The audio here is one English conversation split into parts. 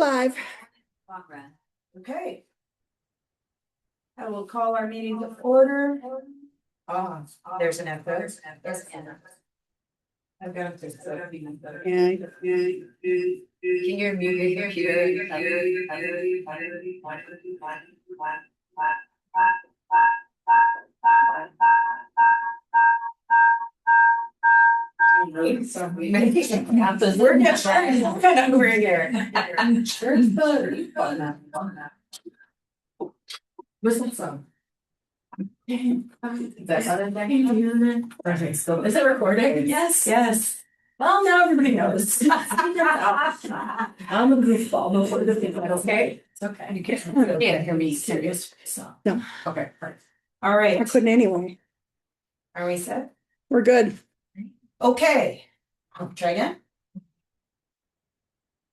live. Okay. I will call our meeting to order. There's an echo. I've got this. Yeah. Can you mute your computer? We're getting over here. What's that song? That's how they're perfect. So is it recording? Yes. Yes. Well, now everybody knows. I'm a goofball before the people. Okay. It's okay. You can't hear me serious. So. No. Okay. Perfect. All right. I couldn't anyway. Are we set? We're good. Okay. I'll try again.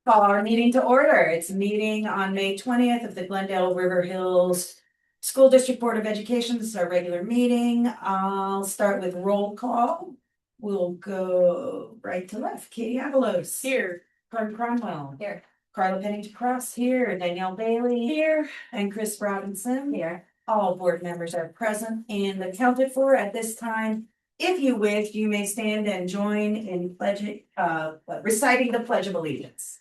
Call our meeting to order. It's a meeting on May 20th of the Glendale-River Hills School District Board of Education. This is our regular meeting. I'll start with roll call. We'll go right to left. Katie Avalos. Here. Carter Cromwell. Here. Carla Pennington Cross here. Danielle Bailey. Here. And Chris Robinson. Here. All board members are present and accounted for at this time. If you wish, you may stand and join in reciting the Pledge of Allegiance.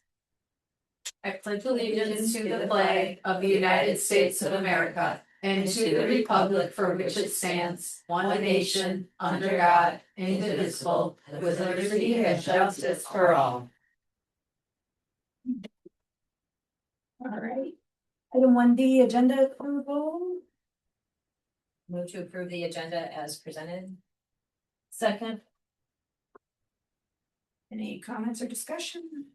I pledge allegiance to the flag of the United States of America and to the republic for which it stands, one nation, under God, indivisible, with liberty and justice for all. All right. Item 1D, agenda approval. Move to approve the agenda as presented. Second. Any comments or discussion?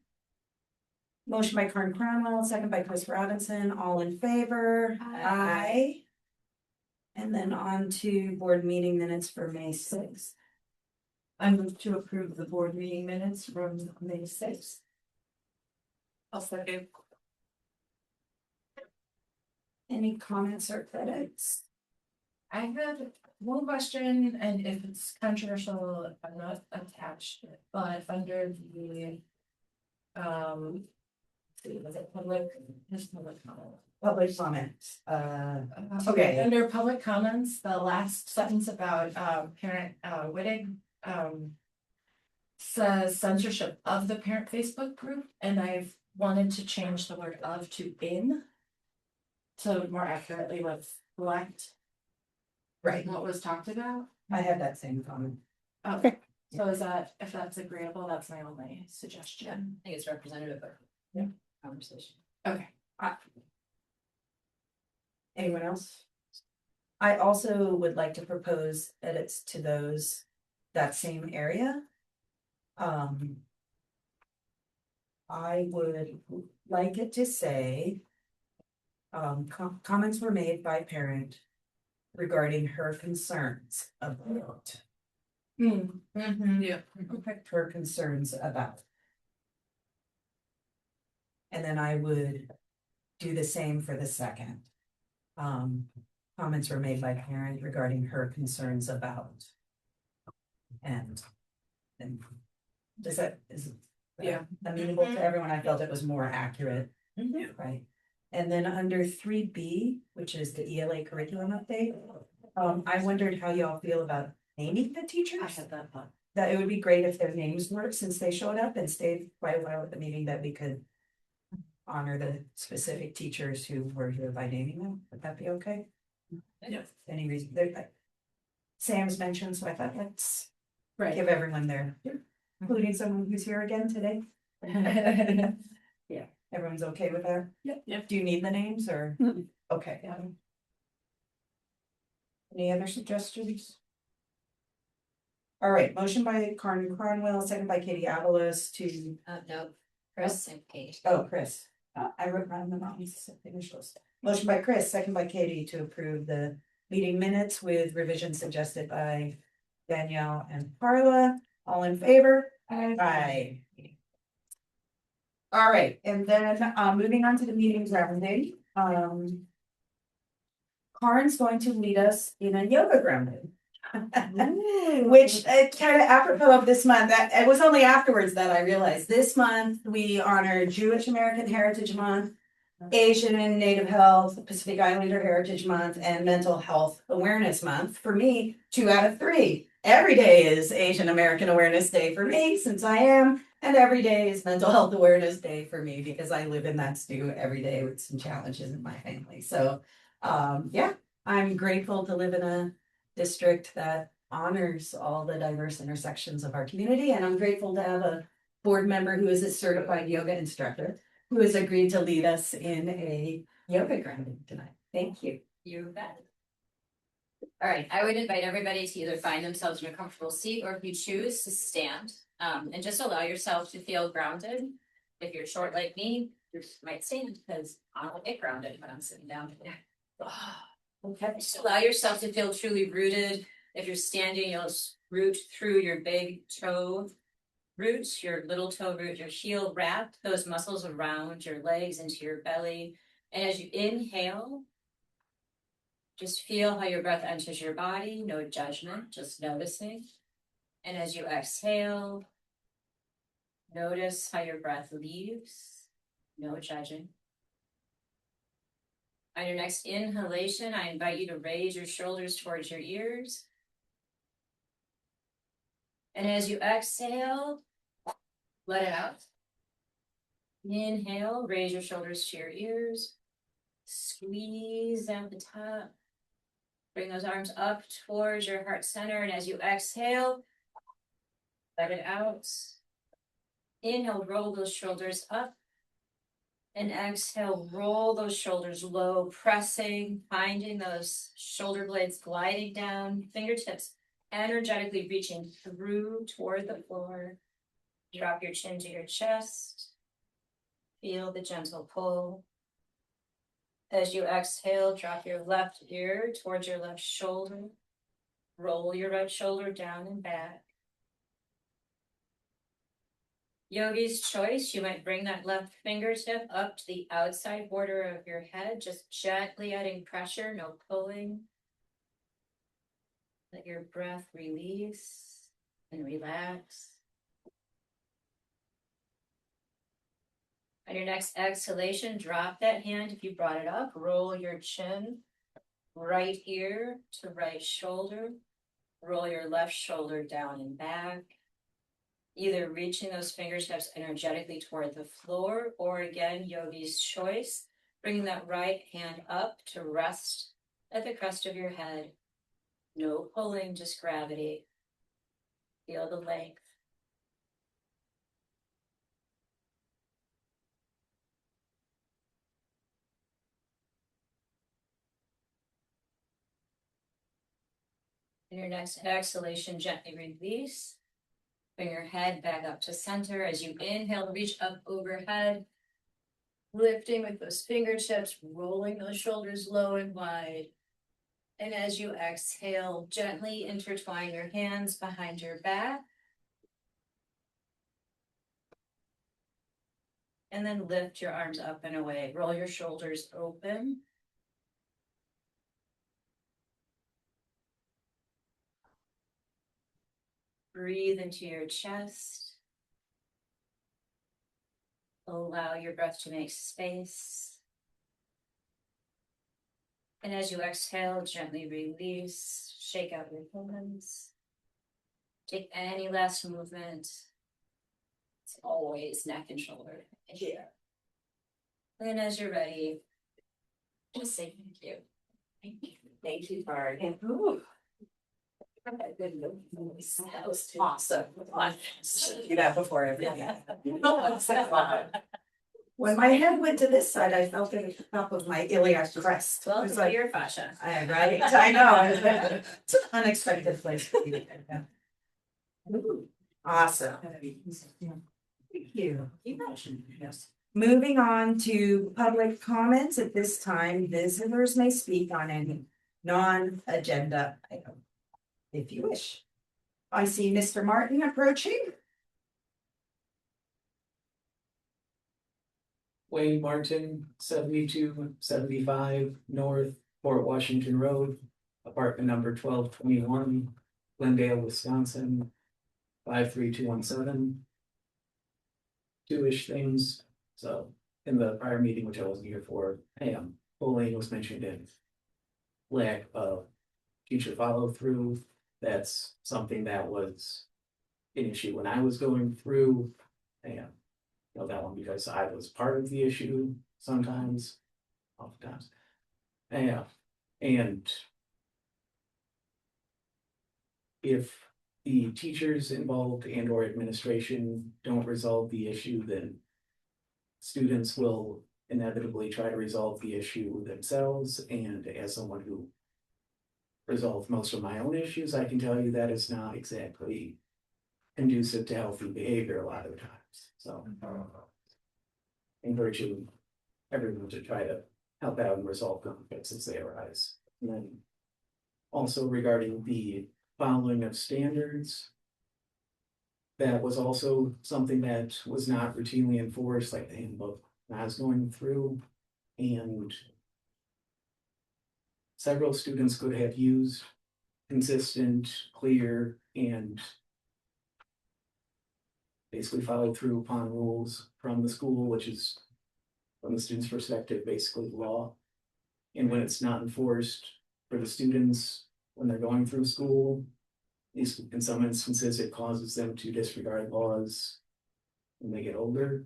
Motion by Karen Cromwell, second by Chris Robinson, all in favor? Aye. And then on to board meeting minutes for May 6th. I move to approve the board meeting minutes from May 6th. I'll second. Any comments or credits? I had one question, and if it's controversial, I'm not attached, but under the was it public? Just public comment. Public comments. Okay. Under public comments, the last sentence about parent Wittig says censorship of the parent Facebook group, and I've wanted to change the word of to in. So more accurately reflect Right. what was talked about. I have that same comment. Okay. So is that, if that's agreeable, that's my only suggestion. I think it's representative of Yeah. conversation. Okay. Anyone else? I also would like to propose edits to that same area. I would like it to say, comments were made by parent regarding her concerns about. Yeah. Her concerns about. And then I would do the same for the second. Comments were made by parent regarding her concerns about. And is amenable to everyone? I felt it was more accurate, right? And then under 3B, which is the ELA curriculum update, I wondered how y'all feel about naming the teachers. I had that thought. That it would be great if their names were, since they showed up and stayed quite a while at the meeting, that we could honor the specific teachers who were here by naming them. Would that be okay? Yeah. Any reason, Sam's mentioned, so I thought let's Right. give everyone their, including someone who's here again today. Yeah. Everyone's okay with that? Yep. Do you need the names or? Mm-mm. Okay. Any other suggestions? All right, motion by Karen Cromwell, second by Katie Avalos to, No, Chris and Kate. oh, Chris. I wrote down the wrong initials. Motion by Chris, second by Katie to approve the meeting minutes with revisions suggested by Danielle and Carla. All in favor? Aye. All right, and then moving on to the meeting grounding. Karen's going to lead us in a yoga grounding. Which kind of apropos of this month, that it was only afterwards that I realized this month we honor Jewish American Heritage Month, Asian and Native Health, Pacific Islander Heritage Month, and Mental Health Awareness Month. For me, 2 out of 3. Every day is Asian American Awareness Day for me, since I am, and every day is Mental Health Awareness Day for me because I live in that stew every day with some challenges in my family. So, yeah, I'm grateful to live in a district that honors all the diverse intersections of our community, and I'm grateful to have a board member who is a certified yoga instructor who has agreed to lead us in a yoga grounding tonight. Thank you. You bet. All right, I would invite everybody to either find themselves in a comfortable seat or if you choose to stand, and just allow yourself to feel grounded. If you're short like me, you might stand because I don't get grounded when I'm sitting down. Okay, just allow yourself to feel truly rooted. If you're standing, you'll root through your big toe roots, your little toe root, your heel, wrap those muscles around your legs into your belly. And as you inhale, just feel how your breath enters your body, no judgment, just noticing. And as you exhale, notice how your breath leaves, no judging. On your next inhalation, I invite you to raise your shoulders towards your ears. And as you exhale, let it out. Inhale, raise your shoulders to your ears. Squeeze out the top. Bring those arms up towards your heart center. And as you exhale, let it out. Inhale, roll those shoulders up. And exhale, roll those shoulders low, pressing, finding those shoulder blades gliding down, fingertips energetically reaching through toward the floor. Drop your chin to your chest. Feel the gentle pull. As you exhale, drop your left ear towards your left shoulder. Roll your right shoulder down and back. Yogi's choice, you might bring that left fingertip up to the outside border of your head, just gently adding pressure, no pulling. Let your breath release and relax. On your next exhalation, drop that hand if you brought it up, roll your chin, right ear to right shoulder, roll your left shoulder down and back. Either reaching those fingertips energetically toward the floor, or again, yogi's choice, bringing that right hand up to rest at the crest of your head. No pulling, just gravity. Feel the length. In your next exhalation, gently release. Bring your head back up to center. As you inhale, reach up overhead, lifting with those fingertips, rolling those shoulders low and wide. And as you exhale, gently intertwine your hands behind your back. And then lift your arms up and away. Roll your shoulders open. Breathe into your chest. Allow your breath to make space. And as you exhale, gently release, shake out your hands. Take any last movement. It's always neck and shoulder. Here. And then as you're ready, just say thank you. Thank you. Thank you, Bard. That was awesome. Do that before everything. When my head went to this side, I felt it at the top of my iliac crest. Well, It's it's like, your fascia. right, I know. It's an unexpected place for me to go. Ooh, awesome. Thank you. Yes. Moving on to public comments. At this time, visitors may speak on any non-agenda item, if you wish. I see Mr. Martin approaching. Wayne Martin, 7275 North Fort Washington Road. apartment number 1221, Glendale, Wisconsin, 53217. Two-ish things, so in the prior meeting, which I wasn't here for, bullying was mentioned in lack of teacher follow-through. That's something that was an issue when I was going through, and know that one because I was part of the issue sometimes, oftentimes. And if the teachers involved and or administration don't resolve the issue, then students will inevitably try to resolve the issue themselves. And as someone who resolved most of my own issues, I can tell you that is not exactly conducive to healthy behavior a lot of the times. So encourage everyone to try to help out and resolve conflicts as they arise. And then also regarding the following of standards, that was also something that was not routinely enforced, like the handbook I was going through, and several students could have used consistent, clear, and basically followed through upon rules from the school, which is, from the student's perspective, basically law. And when it's not enforced for the students when they're going through school, in some instances, it causes them to disregard laws when they get older.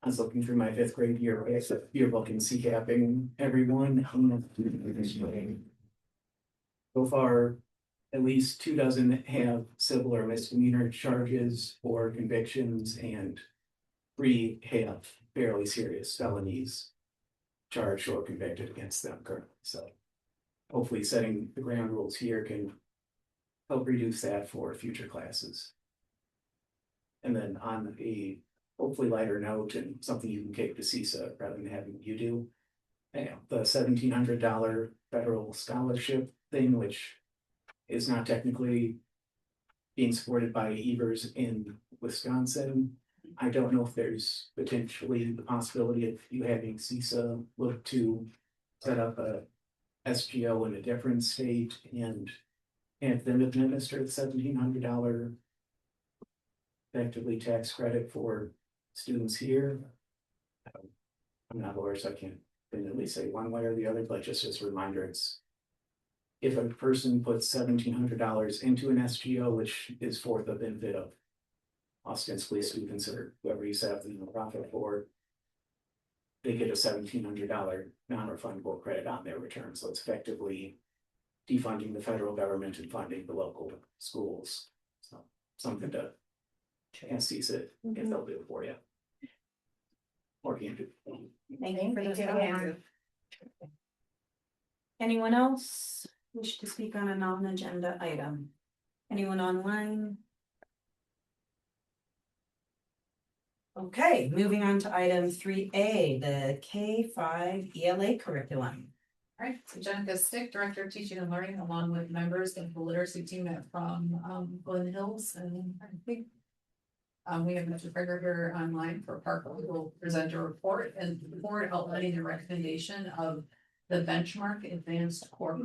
I was looking through my 5th grade yearbook and CCAPing everyone. So far, at least 2 dozen have civil or misdemeanor charges or convictions, and 3 have fairly serious felonies charged or convicted against them currently. So hopefully setting the ground rules here can help reduce that for future classes. And then on a hopefully lighter note, and something you can kick to CISA rather than having you do, the $1,700 federal scholarship thing, which is not technically being supported by Evers in Wisconsin. I don't know if there's potentially the possibility of you having CISA look to set up a SGO in a different state and have them administer the $1,700 effectively tax credit for students here. I'm not a lawyer, so I can't definitely say one way or the other, but just as a reminder, it's if a person puts $1,700 into an SGO, which is for the benefit of ostensibly students or whoever you set up the nonprofit for, they get a $1,700 non-refundable credit on their return. So it's effectively defunding the federal government and funding the local schools. So something to ask CISA if they'll do it for you. Or Andrew. Thank you for Thank the you, Andrew. Anyone else wish to speak on a non-agenda item? Anyone online? Okay, moving on to item 3A, the K-5 ELA curriculum. All right, so Jenica Stick, Director of Teaching and Learning, along with members of the literacy team from Glen Hills and I think we have Mr. Frigger here online for Parker, who will present a report and the board outlining the recommendation of the benchmark advanced core.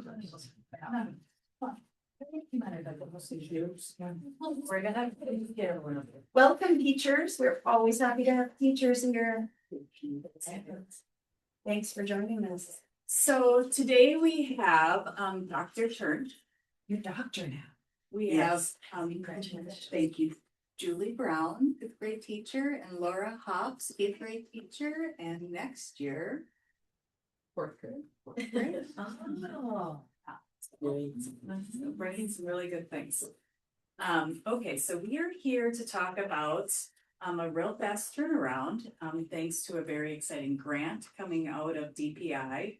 Welcome, teachers. We're always happy to have teachers here. Thanks for joining us. So today we have Dr. Church. You're doctor now. We Yes. have Congratulations. thank you, Julie Brown, 5th grade teacher, and Laura Hobbs, 8th grade teacher, and next year 4th grade. 4th grade. Oh. Writing some really good things. Okay, so we are here to talk about a real fast turnaround, thanks to a very exciting grant coming out of DPI.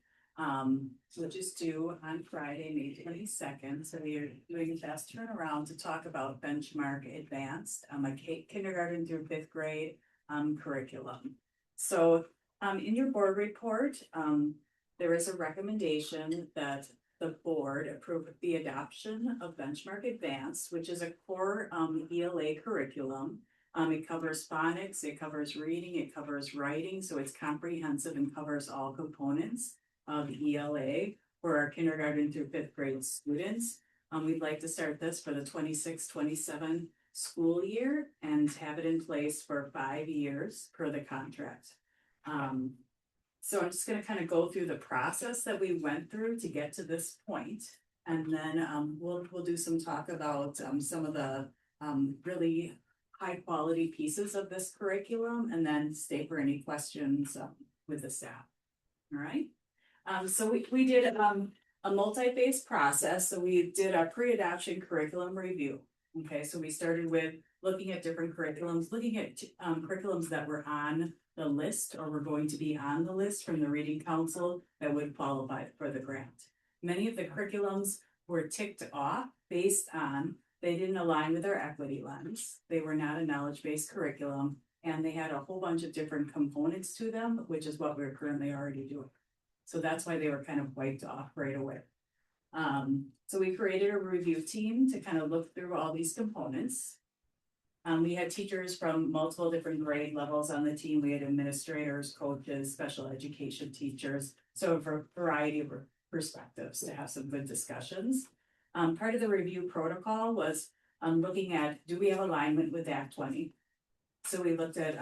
Which is due on Friday, May 22nd. So we are doing a fast turnaround to talk about benchmark advanced, a kindergarten through 5th grade curriculum. So in your board report, there is a recommendation that the board approve the adoption of benchmark advanced, which is a core ELA curriculum. It covers phonics, it covers reading, it covers writing, so it's comprehensive and covers all components of ELA. for our kindergarten through fifth grade students. We'd like to start this for the 26-27 school year and have it in place for 5 years per the contract. So I'm just gonna kind of go through the process that we went through to get to this point. And then we'll do some talk about some of the really high quality pieces of this curriculum and then stay for any questions with the staff. All right. So we did a multi-phase process. So we did our pre-adoption curriculum review. Okay, so we started with looking at different curriculums, looking at curriculums that were on the list or were going to be on the list from the Reading Council that would qualify for the grant. Many of the curriculums were ticked off based on they didn't align with our equity lens. They were not a knowledge-based curriculum, and they had a whole bunch of different components to them, which is what we're currently already doing. So that's why they were kind of wiped off right away. So we created a review team to kind of look through all these components. We had teachers from multiple different grade levels on the team. We had administrators, coaches, special education teachers, so for a variety of perspectives to have some good discussions. Part of the review protocol was looking at, do we have alignment with Act 20? So we looked at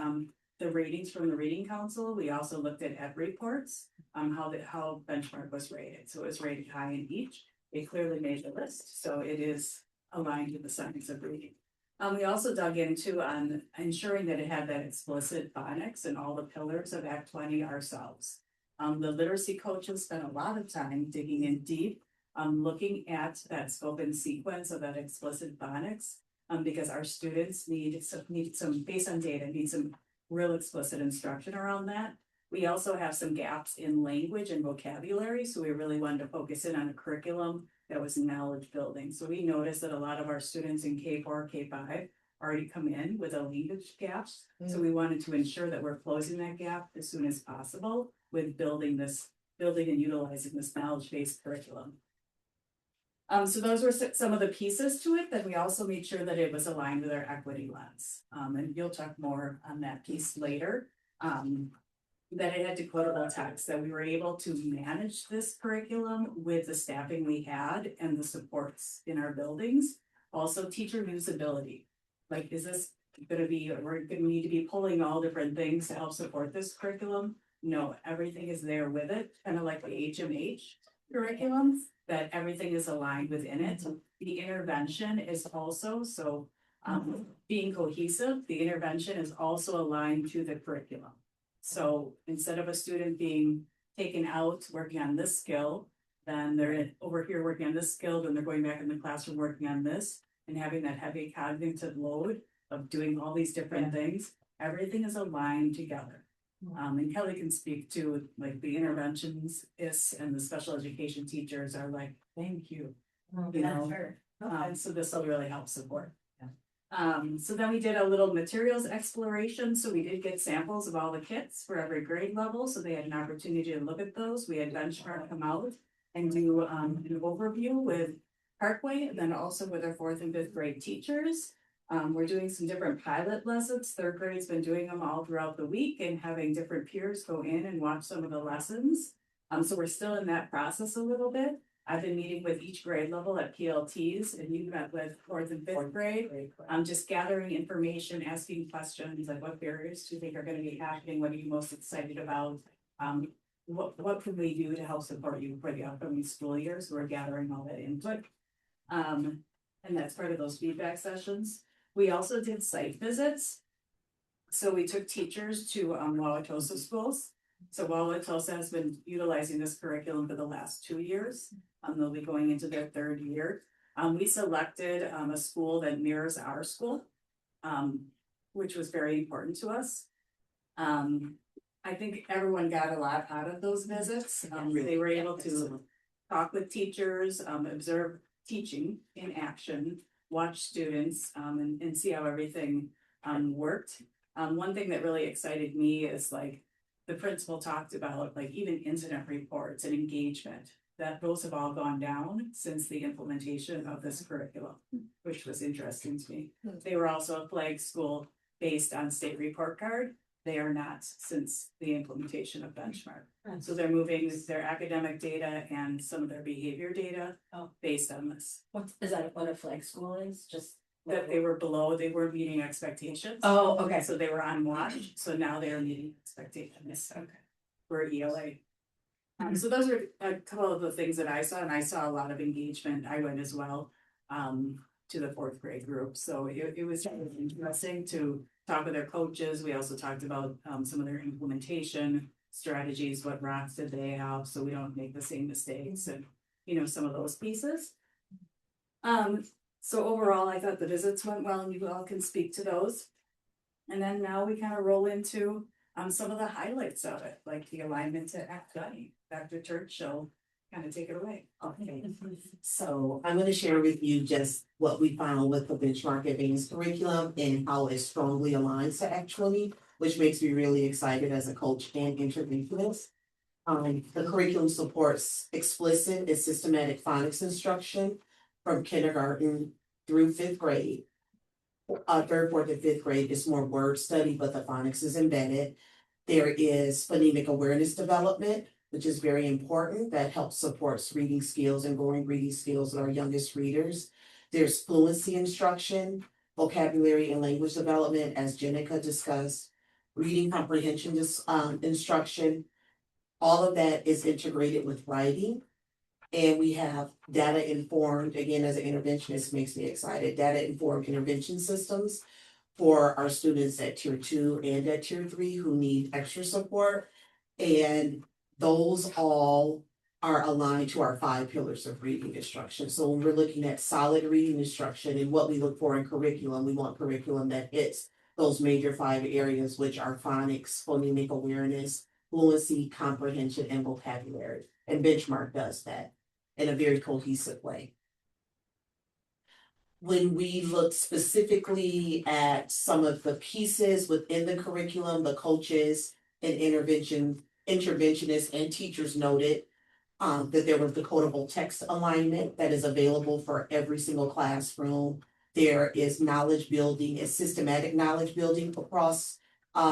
the ratings from the Reading Council. We also looked at ed reports, how benchmark was rated. So it was rated high in each. It clearly made the list, so it is aligned with the science of reading. We also dug into ensuring that it had that explicit phonics and all the pillars of Act 20 ourselves. The literacy coaches spent a lot of time digging in deep, looking at that scope and sequence of that explicit phonics, because our students need some, based on data, need some real explicit instruction around that. We also have some gaps in language and vocabulary, so we really wanted to focus in on a curriculum that was knowledge building. So we noticed that a lot of our students in K4, K5 already come in with a language gap. So we wanted to ensure that we're closing that gap as soon as possible with building and utilizing this knowledge-based curriculum. So those were some of the pieces to it. Then we also made sure that it was aligned with our equity lens. And you'll talk more on that piece later. That it had decodable text, that we were able to manage this curriculum with the staffing we had and the supports in our buildings. Also teacher usability. Like, is this gonna be, we're gonna need to be pulling all different things to help support this curriculum? No, everything is there with it, kind of like the HMH curriculum, that everything is aligned within it. The intervention is also, so being cohesive, the intervention is also aligned to the curriculum. So instead of a student being taken out working on this skill, then they're over here working on this skill, then they're going back in the classroom working on this and having that heavy cognitive load of doing all these different things. Everything is aligned together. And Kelly can speak to like the interventions and the special education teachers are like, thank you. You know, so this will really help support. So then we did a little materials exploration. So we did get samples of all the kits for every grade level. So they had an opportunity to look at those. We had Benchmark come out and do an overview with Parkway, and then also with our 4th and 5th grade teachers. We're doing some different pilot lessons. 3rd grade's been doing them all throughout the week and having different peers go in and watch some of the lessons. So we're still in that process a little bit. I've been meeting with each grade level at PLTs, and you met with 4th and 5th grade. I'm just gathering information, asking questions like what barriers do you think are going to be happening? What are you most excited about? What can we do to help support you for the upcoming school year? So we're gathering all that input. And that's part of those feedback sessions. We also did site visits. So we took teachers to Wauwatosa schools. So Wauwatosa has been utilizing this curriculum for the last 2 years. They'll be going into their 3rd year. We selected a school that mirrors our school, which was very important to us. I think everyone got a lot out of those visits. They were able to talk with teachers, observe teaching in action, watch students, and see how everything worked. One thing that really excited me is like the principal talked about like even incident reports and engagement, that those have all gone down since the implementation of this curriculum, which was interesting to me. They were also a flag school based on state report card. they are not since the implementation of benchmark. So they're moving their academic data and some of their behavior data based on this. What, is that what a flag school is, just? That they were below, they were meeting expectations. Oh, okay, So they were on watch, so now they are meeting expectations. okay. For ELA. So those are a couple of the things that I saw, and I saw a lot of engagement. I went as well to the fourth grade group. So it was interesting to talk with their coaches. We also talked about some of their implementation strategies, what rocks did they have, so we don't make the same mistakes and, you know, some of those pieces. So overall, I thought the visits went well, and you all can speak to those. And then now we kind of roll into some of the highlights of it, like the alignment to Act 20. Dr. Churchill, kind of take it away. Okay, so I'm gonna share with you just what we found with the benchmark advanced curriculum and how it strongly aligns to Act 20, which makes me really excited as a coach and interventionist. The curriculum supports explicit and systematic phonics instruction from kindergarten through fifth grade. Third, fourth, and fifth grade is more word study, but the phonics is embedded. There is phonemic awareness development, which is very important. That helps supports reading skills and growing reading skills of our youngest readers. There's fluency instruction, vocabulary and language development, as Jenica discussed, reading comprehension instruction. All of that is integrated with writing. And we have data informed, again, as an interventionist makes me excited, data informed intervention systems for our students at tier 2 and at tier 3 who need extra support. And those all are aligned to our 5 pillars of reading instruction. So when we're looking at solid reading instruction and what we look for in curriculum, we want curriculum that hits those major 5 areas, which are phonics, phonemic awareness, fluency, comprehension, and vocabulary. And benchmark does that in a very cohesive way. When we look specifically at some of the pieces within the curriculum, the coaches and interventionists and teachers noted that there was decodable text alignment that is available for every single classroom. There is knowledge building and systematic knowledge building across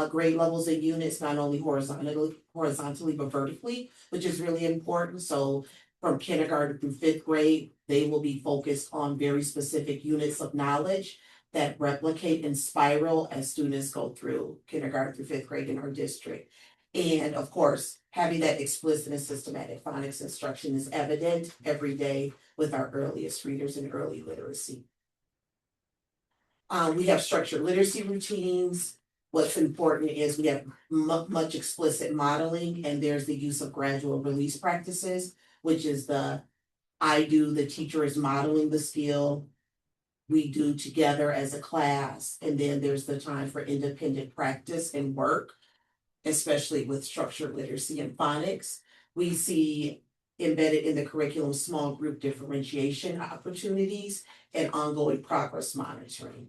grade levels and units, not only horizontally, but vertically, which is really important. So from kindergarten through fifth grade, they will be focused on very specific units of knowledge that replicate and spiral as students go through kindergarten through fifth grade in our district. And of course, having that explicit and systematic phonics instruction is evident every day with our earliest readers in early literacy. We have structured literacy routines. What's important is we have much explicit modeling, and there's the use of gradual release practices, which is the teacher is modeling the skill, we do together as a class, and then there's the time for independent practice and work, especially with structured literacy and phonics. We see embedded in the curriculum small group differentiation opportunities and ongoing progress monitoring.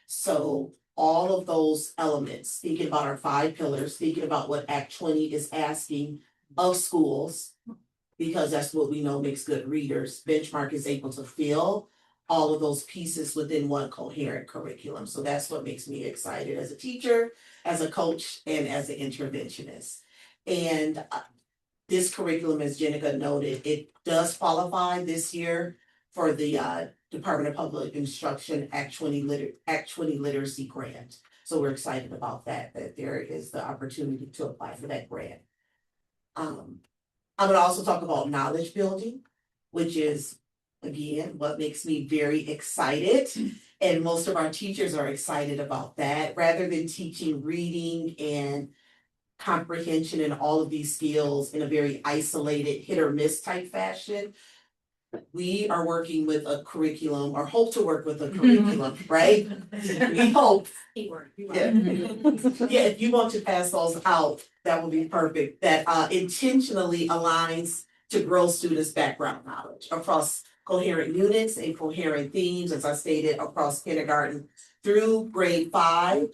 So all of those elements, thinking about our 5 pillars, thinking about what Act 20 is asking of schools, because that's what we know makes good readers. Benchmark is able to fill all of those pieces within one coherent curriculum. So that's what makes me excited as a teacher, as a coach, and as an interventionist. And this curriculum, as Jenica noted, it does qualify this year for the Department of Public Instruction Act 20 Literacy Grant. So we're excited about that there is the opportunity to apply for that grant. I'm gonna also talk about knowledge building, which is, again, what makes me very excited. And most of our teachers are excited about that. Rather than teaching reading and comprehension and all of these skills in a very isolated hit or miss type fashion, we are working with a curriculum, or hope to work with a curriculum, right? We hope. Yeah. Yeah, if you want to pass those out, that would be perfect. That intentionally aligns to grow students' background knowledge across coherent units and coherent themes, as I stated, across kindergarten through grade 5.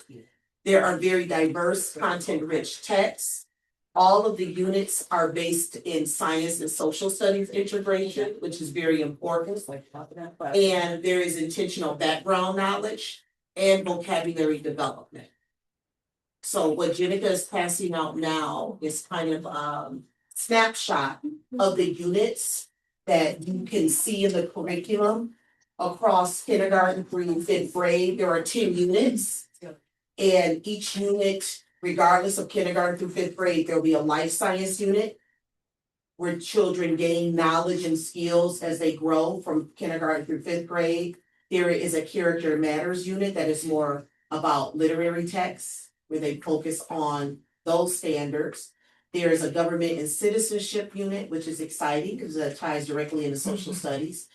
There are very diverse content-rich texts. All of the units are based in science and social studies integration, which is very important. And there is intentional background knowledge and vocabulary development. So what Jenica is passing out now is kind of snapshot of the units that you can see in the curriculum across kindergarten through fifth grade. There are 10 units. And each unit, regardless of kindergarten through fifth grade, there'll be a life science unit where children gain knowledge and skills as they grow from kindergarten through fifth grade. There is a character matters unit that is more about literary texts, where they focus on those standards. There is a government and citizenship unit, which is exciting because that ties directly into social studies.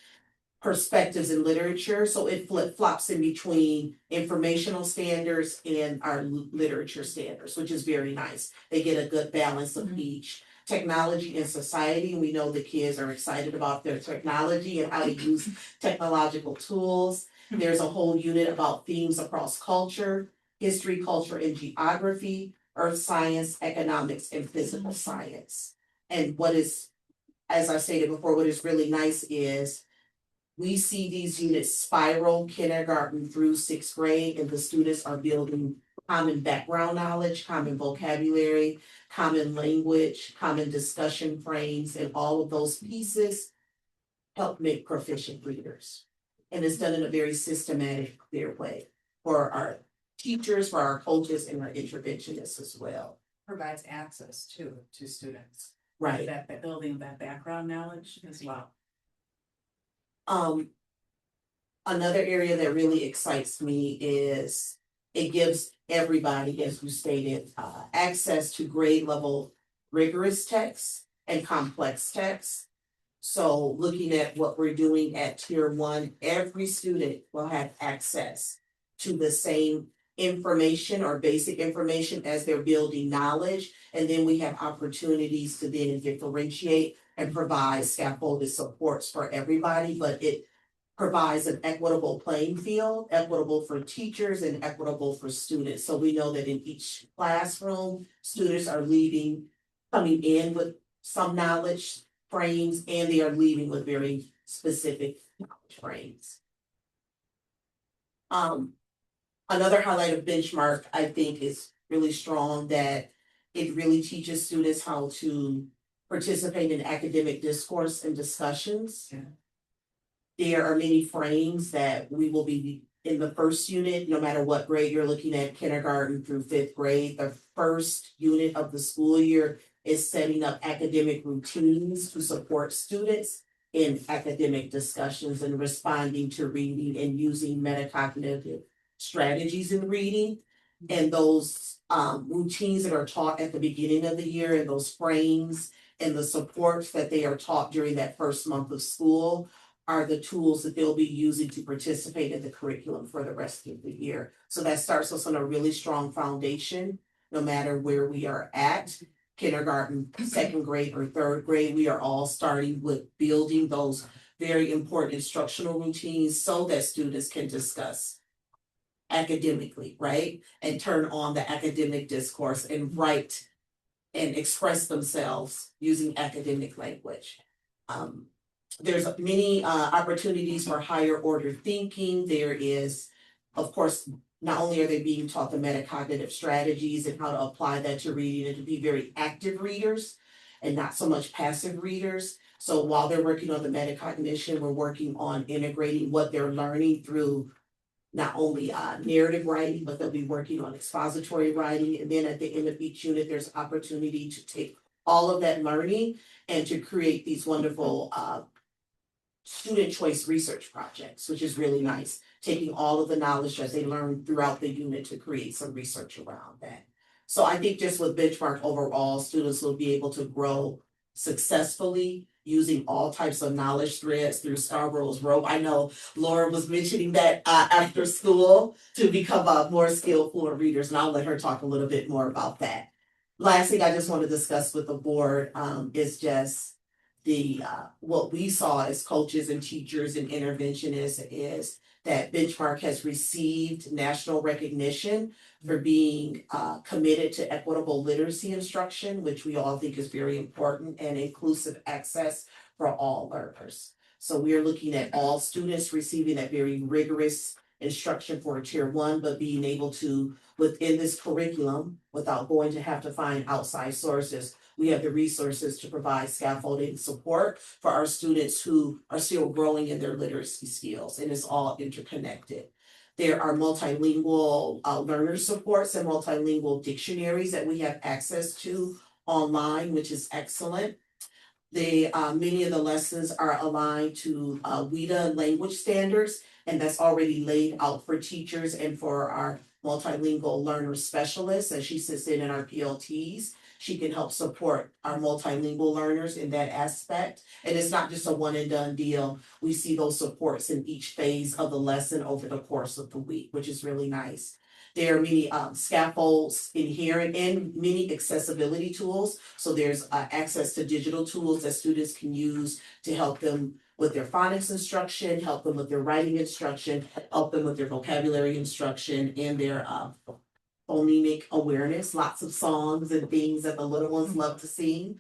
Perspectives in literature, so it flip-flops in between informational standards and our literature standards, which is very nice. They get a good balance of each. Technology and society, we know the kids are excited about their technology and how to use technological tools. There's a whole unit about themes across culture, history, culture, and geography, earth science, economics, and physical science. And what is, as I stated before, what is really nice is we see these units spiral kindergarten through sixth grade, and the students are building common background knowledge, common vocabulary, common language, common discussion frames, and all of those pieces help make proficient readers. And it's done in a very systematic, clear way for our teachers, for our coaches, and our interventionists as well. Provides access to students. Right. That building that background knowledge as well. Another area that really excites me is it gives everybody, as you stated, access to grade level rigorous texts and complex texts. So looking at what we're doing at tier 1, every student will have access to the same information or basic information as they're building knowledge. And then we have opportunities to then differentiate and provide scaffolded supports for everybody, but it provides an equitable playing field, equitable for teachers and equitable for students. So we know that in each classroom, students are coming in with some knowledge frames, and they are leaving with very specific knowledge frames. Another highlight of Benchmark, I think, is really strong, that it really teaches students how to participate in academic discourse and discussions. Yeah. There are many frames that we will be in the first unit, no matter what grade you're looking at, kindergarten through fifth grade. The first unit of the school year is setting up academic routines to support students in academic discussions and responding to reading and using metacognitive strategies in reading. And those routines that are taught at the beginning of the year, and those frames and the supports that they are taught during that first month of school are the tools that they'll be using to participate in the curriculum for the rest of the year. So that starts us on a really strong foundation, no matter where we are at, kindergarten, second grade, or third grade. We are all starting with building those very important instructional routines so that students can discuss academically, right? And turn on the academic discourse and write and express themselves using academic language. There's many opportunities for higher order thinking. There is, of course, not only are they being taught the metacognitive strategies and how to apply that to reading and to be very active readers and not so much passive readers. So while they're working on the metacognition, we're working on integrating what they're learning through not only narrative writing, but they'll be working on expository writing. And then at the end of each unit, there's opportunity to take all of that learning and to create these wonderful student choice research projects, which is really nice, taking all of the knowledge that they learned throughout the unit to create some research around that. So I think just with Benchmark overall, students will be able to grow successfully using all types of knowledge threads through Scarborough's rope. I know Laura was mentioning that after school to become more skillful readers, and I'll let her talk a little bit more about that. Last thing I just want to discuss with the board is just the what we saw as coaches and teachers and interventionists is that Benchmark has received national recognition for being committed to equitable literacy instruction, which we all think is very important, and inclusive access for all learners. So we are looking at all students receiving that very rigorous instruction for a tier one, but being able to, within this curriculum, without going to have to find outside sources, we have the resources to provide scaffolding support for our students who are still growing in their literacy skills, and it's all interconnected. There are multilingual learner supports and multilingual dictionaries that we have access to online, which is excellent. Many of the lessons are aligned to WIDA language standards, and that's already laid out for teachers and for our multilingual learner specialists, and she sits in our PLTs. She can help support our multilingual learners in that aspect. And it's not just a one and done deal. We see those supports in each phase of the lesson over the course of the week, which is really nice. There are many scaffolds inherent and many accessibility tools. So there's access to digital tools that students can use to help them with their phonics instruction, help them with their writing instruction, help them with their vocabulary instruction and their phonemic awareness, lots of songs and things that the little ones love to sing.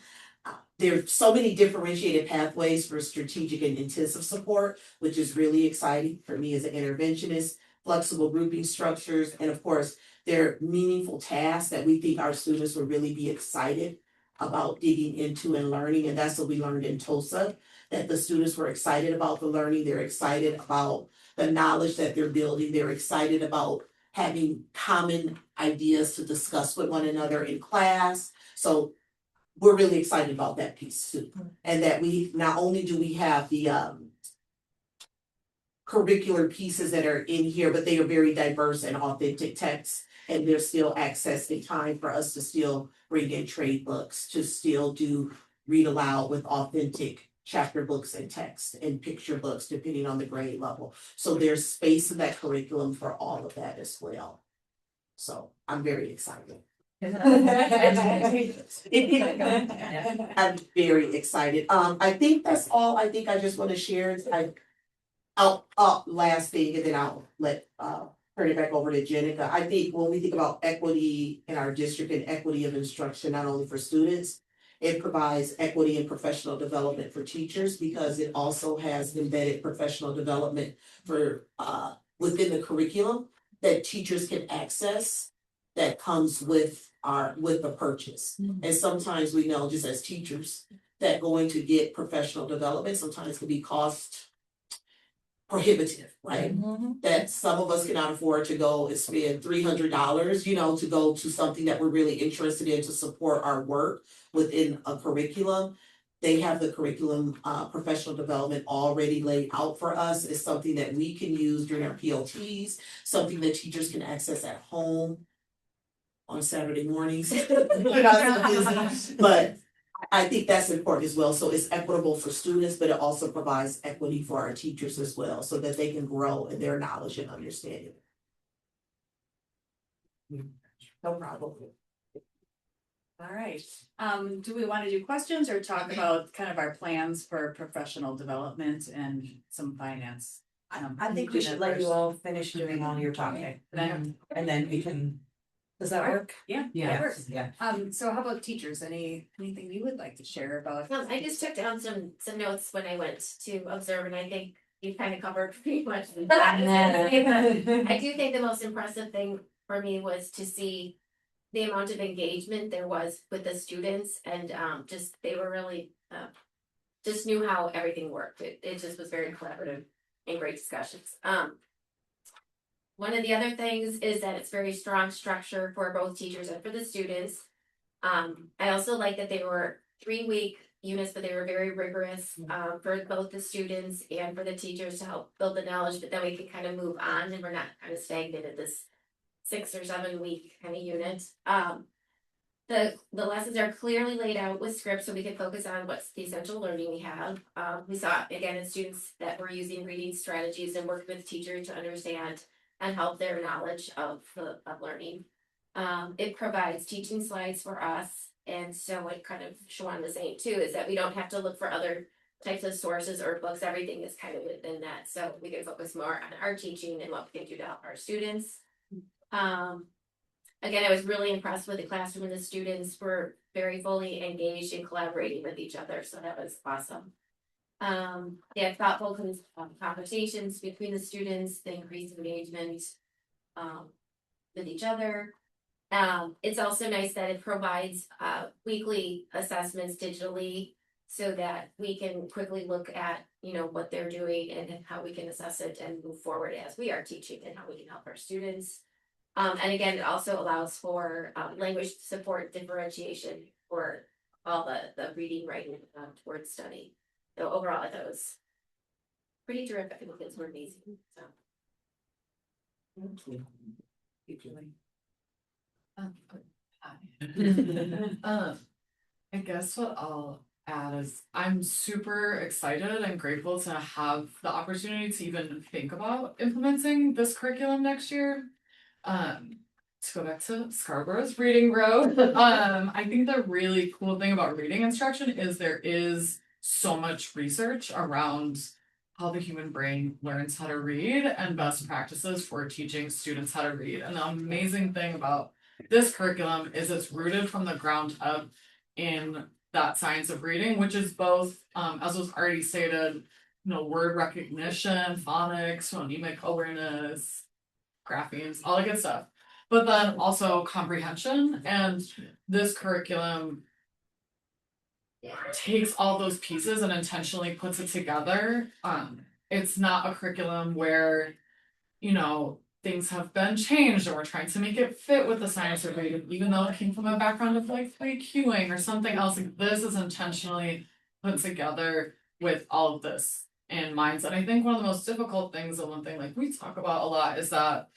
There's so many differentiated pathways for strategic and intensive support, which is really exciting for me as an interventionist, flexible grouping structures, and of course, they're meaningful tasks that we think our students will really be excited about digging into and learning. And that's what we learned in TOSA, that the students were excited about the learning, they're excited about the knowledge that they're building, they're excited about having common ideas to discuss with one another in class. So we're really excited about that piece too. And that we, not only do we have the curricular pieces that are in here, but they are very diverse and authentic texts. And there's still access and time for us to still bring in trade books, to still do read aloud with authentic chapter books and text and picture books, depending on the grade level. So there's space in that curriculum for all of that as well. So I'm very excited. I'm very excited. I think that's all I think I just want to share. Last thing, and then I'll let turn it back over to Jenica. I think when we think about equity in our district and equity of instruction, not only for students, it provides equity and professional development for teachers, because it also has embedded professional development for within the curriculum that teachers can access, that comes with the purchase. And sometimes we know, just as teachers, that going to get professional development sometimes can be cost prohibitive, right? That some of us cannot afford to go and spend $300, to go to something that we're really interested in to support our work within a curriculum. They have the curriculum professional development already laid out for us. It's something that we can use during our PLTs, something that teachers can access at home on Saturday mornings. But I think that's important as well. So it's equitable for students, but it also provides equity for our teachers as well, so that they can grow in their knowledge and understanding. No problem. All right, do we want to do questions or talk about kind of our plans for professional development and some finance? I think we should let you all finish doing all your talking, and then we can. Does that work? Yeah. Yeah. That works. Yeah. So how about teachers? Anything you would like to share about? I just took down some notes when I went to observe, and I think you kind of covered pretty much. I do think the most impressive thing for me was to see the amount of engagement there was with the students, and just they were really just knew how everything worked. It just was very collaborative and great discussions. One of the other things is that it's very strong structure for both teachers and for the students. I also like that they were 3-week units, but they were very rigorous for both the students and for the teachers to help build the knowledge, but then we can kind of move on and we're not kind of stagnant at this 6 or 7 week kind of unit. The lessons are clearly laid out with scripts, so we can focus on what's the essential learning we have. We saw again in students that were using reading strategies and working with teachers to understand and help their knowledge of learning. It provides teaching slides for us, and so what kind of Shawan was saying too is that we don't have to look for other types of sources or books. Everything is kind of within that, so we can focus more on our teaching and what we can do to help our students. Again, I was really impressed with the classroom, and the students were very fully engaged in collaborating with each other, so that was awesome. They have thoughtful conversations between the students, the increased engagement with each other. It's also nice that it provides weekly assessments digitally so that we can quickly look at, what they're doing and how we can assess it and move forward as we are teaching and how we can help our students. And again, it also allows for language support differentiation for all the reading, writing, word study. So overall, I thought it was pretty terrific, and the kids were amazing, so. Thank you, Julie. I guess what I'll add is I'm super excited and grateful to have the opportunity to even think about implementing this curriculum next year. To go back to Scarborough's reading road, I think the really cool thing about reading instruction is there is so much research around how the human brain learns how to read and best practices for teaching students how to read. And the amazing thing about this curriculum is it's rooted from the ground up in that science of reading, which is both, as was already stated, word recognition, phonics, phonemic awareness, graphemes, all that good stuff. But then also comprehension, and this curriculum takes all those pieces and intentionally puts it together. It's not a curriculum where, things have been changed and we're trying to make it fit with the science of reading, even though it came from a background of like QAing or something else. Like, this is intentionally put together with all of this in mind. And I think one of the most difficult things, and one thing like we talk about a lot, is that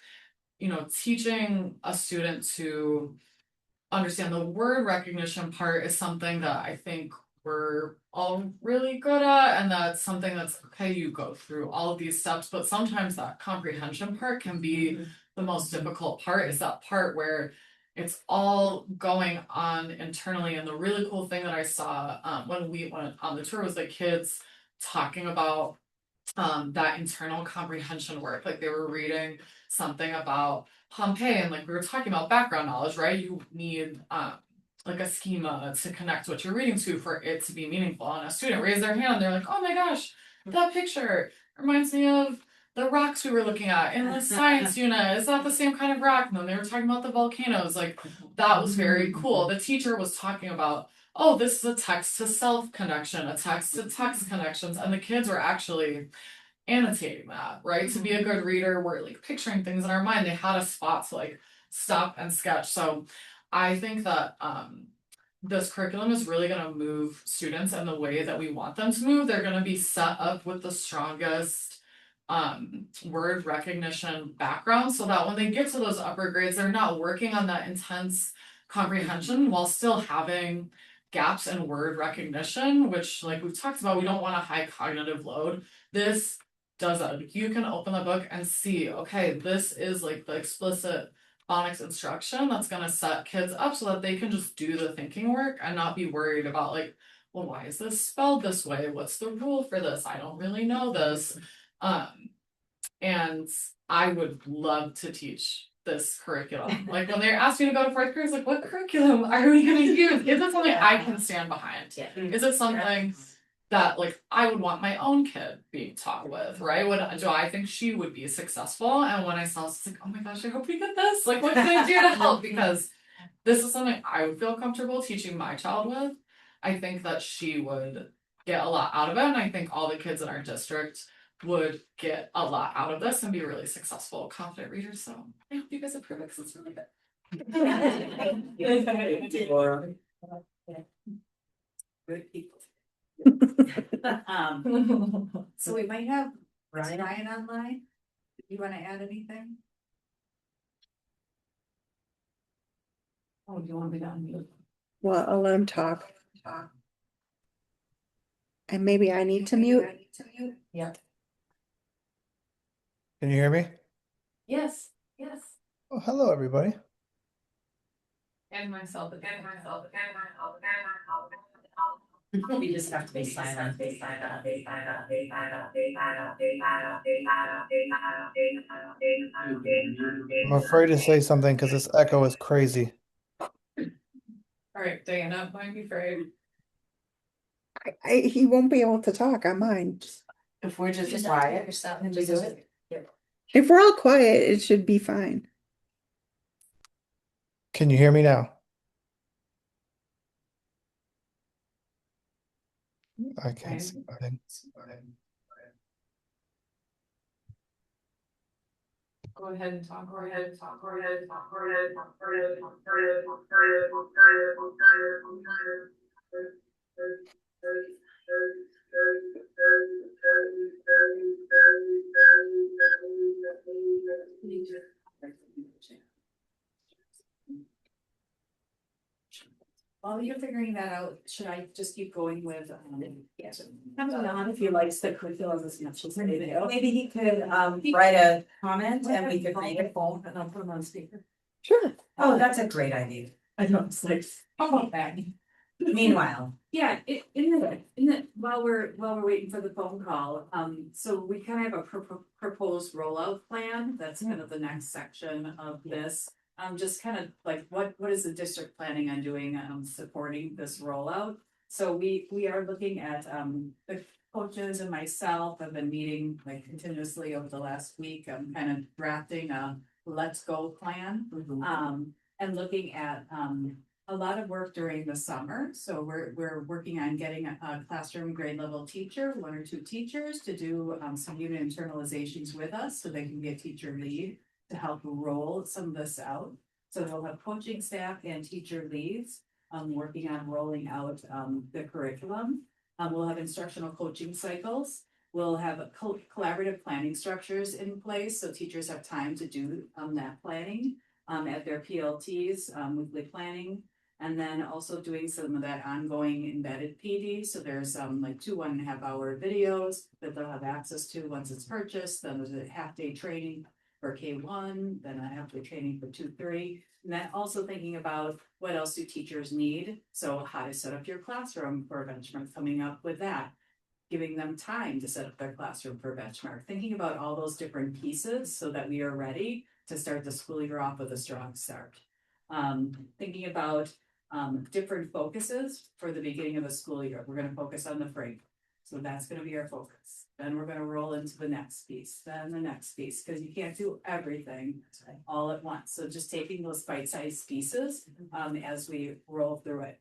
teaching a student to understand the word recognition part is something that I think we're all really good at, and that's something that's okay, you go through all of these steps, but sometimes that comprehension part can be the most difficult part. Is that part where it's all going on internally. And the really cool thing that I saw when we went on the tour was the kids talking about that internal comprehension work. Like, they were reading something about Pompeii, and like we were talking about background knowledge, right? You need like a schema to connect what you're reading to for it to be meaningful. And a student raised their hand, they're like, oh my gosh, that picture reminds me of the rocks we were looking at in the science unit. Is that the same kind of rock? And then they were talking about the volcanoes. Like, that was very cool. The teacher was talking about, oh, this is a text to self connection, a text to text connections. And the kids were actually annotating that, right? To be a good reader, we're like picturing things in our mind. They had a spot to like stop and sketch. So I think that this curriculum is really going to move students in the way that we want them to move. They're going to be set up with the strongest word recognition background, so that when they get to those upper grades, they're not working on that intense comprehension while still having gaps in word recognition, which, like we've talked about, we don't want a high cognitive load. This does that. You can open the book and see, okay, this is like the explicit phonics instruction that's going to set kids up so that they can just do the thinking work and not be worried about like, well, why is this spelled this way? What's the rule for this? I don't really know this. And I would love to teach this curriculum. Like, when they asked me to go to fourth grade, I was like, what curriculum are we going to use? Is it something I can stand behind? Yeah. Is it something that like I would want my own kid being taught with, right? Do I think she would be successful? And when I saw this, it's like, oh my gosh, I hope we get this. Like, what can I do to help? Because this is something I would feel comfortable teaching my child with. I think that she would get a lot out of it. And I think all the kids in our district would get a lot out of this and be really successful, confident readers. So I hope you guys approve it because it's really good. Good people. So we might have Ryan online. You wanna add anything? Oh, you want me to unmute? Well, I'll let him talk. And maybe I need to mute. Yep. Can you hear me? Yes. Oh, hello, everybody. And myself. We just have to be silent. I'm afraid to say something because this echo is crazy. All right, Diana, might be afraid. He won't be able to talk on mine. If we're just Just quiet, yourself. can we do it? If we're all quiet, it should be fine. Can you hear me now? I can't see anything. Go ahead and talk, go ahead and talk, go ahead and talk, go ahead and talk, go ahead and talk, go ahead and talk, go ahead and talk, go ahead and talk, go ahead and While you're figuring that out, should I just keep going with, yes, have him on if he likes the curriculum as much as anything. Maybe he could, write a comment and we could read it. Phone and I'll put them on speaker. Sure. Oh, that's a great idea. I know, it's like, How about that? Meanwhile. Yeah, while we're waiting for the phone call, so we kind of have a proposed rollout plan, that's kind of the next section of this. Just kind of like, what is the district planning on doing, supporting this rollout? So we are looking at, the coaches and myself have been meeting like continuously over the last week, I'm kind of drafting a let's go plan. And looking at, a lot of work during the summer, so we're working on getting a classroom grade level teacher, 1 or 2 teachers to do some unit internalizations with us, so they can be a teacher lead to help roll some of this out. So we'll have coaching staff and teacher leads working on rolling out the curriculum. We'll have instructional coaching cycles. We'll have collaborative planning structures in place, so teachers have time to do that planning at their PLTs, weekly planning. And then also doing some of that ongoing embedded PD. So there's like 2 1.5 hour videos that they'll have access to once it's purchased. Then there's a half day training for K1, then a half day training for 2, 3. And then also thinking about what else do teachers need? So how to set up your classroom for a benchmark, coming up with that. Giving them time to set up their classroom for benchmark, thinking about all those different pieces so that we are ready to start the school year off with a strong start. Thinking about different focuses for the beginning of the school year. We're gonna focus on the framework. So that's gonna be our focus. Then we're gonna roll into the next piece, then the next piece, because you can't do everything all at once. So just taking those bite-sized pieces as we roll through it.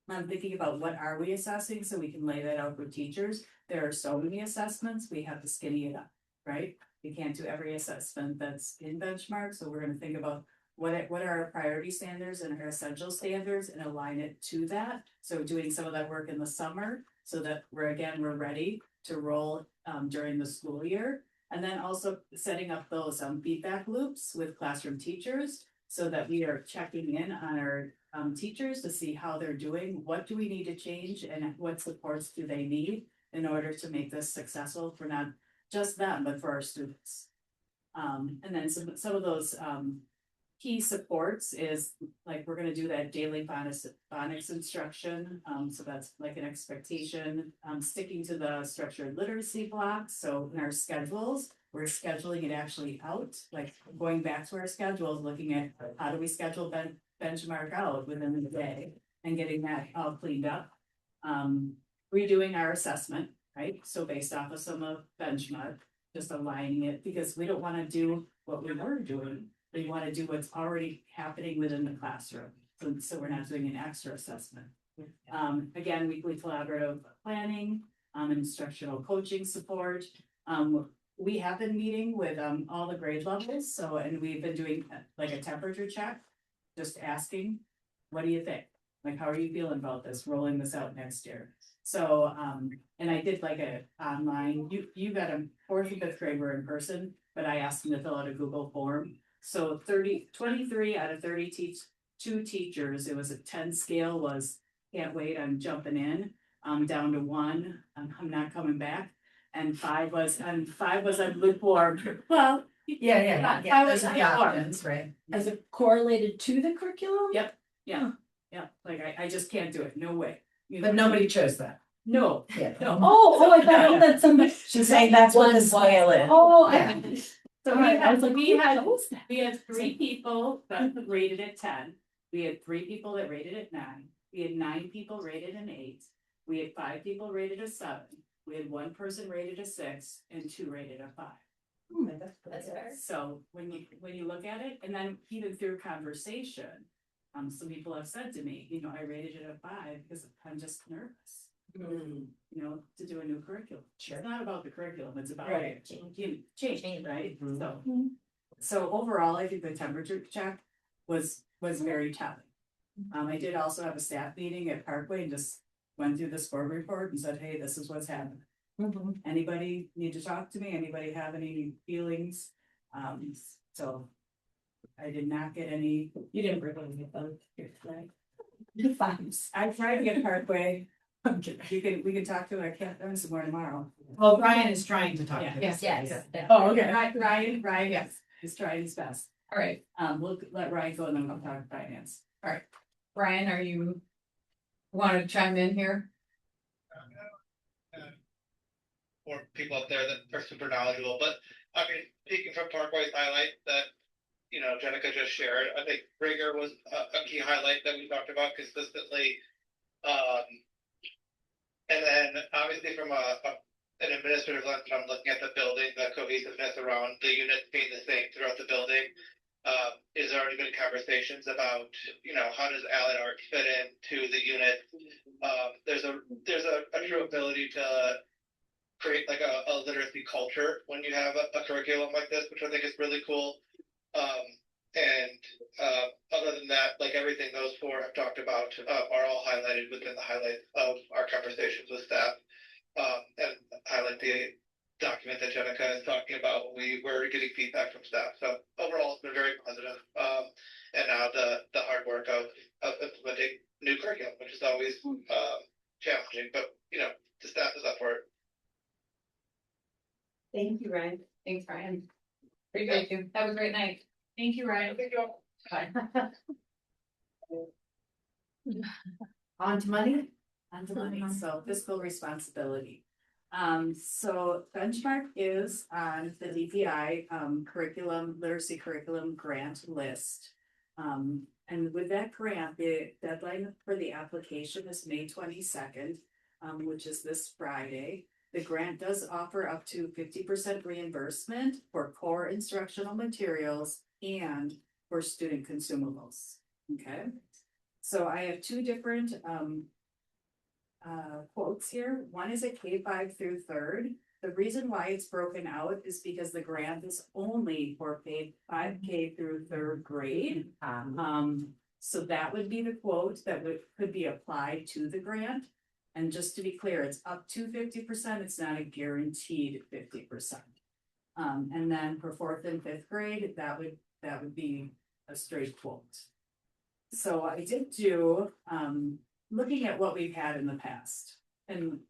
I'm thinking about what are we assessing so we can lay that out for teachers. There are so many assessments, we have to skinny it up, right? We can't do every assessment that's in benchmark, so we're gonna think about what are our priority standards and our essential standards and align it to that. So doing some of that work in the summer so that we're ready to roll during the school year. And then also setting up those feedback loops with classroom teachers so that we are checking in on our teachers to see how they're doing, what do we need to change and what supports do they need in order to make this successful for not just them, but for our students. And then some of those key supports is like, we're gonna do that daily phonics instruction. So that's like an expectation, sticking to the structured literacy blocks. So in our schedules, we're scheduling it actually out, like going back to our schedules, looking at how do we schedule benchmark out within the day and getting that all cleaned up. Redoing our assessment, right? So based off of some of benchmark, just aligning it because we don't wanna do what we were doing. We want to do what's already happening within the classroom. So we're not doing an extra assessment. Again, weekly collaborative planning, instructional coaching support. We have been meeting with all the grade levels. So, and we've been doing like a temperature check, just asking, what do you think? Like, how are you feeling about this, rolling this out next year? So, and I did like a online, you got a 4th and 5th grade were in person, but I asked them to fill out a Google form. So 23 out of 32 teachers, it was a 10 scale was, can't wait, I'm jumping in. Down to 1, I'm not coming back. And 5 was I'm lukewarm. Well, yeah. I was There's lukewarm. options, right? Is it correlated to the curriculum? Yep, yeah, like I just can't do it, no way. You know? But nobody chose that. No, Yeah. no. Oh, I thought that somebody. She's saying that's what the scale is. Oh, Yeah. So Right, I was like, we who had chose that? 3 people that rated it 10. We had 3 people that rated it 9. We had 9 people rated an 8. We had 5 people rated a 7, we had 1 person rated a 6, and 2 rated a 5. That's fair. So when you look at it, and then even through conversation, some people have said to me, you know, I rated it a 5 because I'm just nervous. You know, to do a new curriculum. Sure. It's not about the curriculum, it's about change, right? So overall, I think the temperature check was very telling. I did also have a staff meeting at Parkway and just went through the score report and said, hey, this is what's happening. Anybody need to talk to me? Anybody have any feelings? So I did not get any. You didn't bring any of them here tonight. I tried to get Parkway. We can talk to our cat some more tomorrow. Well, Brian is trying to talk to Yeah. us. Yes. Oh, okay. Ryan, yes, he's trying his best. All right, We'll let Ryan go and then we'll talk finance. Brian, are you want to chime in here? Or people up there that are super knowledgeable, but I mean, speaking from Parkway's highlight that, you know, Jenica just shared, I think rigor was a key highlight that we talked about consistently. And then obviously from an administrative lens, when I'm looking at the building, the cohesiveness around the unit being the same throughout the building. Is there already been conversations about, you know, how does Allied Art fit into the unit? There's a true ability to create like a literacy culture when you have a curriculum like this, which I think is really cool. Other than that, like everything those 4 have talked about are all highlighted within the highlights of our conversations with staff. And highlight the document that Jenica is talking about. We were getting feedback from staff. So overall, it's been very positive. And now the hard work of implementing new curriculum, which is always challenging, but you know, the staff is up for it. Thank you, Ryan. Thanks, Brian. Appreciate you. Have a great night. Thank you, Ryan. Bye. On to money? On to money, so fiscal responsibility. So Benchmark is on the DPI curriculum, literacy curriculum grant list. And with that grant, the deadline for the application is May 22nd, which is this Friday. The grant does offer up to 50% reimbursement for core instructional materials and for student consumables. Okay, so I have 2 different quotes here. One is a K-5 through 3rd. The reason why it's broken out is because the grant is only for paid 5K through 3rd grade. So that would be the quote that could be applied to the grant. And just to be clear, it's up to 50%. It's not a guaranteed 50%. And then for 4th and 5th grade, that would be a straight quote. So I did do looking at what we've had in the past, and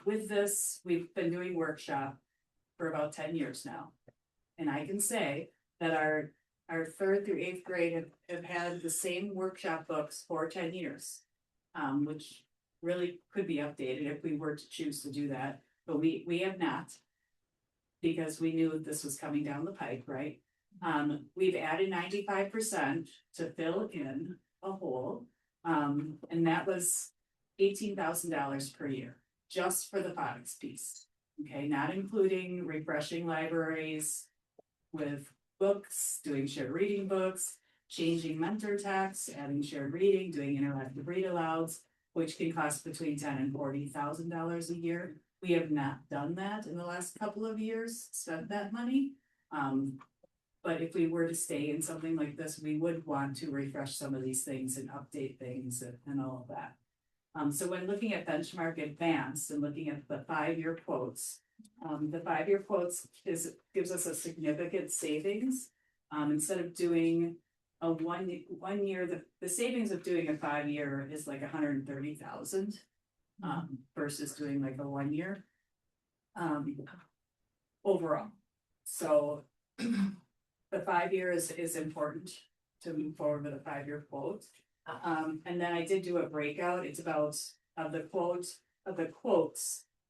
with this, we've been doing workshop for about 10 years now, and I can say that our 3rd through 8th grade have had the same workshop books for 10 years, which really could be updated if we were to choose to do that, but we have not, because we knew this was coming down the pike, right? We've added 95% to fill in a hole, and that was $18,000 per year, just for the phonics piece. Okay, not including refreshing libraries with books, doing shared reading books, changing mentor texts, adding shared reading, doing interactive read alouds, which can cost between $10,000 and $40,000 a year. We have not done that in the last couple of years, spent that money. But if we were to stay in something like this, we would want to refresh some of these things and update things and all of that. So when looking at Benchmark Advanced and looking at the 5-year quotes, the 5-year quotes gives us a significant savings. Instead of doing a one year, the savings of doing a 5-year is like $130,000 versus doing like a 1 year overall. So the 5 years is important to move forward with a 5-year quote. And then I did do a breakout. It's about the quotes,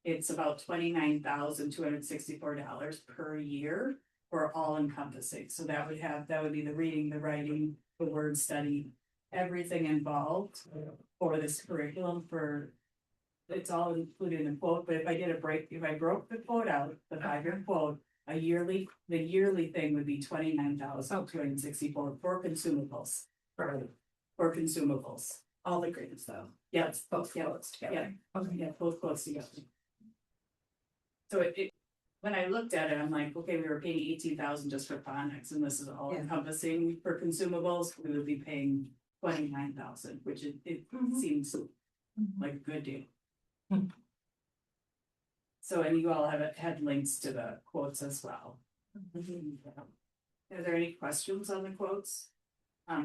it's about $29,264 per year for all encompassing. So that would be the reading, the writing, the word study, everything involved for this curriculum for it's all included in the quote, but if I broke the quote out, the 5-year quote, the yearly thing would be 29,264 for consumables. For consumables, All the grades though. yeah, it's both, yeah, Quotes together. yeah, okay, yeah, both quotes together. So when I looked at it, I'm like, okay, we were paying 18,000 just for phonics, and this is all Yeah. encompassing for consumables, we would be paying 29,000, which it seems like a good deal. So, and you all had links to the quotes as well. Are there any questions on the quotes?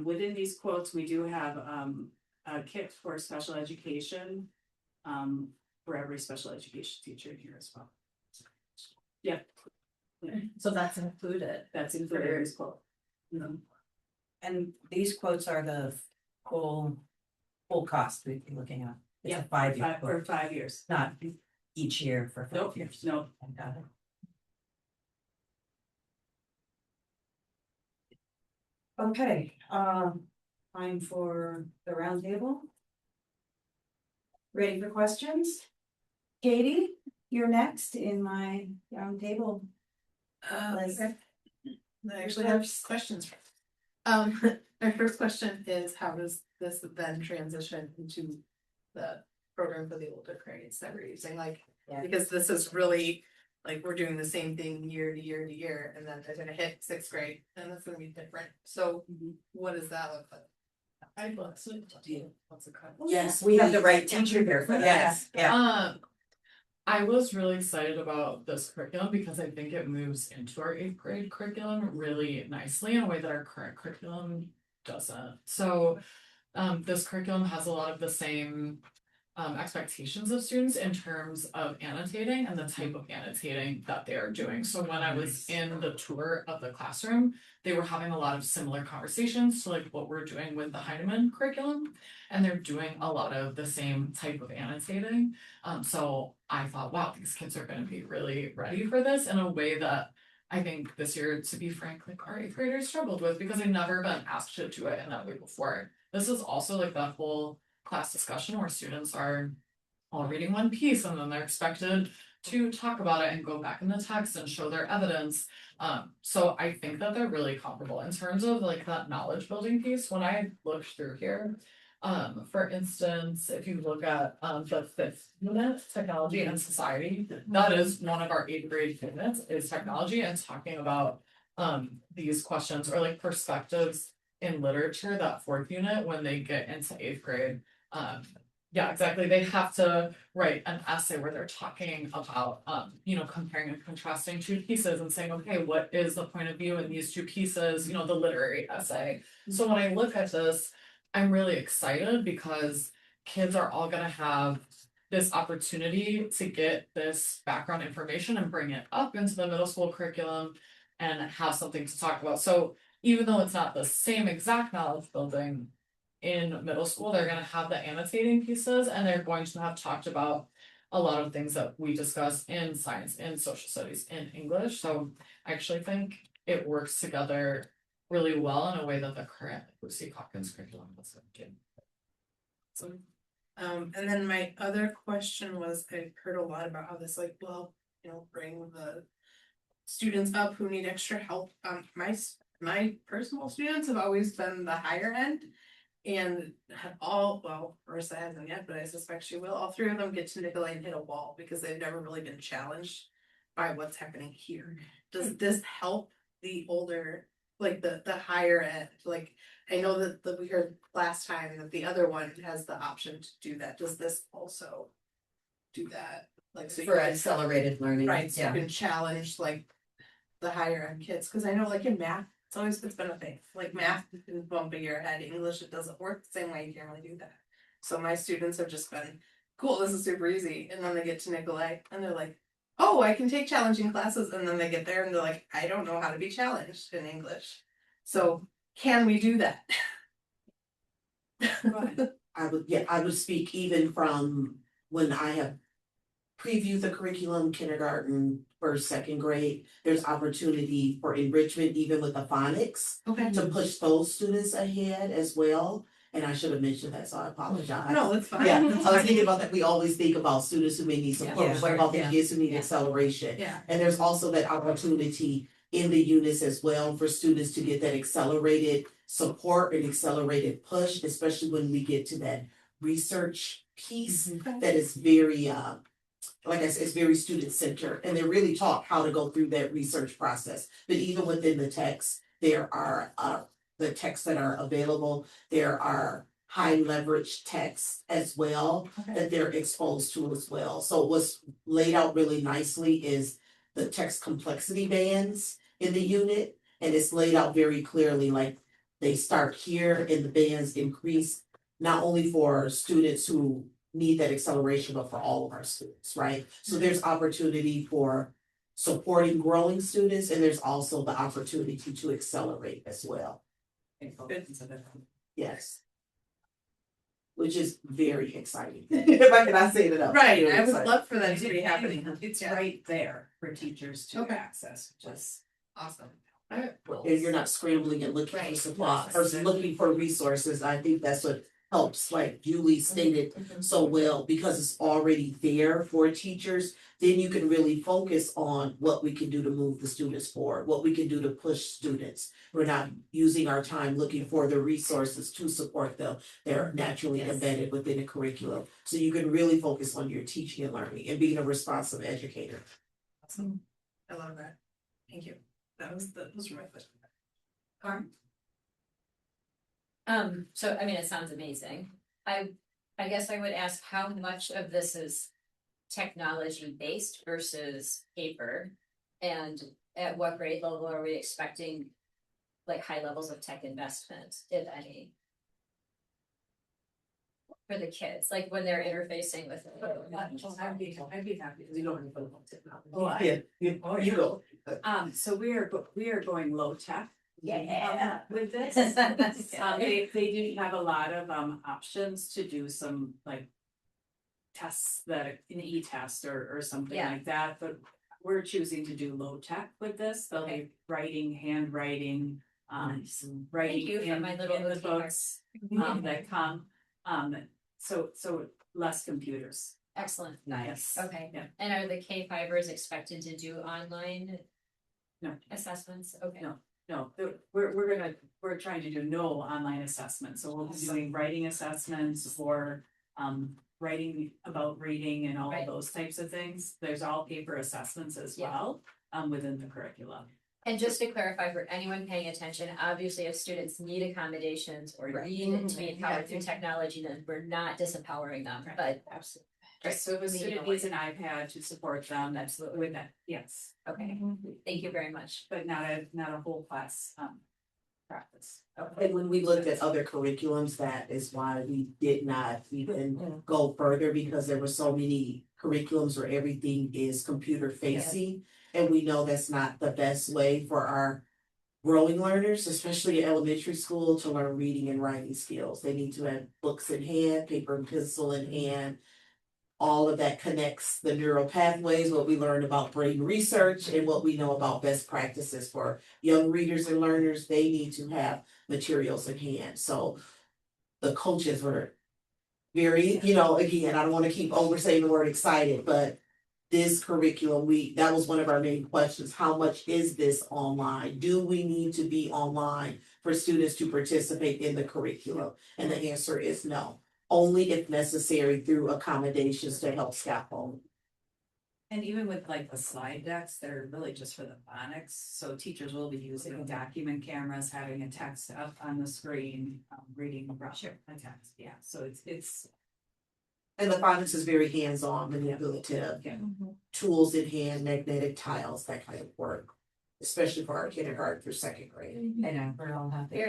Within these quotes, we do have a kit for special education. For every special education teacher in here as well. Yeah. So that's included. That's included in this quote. And these quotes are the full cost we'd be looking at. It's a Yeah, 5-year for quote, 5 years. not each year for 5 Nope, years. no. I got it. Okay, time for the roundtable. Ready for questions? Katie, you're next in my roundtable. list. I actually have questions. My first question is, how does this then transition into the program for the older grades that we're using? Like, Yeah. because this is really, like, we're doing the same thing year to year to year, and then they're gonna hit 6th grade, and that's gonna be different. So what does that look like? I'd love to do. What's a cut? Yes, we have the right teacher here for that. Yes. Yeah. I was really excited about this curriculum because I think it moves into our 8th grade curriculum really nicely in a way that our current curriculum doesn't. So this curriculum has a lot of the same expectations of students in terms of annotating and the type of annotating that they are doing. So when I was in the tour of the classroom, they were having a lot of similar conversations to like what we're doing with the Heinemann curriculum, and they're doing a lot of the same type of annotating. So I thought, wow, these kids are going to be really ready for this in a way that I think this year, to be frank, like our 8th graders struggled with because they've never been asked to do it in that way before. This is also like that whole class discussion where students are all reading one piece and then they're expected to talk about it and go back in the text and show their evidence. So I think that they're really comparable in terms of like that knowledge building piece. When I looked through here, for instance, if you look at the 5th unit, technology and society, that is one of our 8th grade units is technology and talking about these questions or like perspectives in literature, that 4th unit when they get into 8th grade. Yeah, exactly. They have to write an essay where they're talking about, comparing and contrasting two pieces and saying, okay, what is the point of view in these two pieces, the literary essay. So when I look at this, I'm really excited because kids are all gonna have this opportunity to get this background information and bring it up into the middle school curriculum and have something to talk about. So even though it's not the same exact knowledge building in middle school, they're going to have the annotating pieces and they're going to have talked about a lot of things that we discuss in science, in social studies, in English. So I actually think it works together really well in a way that the current Lucy Hawkins curriculum doesn't do. So, and then my other question was, I heard a lot about how this bring the students up who need extra help. My personal students have always been the higher end. And Marissa hasn't yet, but I suspect she will. All 3 of them get to Nicolay and hit a wall because they've never really been challenged by what's happening here. Does this help the older, like the higher end? Like, I know that we heard last time that the other one has the option to do that. Does this also do that? Like, so For accelerated learning. right? So Yeah. you can challenge like the higher end kids, because I know like in math, it's been a thing. Like math is bumping your head. English, it doesn't work the same way. You can't really do that. So my students have just been, cool, this is super easy. And then they get to Nicolay and they're like, oh, I can take challenging classes. And then they get there and they're like, I don't know how to be challenged in English. So can we do that? I would speak even from when I have previewed the curriculum, kindergarten, 1st, 2nd grade, there's opportunity for enrichment even with the phonics. Okay. To push those students ahead as well. And I should have mentioned that, so I apologize. No, it's fine. Yeah, I was thinking about that. We always think about students who may need support, Yeah. but what about the Yeah. kids who need Yeah. acceleration? Yeah. And there's also that opportunity in the units as well for students to get that accelerated support and accelerated push, especially when we get to that research piece that is very, like I said, it's very student centered, and they're really taught how to go through that research process. But even within the text, there are the texts that are available. There are high leverage texts as well that they're exposed to as well. So what's laid out really nicely is the text complexity bands in the unit, and it's laid out very clearly, like they start here and the bands increase not only for students who need that acceleration, but for all of our students, right? So there's opportunity for supporting growing students, and there's also the opportunity to accelerate as well. Yes. Which is very exciting. If I cannot say it enough. Right, Very I would exciting. love for that to be happening. It's Yeah. right there for teachers to Okay. access, just. Awesome. And you're not scrambling and looking for Right. supplies or looking for resources. I think that's what helps, like Julie stated so well, because it's already there for teachers. Then you can really focus on what we can do to move the students forward, what we can do to push students. We're not using our time looking for the resources to support them. They're naturally embedded within a curriculum. So you can really focus on your teaching and learning and being a responsive educator. Awesome. I love that. Thank you. Those were my questions. So I mean, it sounds amazing. I guess I would ask how much of this is technology based versus paper? And at what grade level are we expecting like high levels of tech investment, if any? For the kids, like when they're interfacing with. I'd be happy, because you don't want to put it technology. Yeah, you go. So we are going low tech. Yeah. With this. Yeah. They do have a lot of options to do some like tests that an e-test or something Yeah. like that, but we're choosing to do low tech with this. They'll be writing, handwriting, some writing Thank you for in my little in the OT mark. books that come. So less computers. Excellent. Nice. Okay. Yeah. And are the K-fibers expected to do online No. assessments? Okay. No. No, we're trying to do no online assessment, so we'll be doing writing assessments or writing about reading and all Right. of those types of things. There's all paper assessments as Yeah. well within the curriculum. And just to clarify for anyone paying attention, obviously if students need accommodations or need to be empowered through technology, then we're not disempowering them, but absolutely. So if a student needs an iPad to support them, Absolutely. with that, yes, Okay, thank you very much. but not a whole class practice. And when we looked at other curriculums, that is why we did not even go further, because there were so many curriculums where everything is computer facing. And we know that's not the best way for our growing learners, especially in elementary school, to learn reading and writing skills. They need to have books in hand, paper and pencil in hand. All of that connects the neural pathways, what we learned about brain research and what we know about best practices for young readers and learners. They need to have materials in hand. So the coaches were very, again, I don't want to keep oversaying the word excited, but this curriculum, that was one of our main questions. How much is this online? Do we need to be online for students to participate in the curriculum? And the answer is no. Only if necessary through accommodations to help scaffold. And even with like the slide decks, they're really just for the phonics, so teachers will be using document cameras, having a text up on the screen, reading a text, yeah, so it's. And the phonics is very hands-on, manipulative, tools in hand, magnetic tiles, that kind of work. Especially for our kindergarten through second grade. I know, we're all happy.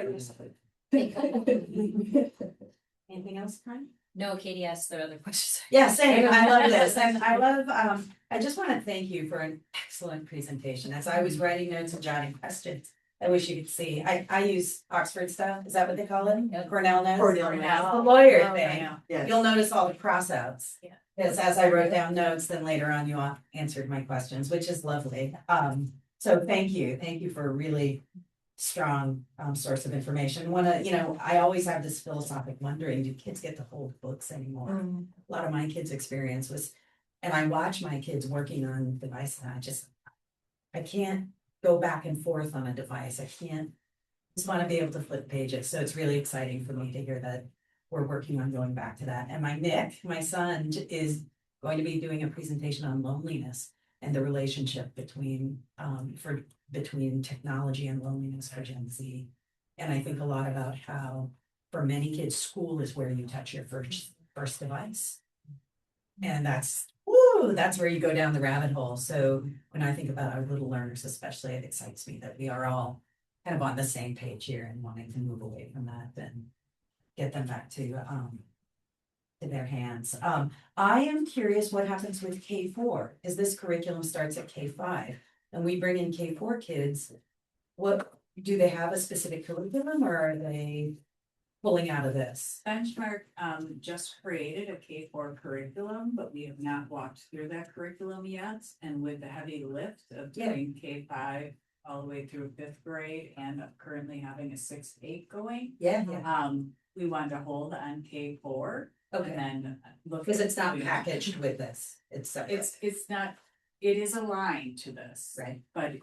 Anything else, Karen? No, Katie asked the other questions. Yeah, same. I love this. And I love, I just want to thank you for an excellent presentation. As I was writing notes and jotting questions, I wish you could see. I use Oxford stuff. Is that what they call it? Cornell notes? Cornell notes. The lawyer Oh, thing. wow. Yes. You'll notice all the crossouts. Yeah. Because as I wrote down notes, then later on you all answered my questions, which is lovely. So thank you. Thank you for really strong source of information. I always have this philosophic wondering, do kids get to hold books anymore? A lot of my kids' experience was, and I watch my kids working on devices, and I can't go back and forth on a device. I can't, just want to be able to flip pages. So it's really exciting for me to hear that we're working on going back to that. And my son, is going to be doing a presentation on loneliness and the relationship between technology and loneliness for Gen Z. And I think a lot about how for many kids, school is where you touch your first device. And that's where you go down the rabbit hole. So when I think about our little learners, especially, it excites me that we are all kind of on the same page here and wanting to move away from that and get them back to their hands. I am curious what happens with K4, is this curriculum starts at K5 and we bring in K4 kids. What do they have a specific curriculum, or are they pulling out of this? Benchmark just created a K4 curriculum, but we have not walked through that curriculum yet. And with the heavy lift of doing K5 all the way through 5th grade and currently having a 6-8 going. We wanted to hold on K4. Okay. And then look. Because it's not packaged with this. It's separate. It's not, it is aligned to this. Right. But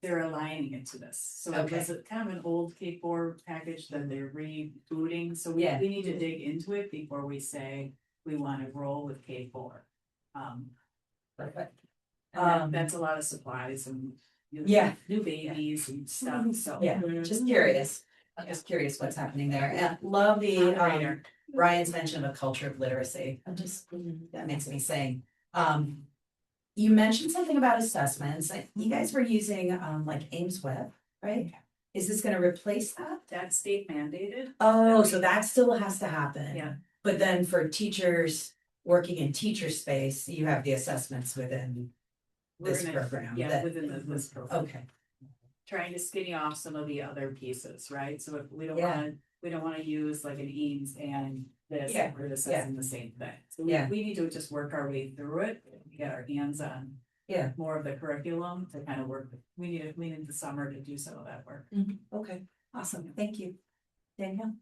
they're aligning it to this. So it was kind of an old K4 package that they're rebooting. So we need to dig into it before we say we want to roll with K4. Perfect. And that's a lot of supplies and new babies and stuff. So Just curious. I'm just curious what's happening there. And love the Ryan's mention of a culture of literacy. That makes me sing. You mentioned something about assessments. You guys were using like Ames Web, right? Is this going to replace that? That's state mandated. Oh, so that still has to happen. Yeah. But then for teachers working in teacher space, you have the assessments within this program. Within this program. Okay. Trying to skinny off some of the other pieces, right? So if we don't want to use like an Eames and this or this isn't the same thing. So we need to just work our way through it, get our hands on more of the curriculum to kind of work. We need the summer to do some of that work. Okay, awesome. Thank you. Danielle?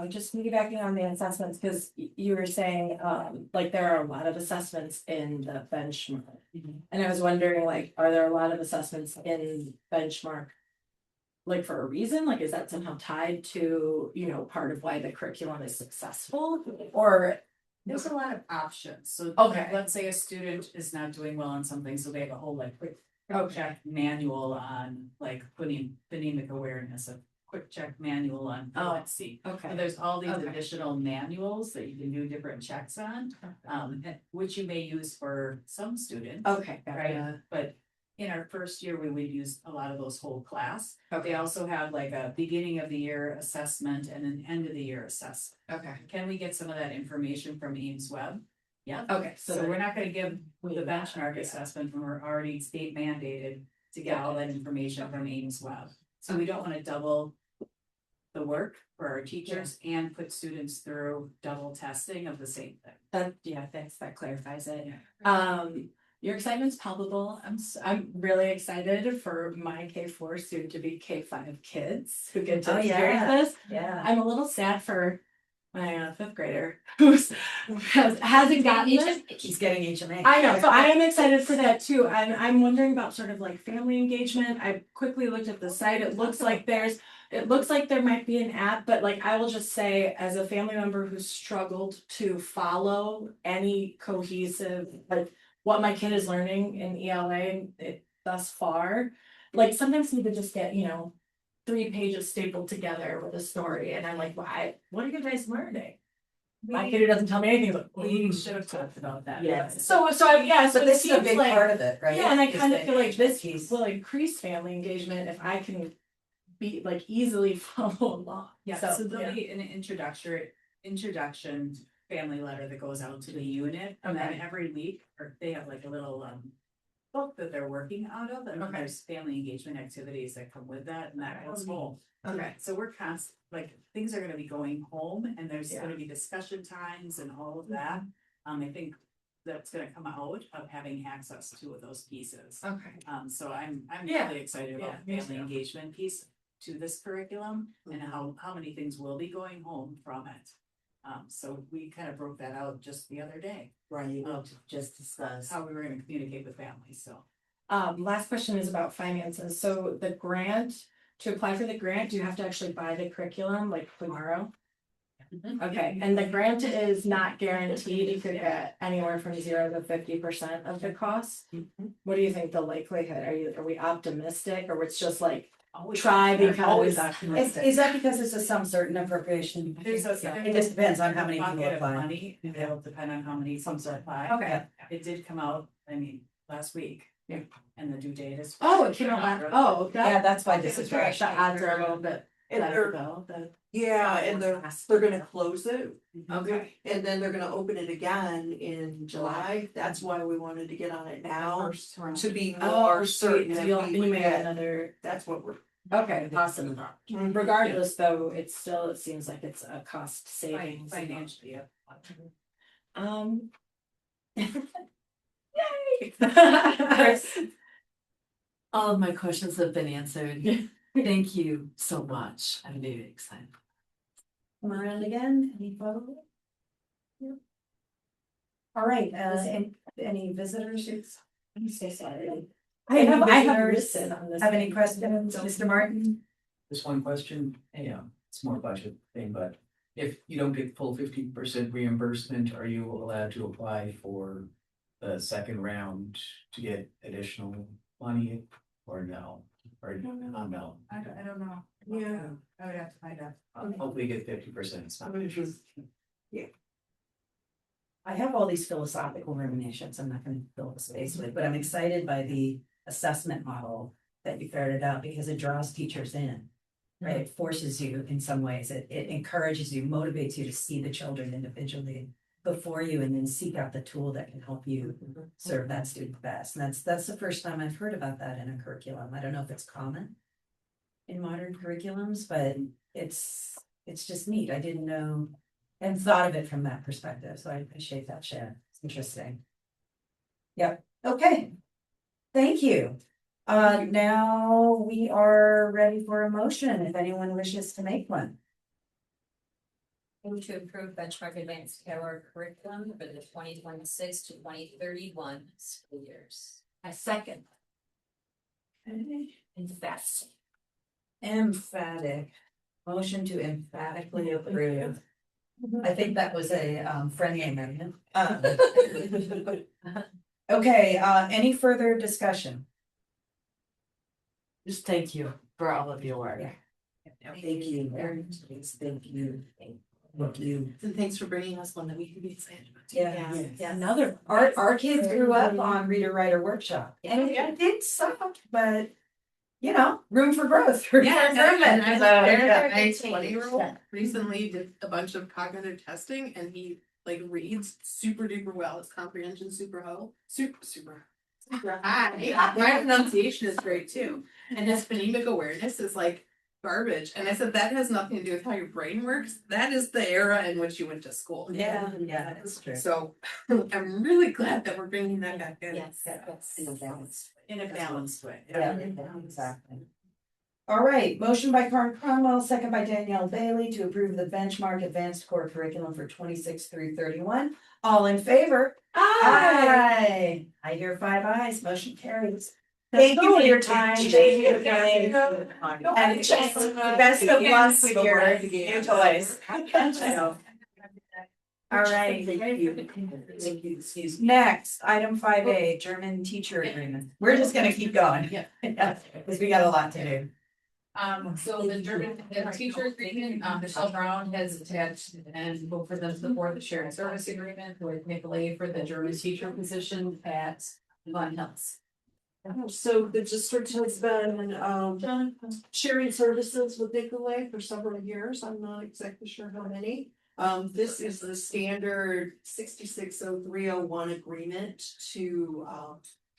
Just piggybacking on the assessments, because you were saying, like there are a lot of assessments in the benchmark. And I was wondering, like, are there a lot of assessments in benchmark? Like for a reason, like is that somehow tied to, part of why the curriculum is successful? Or there's a lot of options. So let's say a student is not doing well on something, so they have a whole like quick check manual on like putting phonemic awareness, of quick check manual on fluency. So there's all these additional manuals that you can do different checks on, which you may use for some students. Right. But in our first year, we would use a lot of those whole class. They also have like a beginning of the year assessment and an end of the year assessment. Can we get some of that information from Ames Web? Yeah. So we're not going to give the benchmark assessment when we're already state mandated to get all that information from Ames Web. So we don't want to double the work for our teachers and put students through double testing of the same thing. Thanks. That clarifies it. Your excitement's palpable. I'm really excited for my K4 soon to be K5 kids who get to experience this. I'm a little sad for my 5th grader who hasn't gotten this. He's getting HMA. I know, so I am excited for that too. I'm wondering about sort of like family engagement. I quickly looked at the site. It looks like there might be an app, but like I will just say, as a family member who struggled to follow any cohesive, like what my kid is learning in ELA thus far, like sometimes need to just get 3 pages stapled together with a story, and I'm like, why? What are you guys learning? My kid doesn't tell me anything, but we should have talked about that. So this is a big part of it, right? Yeah, and I kind of feel like this will increase family engagement if I can be like easily follow along. So there'll be an introduction family letter that goes out to the unit, and then every week, or they have like a little book that they're working out of, and there's family engagement activities that come with that, and that goes home. So we're things are going to be going home, and there's going to be discussion times and all of that. I think that's going to come out of having access to those pieces. So I'm really excited about the family engagement piece to this curriculum and how many things will be going home from it. So we kind of broke that out just the other day, Right, Um, just discuss. how we were gonna communicate with families, so. Last question is about finances. So the grant, to apply for the grant, do you have to actually buy the curriculum like tomorrow? Okay, and the grant is not guaranteed. You could get anywhere from 0 to 50% of the cost. What do you think the likelihood? Are we optimistic, or it's just like try Always because? optimistic. Is that because it's a some certain appropriation? There's a. It just depends on how many people Bucket of apply. money, and it'll depend on how many sums apply. Okay. It did come out, I mean, last week. Yeah. And the due date is. Oh, it came out last. Yeah, that's why this is right. right. The odds are a little bit And better they're- though. Yeah, and they're gonna close it, Okay. and then they're gonna open it again in July. That's why we wanted to get on it now, to be more certain that we You would made get. another. That's what we're. Okay, awesome. Regardless, though, it seems like it's a cost savings. Financially, yeah. Yay. All of my questions have been answered. Thank you so much. I'm very excited. Come around again, any photo? All right, any visitors? I'm so sorry. I have visitors written on this. Have any questions, Mr. Martin? Just one question, it's more budget thing, but if you don't get full 50% reimbursement, are you allowed to apply for the second round to get additional money or no? Or not no? I don't know. Yeah. I would have to find out. Hopefully get 50%, it's not. I have all these philosophical ruminations I'm not gonna fill the space with, but I'm excited by the assessment model that you ferreted out because it draws teachers in. Right, it forces you in some ways, it encourages you, motivates you to see the children individually before you and then seek out the tool that can help you serve that student best. And that's the first time I've heard about that in a curriculum. I don't know if it's common in modern curriculums, but it's just neat. I didn't know and thought of it from that perspective. So I appreciate that share. It's interesting. Yep. Okay. Thank you. Now we are ready for a motion if anyone wishes to make one. Move to approve benchmark advanced care curriculum for the 2026 to 2031 school years. I second. Invest. Emphatic. Motion to emphatically approve. I think that was a friendly amendment. Okay, any further discussion? Just thank you for all of your work. Thank you. Thank you. Thank you. And thanks for bringing us one that we can be excited about. Yeah. Another. Our kids grew up on reader writer workshop. And it did suck, but room for growth. room for improvement. My 20-year-old recently did a bunch of cognitive testing and he like reads super duper well. His comprehension super high. My pronunciation is great too. And his phonemic awareness is like garbage. And I said, that has nothing to do with how your brain works. That is the era in which you went to school. Yeah, that's true. So I'm really glad that we're bringing that back in. Yes. In a balanced In a balanced way. Yeah, exactly. All right, motion by Karen Cromwell, second by Danielle Bailey to approve the benchmark advanced core curriculum for 26 through 31. All in favor? Aye. I hear 5 ayes, motion carries. Thank you for your time. Thank you, Kelly. And just best of luck with your new toys. All right. Next, item 5A, German teacher agreement. We're just gonna keep going. Yeah. Because we got a lot to do. So the German teacher agreement, Michelle Brown has attached and will present support the shared service agreement with Nicolay for the German teacher position at Glen Hills. So the district has been sharing services with Nicolay for several years. I'm not exactly sure how many. This is the standard 660301 agreement to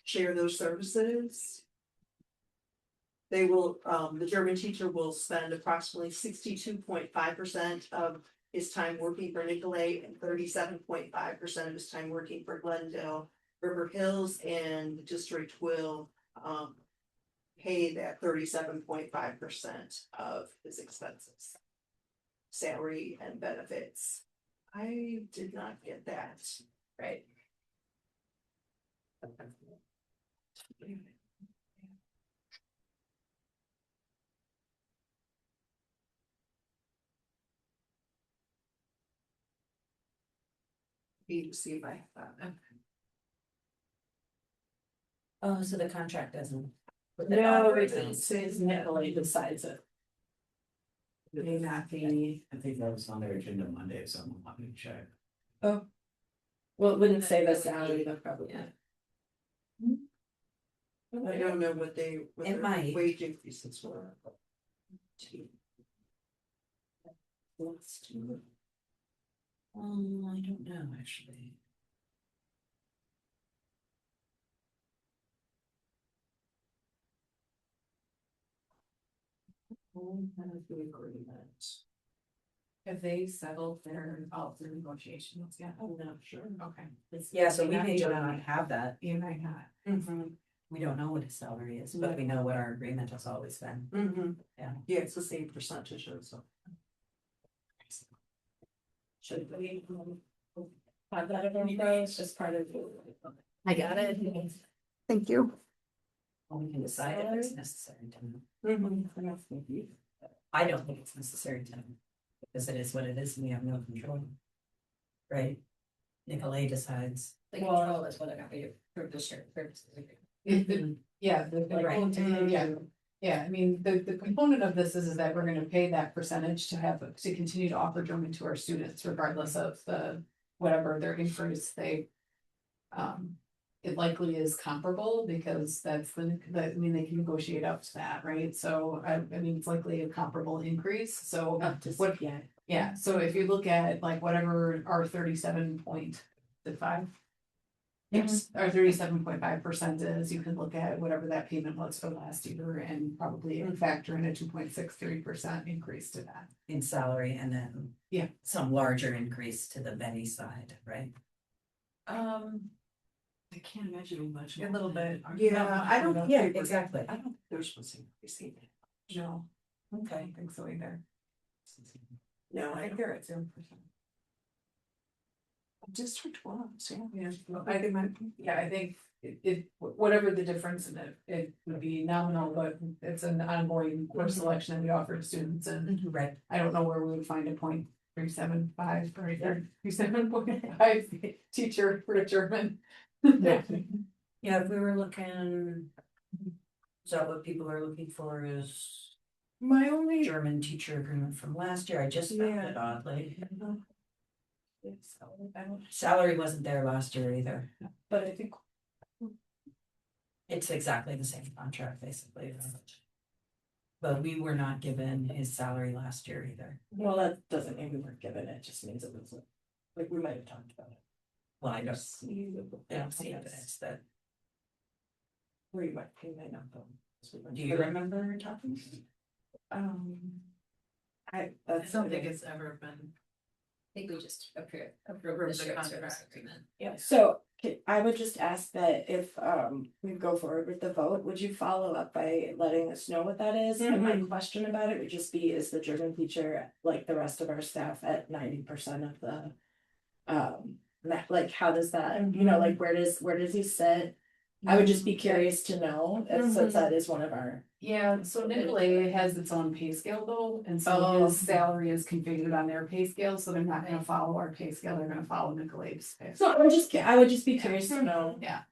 share those services. They will, the German teacher will spend approximately 62.5% of his time working for Nicolay and 37.5% of his time working for Glendale-River Hills, and the district will pay that 37.5% of his expenses. Salary and benefits. I did not get that. Right. Need to see if I have that. Oh, so the contract doesn't. No, it's Nicolay decides it. May not be, I think that was on their agenda Monday, so I'm going to check. well, it wouldn't say the salary, though, probably. I don't know what It their might. wage increases were. I don't know, actually. Have they settled their all through negotiations yet? I'm not sure. Okay. Yeah, so we may not have that. You might not. We don't know what his salary is, but we know what our agreement has always been. Yeah. Yeah, it's the same percentage or so. Should we have that in everybody? It's just part of. I got it. Thank you. Well, we can decide if it's necessary to know. I don't think it's necessary to know. Because it is what it is and we have no control. Right? Nicolay decides. The control is whether or not we approve the shared services agreement. Yeah, Right. yeah, I mean, the component of this is that we're gonna pay that percentage to have, to continue to offer German to our students regardless of the, whatever their increase they. It likely is comparable because that's I mean, they can negotiate up to that, right? So I mean, it's likely a comparable increase, so. What, yeah, so if you look at like whatever our 37.5. Yes, our 37.5% is, you can look at whatever that payment was for last year and probably factor in a 2.63% increase to that. In salary and then. Yeah. Some larger increase to the Benny side, right? I can't imagine much. A little bit. Yeah, I don't, Yeah, exactly. I don't think there's supposed to increase either. No, I Okay. don't think so either. No, I think they're at 0%. District was, yeah. Yeah, well, I think I think whatever the difference in it would be nominal, but it's an ongoing course selection that we offer to students and Right. I don't know where we would find a 0.375 or 37.5 teacher for German. Yeah, if we were looking. Is that what people are looking for is My only. German teacher agreement from last year? I just found it oddly. Salary wasn't there last year either. But I think. It's exactly the same contract, basically. But we were not given his salary last year either. Well, that doesn't mean we weren't given it, just means it was like we might have talked about it. Well, I don't see evidence that. Where you might pay my number. Do you remember talking? I don't think it's ever been. I think we just approve Approve the the shared contract. service agreement. Yeah, so I would just ask that if we go forward with the vote, would you follow up by letting us know what that is? And my question about it would just be, is the German teacher, like the rest of our staff, at 90% of the like how does that, you know, like where does he sit? I would just be curious to know, since that is one of our. Yeah, so Nicolay has its own pay scale though, and so his salary is configured on their pay scale, so they're not gonna follow our pay scale, they're gonna follow Nicolay's pay. So I would just be curious to know. Yeah.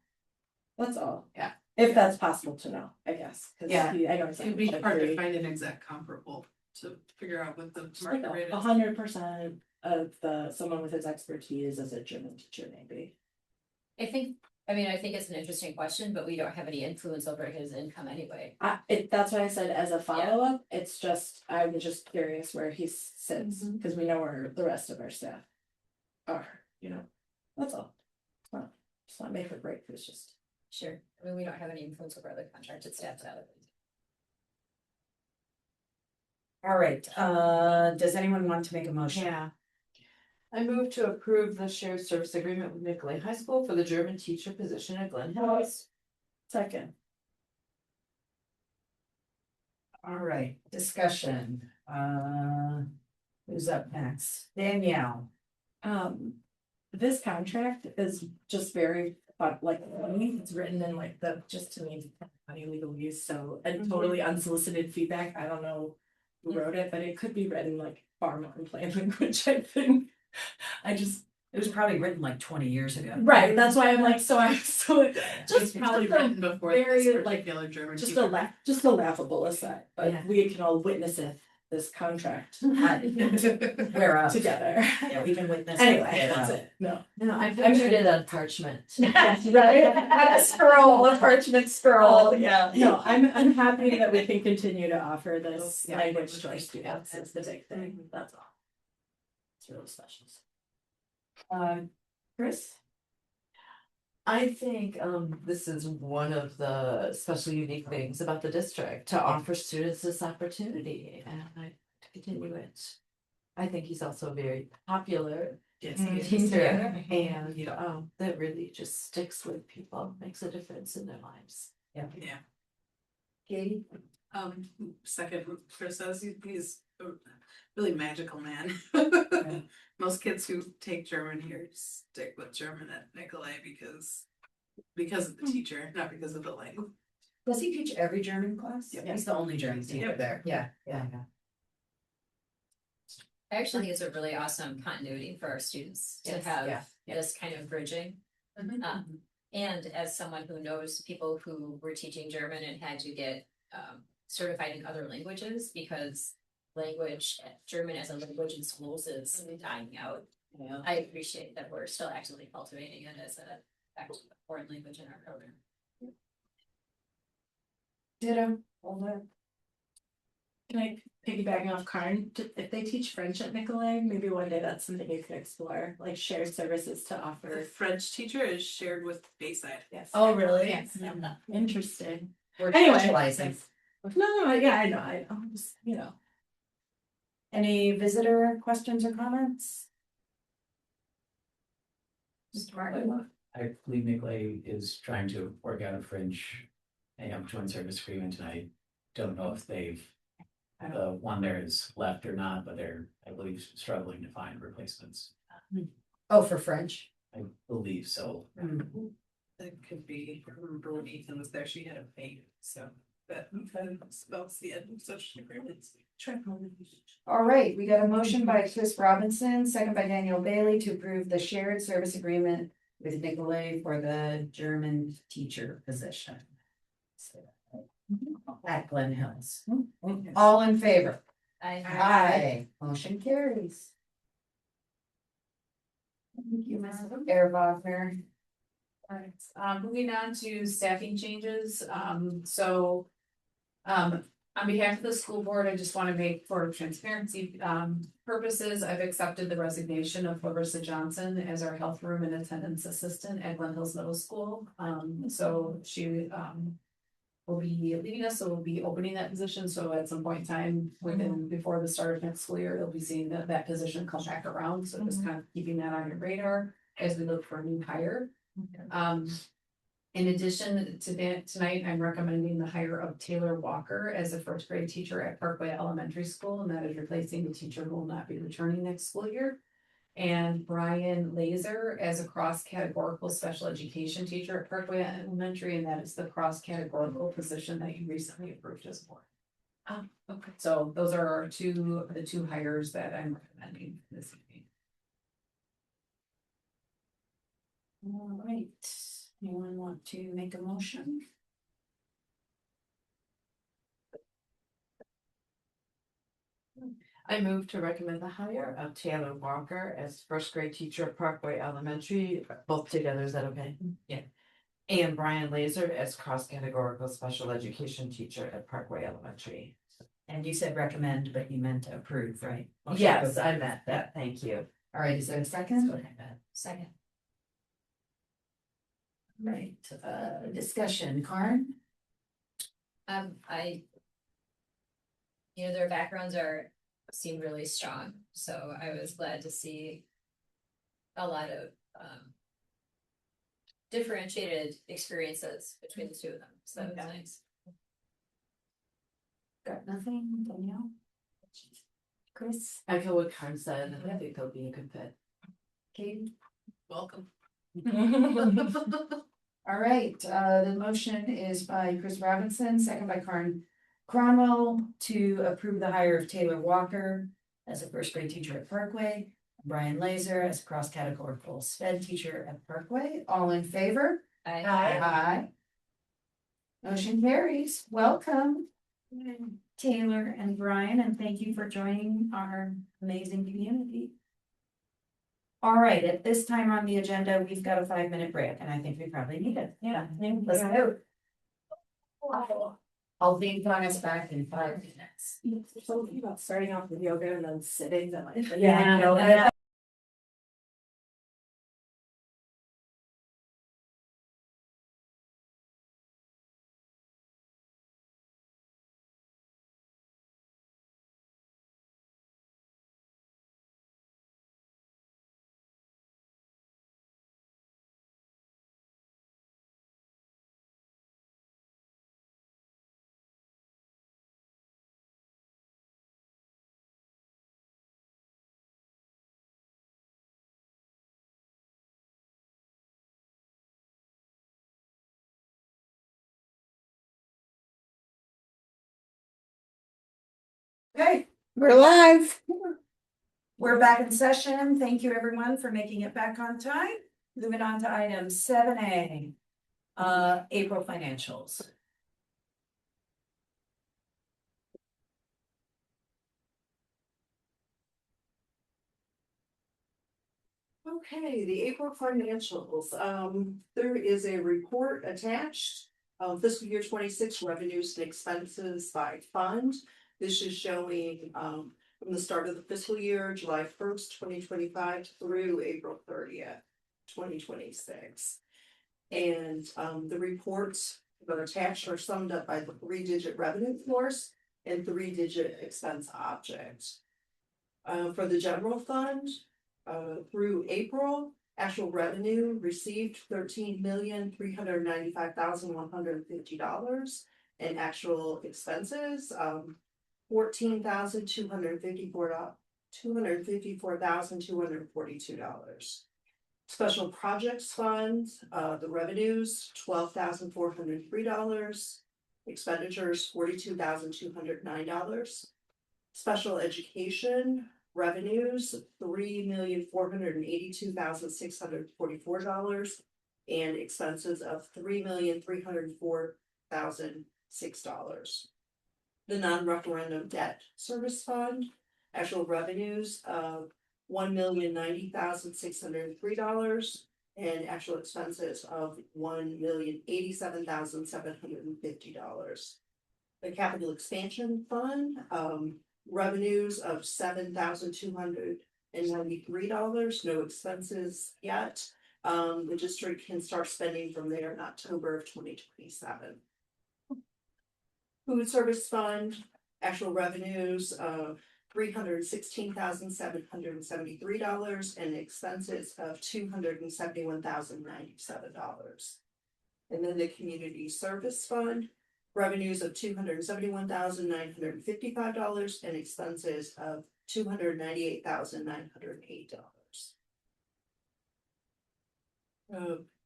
That's all. Yeah. If that's possible to know, I guess. 'Cause Yeah. I know it's. It'd be like hard to three. find an exact comparable to figure out what the Just like market rate is. 100% of someone with his expertise as a German teacher, maybe. I think it's an interesting question, but we don't have any influence over his income anyway. That's why I said as a follow-up, it's just, I'm just curious where he sits, because we know where the rest of our staff are, you know, that's all. It's not make or break, it's just. Sure. I mean, we don't have any influence over other contracted staff either. All right, does anyone want to make a motion? Yeah. I move to approve the shared service agreement with Nicolay High School for the German teacher position at Glen Hills. Second. All right, discussion, who's up next? Danielle. This contract is just very, like, funny. It's written in like just to me, funny legalese, so, and totally unsolicited feedback. I don't know who wrote it, but it could be written like far more in plain language, I think. It was probably written like 20 years ago. Right, that's why I'm like, so Just probably written before very, this like, particular German just teacher. just a laughable aside, but Yeah. we can all witness this contract Whereof. together. Yeah, we can witness. Anyway, that's it, no. No, I pictured it on parchment. Right? On a scroll, a parchment scroll, yeah. No, I'm happy that we can continue to offer this Yeah. language to our students, it's the big thing, that's all. It's really special. Chris? I think this is one of the special unique things about the district to offer students this opportunity and I to continue it. I think he's also very popular Yes, teacher and that really just sticks with people, makes a difference in their lives. Yeah. Katie? Second, Chris says he's a really magical man. Most kids who take German here stick with German at Nicolay because of the teacher, not because of the language. Does he teach every German class? Yep. He's the only German teacher Yep. there. Yeah. I actually think it's a really awesome continuity for our students to Yes, have yeah, this kind of bridging. And as someone who knows people who were teaching German and had to get certified in other languages because German as a language in schools is dying out. Yeah. I appreciate that we're still actively cultivating it as a actual foreign language in our program. Ditto. All that. Can I piggyback off Karen, if they teach French at Nicolay, maybe one day that's something you could explore, like shared services to The offer. French teacher is shared with Bayside. Yes. Oh, really? Yes. Interesting. We're Anyway. specializing. No, yeah, I know, I'm just, Any visitor questions or comments? Mr. Martin? I believe Nicolay is trying to work out a fringe joint service agreement, and I don't know if they've one there is left or not, but they're, I believe, struggling to find replacements. Oh, for French? I believe so. That could be, I remember when Ethan was there, she had a baby, so that spells the end of such agreements. All right, we got a motion by Chris Robinson, second by Daniel Bailey to approve the shared service agreement with Nicolay for the German teacher position. At Glen Hills. All in favor? Aye. Motion carries. Thank you, Ms. Wagner. Alright, moving on to staffing changes, on behalf of the school board, I just want to make for transparency purposes, I've accepted the resignation of Larissa Johnson as our health room and attendance assistant at Glen Hills Middle School. So she will be leaving us, so we'll be opening that position, so at some point in time before the start of next school year, you'll be seeing that position come back around, so just kind of keeping that on your radar as we look for a new hire. In addition to that, tonight I'm recommending the hire of Taylor Walker as a first grade teacher at Parkway Elementary School, and that is replacing the teacher who will not be returning next school year. And Brian Laser as a cross-categorical special education teacher at Parkway Elementary, and that is the cross-categorical position that you recently approved as board. Okay. So those are the two hires that I'm recommending this evening. All right, anyone want to make a motion? I move to recommend the hire of Taylor Walker as first grade teacher at Parkway Elementary, both together, is that okay? Yeah. And Brian Laser as cross-categorical special education teacher at Parkway Elementary. And you said recommend, but you meant to approve, right? Motion to Yes, approve. I meant that, thank you. All right, is there a second? Second. Right, discussion, Karen? Their backgrounds seem really strong, so I was glad to see a lot of differentiated experiences between the two of them, so that was nice. Got nothing, Danielle? Chris, Echo what Karen said, I think they'll be a good fit. Katie? Welcome. All right, the motion is by Chris Robinson, second by Karen Cronwell to approve the hire of Taylor Walker as a first grade teacher at Parkway, Brian Laser as a cross-categorical SPED teacher at Parkway. All in favor? Aye. Motion carries. Welcome, Taylor and Brian, and thank you for joining our amazing community. All right, at this time on the agenda, we've got a 5-minute break, and I think we probably need it. Yeah, let's go. I'll be calling us back in 5 minutes. Something about starting off with yoga and then sitting, that like. Yeah, no, okay. We're live. We're back in session. Thank you, everyone, for making it back on time. Moving on to item 7A, April financials. Okay, the April financials, there is a report attached. Fiscal year 26 revenues and expenses by fund. This is showing, from the start of the fiscal year, July 1st, 2025 through April 30th, 2026. And, the reports that are attached are summed up by the 3-digit revenue source and 3-digit expense object. For the general fund, through April, actual revenue received $13,395,150, and actual expenses, $254,242. Special projects fund, the revenues, $12,403, expenditures, $42,209. Special education revenues, $3,482,644, and expenses of $3,304,006. The non-referendum debt service fund, actual revenues of $1,090,603, and actual expenses of $1,087,750. The capital expansion fund, revenues of $7,293, no expenses yet. The district can start spending from there in October of 2027. Food service fund, actual revenues of $316,773, and expenses of $271,097. And then the community service fund, revenues of $271,955, and expenses of $298,908.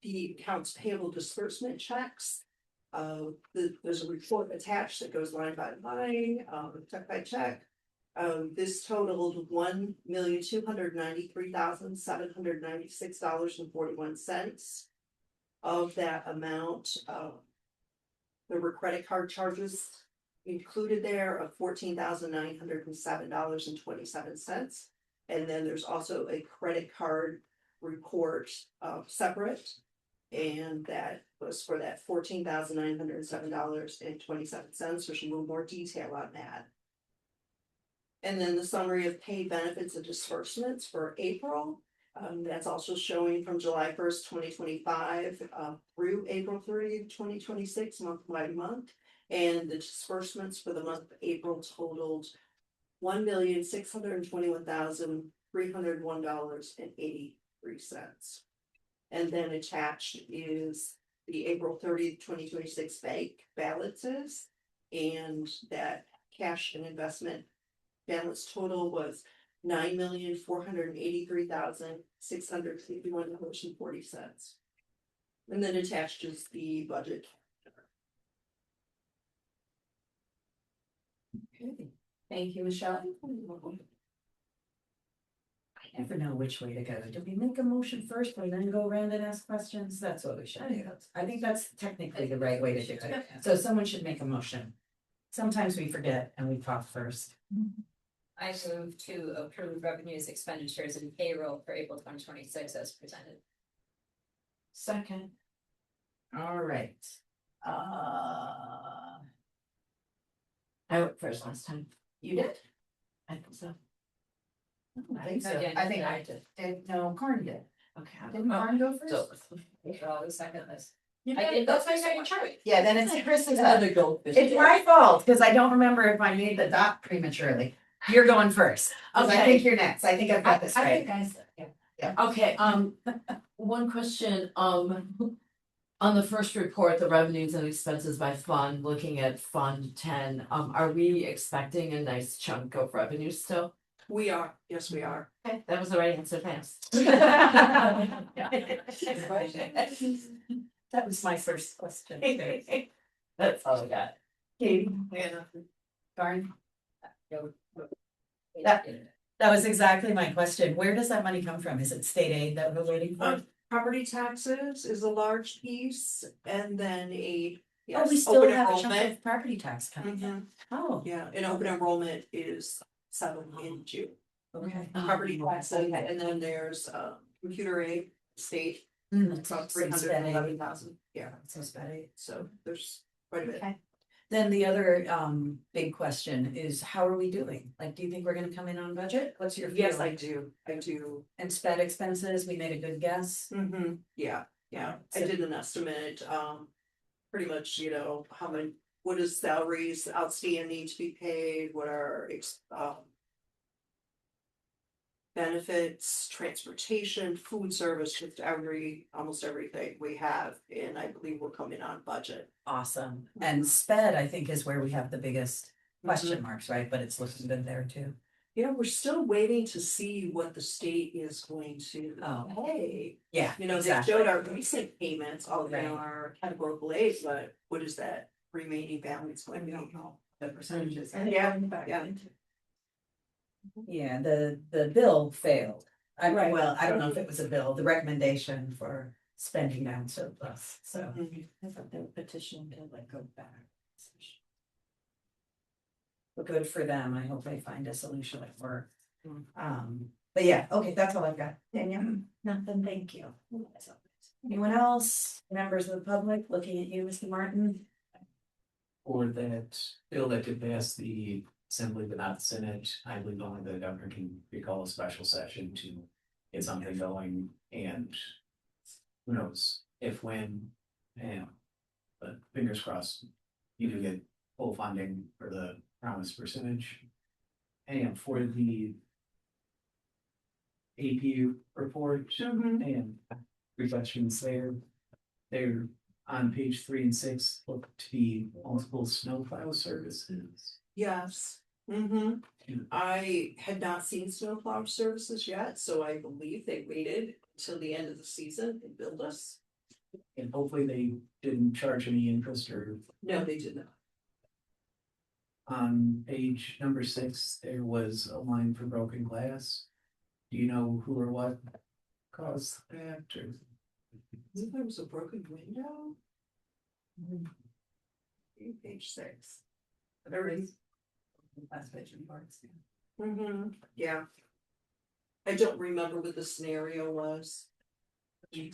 The accounts payable disbursement checks. There's a report attached that goes line by line, check by check. This totaled $1,293,796.41. Of that amount, there were credit card charges included there of $14,907.27. And then there's also a credit card report separate. And that was for that $14,907.27. There's a little more detail on that. And then the summary of paid benefits and disbursements for April. That's also showing from July 1st, 2025 through April 30th, 2026, month by month. And the disbursements for the month of April totaled $1,621,301.83. And then attached is the April 30th, 2026 bank balances. And that cash and investment balance total was $9,483,651.40. And then attached is the budget. Okay, thank you, Michelle. I never know which way to go. Do we make a motion first and then go around and ask questions? That's what we should do. I think that's technically the right way to do it. So someone should make a motion. Sometimes we forget and we talk first. I move to approve revenues, expenditures and payroll for April 2026 as presented. Second. All right. I went first last time. You did? I think so. I think so. Yeah, I think I did. No, Karn did. Okay, didn't Karn go first? I'll always second this. I did, that's my second choice. Yeah, then it's Chris's. Other goldfish. It's my fault, because I don't remember if I made the dot prematurely. You're going first, 'cause I Okay. think you're next. I think I've got this I right. think I said, yeah. Yeah. Okay, one question, on the first report, the revenues and expenses by fund, looking at Fund 10, are we expecting a nice chunk of revenue still? We are, yes, we are. Okay, that was the right answer, thanks. That was my first question. That's all I got. Katie, Yeah. Karn? That was exactly my question. Where does that money come from? Is it state aid that we're waiting for? Property taxes is a large piece, and then Oh, we yes, still open have a chunk enrollment. of property tax coming. Mhm. Oh, Yeah, and open enrollment is 7 in June. okay. Property taxes, and then there's computer aid, state, That's about 311,000. Yeah, So spotty. so there's quite a bit. Okay. Then the other big question is, how are we doing? Like, do you think we're gonna come in on budget? What's your feel? Yes, I do, I do. And sped expenses, we made a good guess. Yeah, yeah, I So- did an estimate, pretty much, you know, how many, what is salaries outstanding need to be paid, what are benefits, transportation, food service, just almost everything we have, and I believe we'll come in on budget. Awesome. And sped, I think, is where we have the biggest question marks, right? But it's looking good there too. Yeah, we're still waiting to see what the state is going to Oh. pay. Yeah, You know, they exactly. showed our recent payments, all of Right. our categorical A's, but what is that remaining balance going to be? The percentages. Yeah, yeah. Yeah, the bill failed. Right. Well, I don't know if it was a bill, the recommendation for spending down surplus, so. I thought they were petitioning to like go back. But good for them. I hope they find a solution at work. But yeah, okay, that's all I've got. Danielle? Nothing, thank you. Anyone else? Members of the public looking at you, Mr. Martin? For that bill that did pass the Assembly but not the Senate, I believe only the governor can recall a special session to get something going, and who knows if when, but fingers crossed, you do get full funding for the promised percentage. And for the AP report and reflections there, they're on page 3 and 6, look to be multiple snowplow services. Yes. I had not seen snowplow services yet, so I believe they waited till the end of the season and billed us. And hopefully they didn't charge any interest or. No, they did not. On page number 6, there was a line for broken glass. Do you know who or what caused that, or? I think there was a broken window. Page 6. There is. Last page reports. Yeah. I don't remember what the scenario was. Do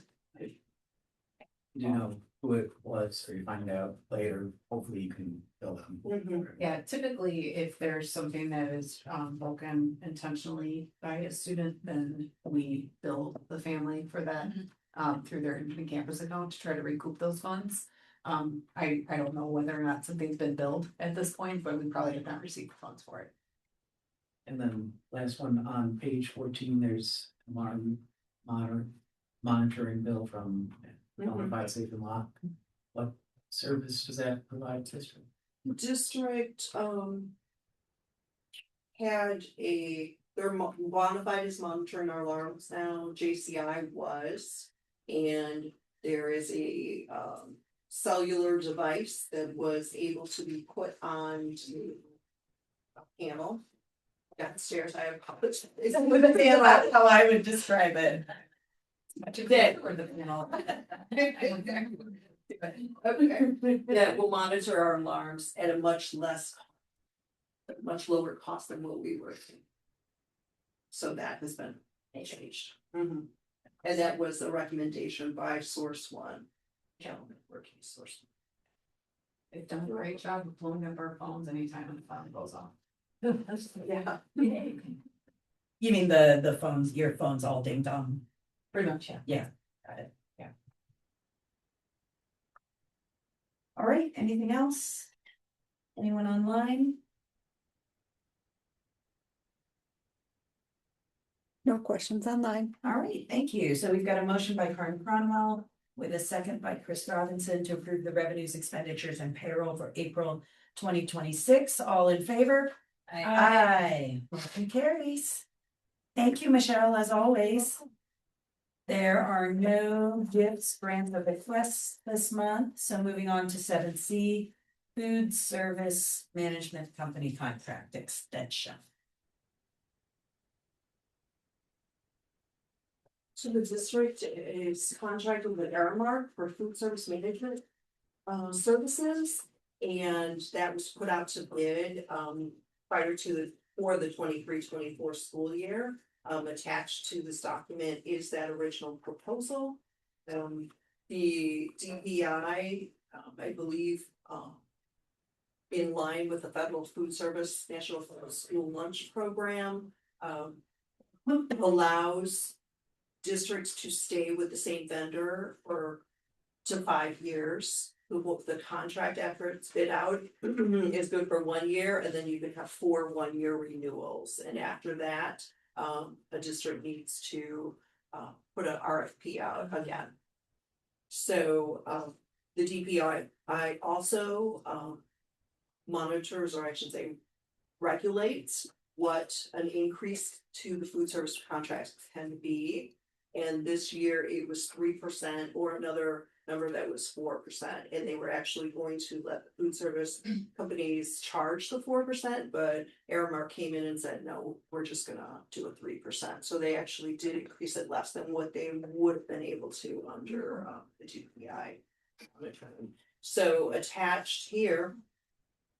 you know who it was, or you find out later, hopefully you can bill them. Yeah, typically, if there's something that is broken intentionally by a student, then we bill the family for that. Through their campus account to try to recoup those funds. I don't know whether or not something's been billed at this point, but we probably have not received the funds for it. And then last one on page 14, there's monitoring bill from Qualified Safe and Lock. What service does that provide district? District they're modified as monitoring our alarms now, JCI was. And there is a cellular device that was able to be put on a panel. Downstairs, I apologize. That's how I would describe it. Much a bit for the panel. That will monitor our alarms at a much lower cost than what we were. So that has been changed. And that was a recommendation by Source One. Gentleman working Source. They've done a great job of blowing up our phones anytime the phone goes off. Yeah. You mean the phones, your phone's all ding dong? Pretty much, yeah. Yeah, got it, yeah. All right, anything else? Anyone online? No questions online. All right, thank you. So we've got a motion by Karen Cronwell with a second by Chris Robinson to approve the revenues, expenditures and payroll for April 2026. All in favor? Aye. Motion carries. Thank you, Michelle, as always. There are no gifts, grants, or bequests this month, so moving on to 7C, Food Service Management Company Contract Extension. So the district is contracted with Aramark for food service management services. And that was put out to bid prior to for the 23-24 school year. Attached to this document is that original proposal. The DEI, I believe, in line with the Federal Food Service National School Lunch Program, allows districts to stay with the same vendor for to 5 years. The contract after it's bid out is good for 1 year, and then you can have 4 1-year renewals. And after that, a district needs to put an RFP out again. So the DPI also monitors, or I should say, regulates what an increase to the food service contracts can be. And this year it was 3%, or another number that was 4%. And they were actually going to let the food service companies charge the 4%, but Aramark came in and said, no, we're just gonna do a 3%. So they actually did increase it less than what they would have been able to under the GPI. So attached here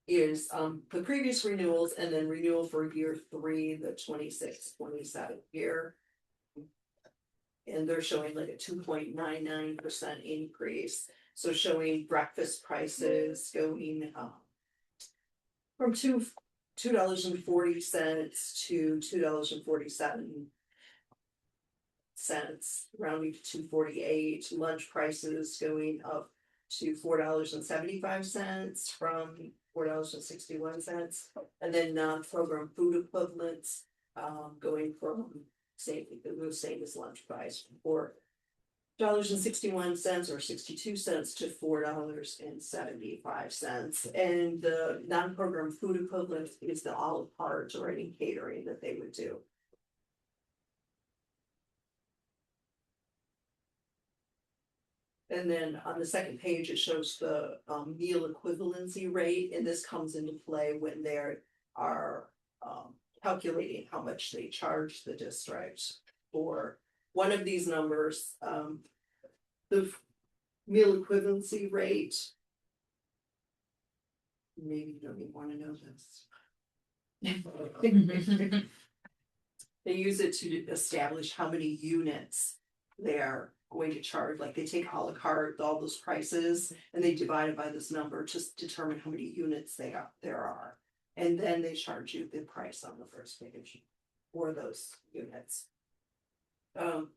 is the previous renewals, and then renewal for year 3, the 26-27 year. And they're showing like a 2.99% increase. So showing breakfast prices going from $2.40 to $2.47, rounding to $2.48. Lunch prices going up to $4.75 from $4.61, and then non-program food equivalents going from the same as lunch price, $4.61 or 62 cents to $4.75. And the non-program food equivalent is the a la carte or any catering that they would do. And then on the second page, it shows the meal equivalency rate, and this comes into play when they are calculating how much they charge the district for one of these numbers. The meal equivalency rate, maybe you don't even want to know this. They use it to establish how many units they are going to charge. Like they take a la carte, all those prices, and they divide it by this number to determine how many units there are. And then they charge you the price on the first page for those units. And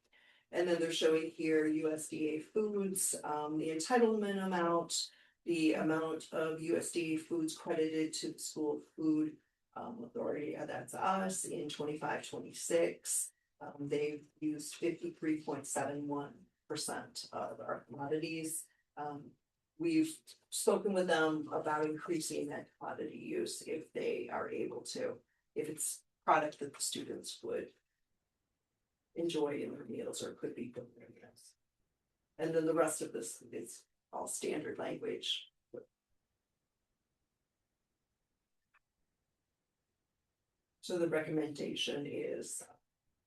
then they're showing here USDA foods, the entitlement amount, the amount of USDA foods credited to the school food authority, that's us, in 25-26. They've used 53.71% of our commodities. We've spoken with them about increasing that commodity use if they are able to. if it's product that the students would enjoy in their meals or could be put in their meals. And then the rest of this is all standard language. So the recommendation is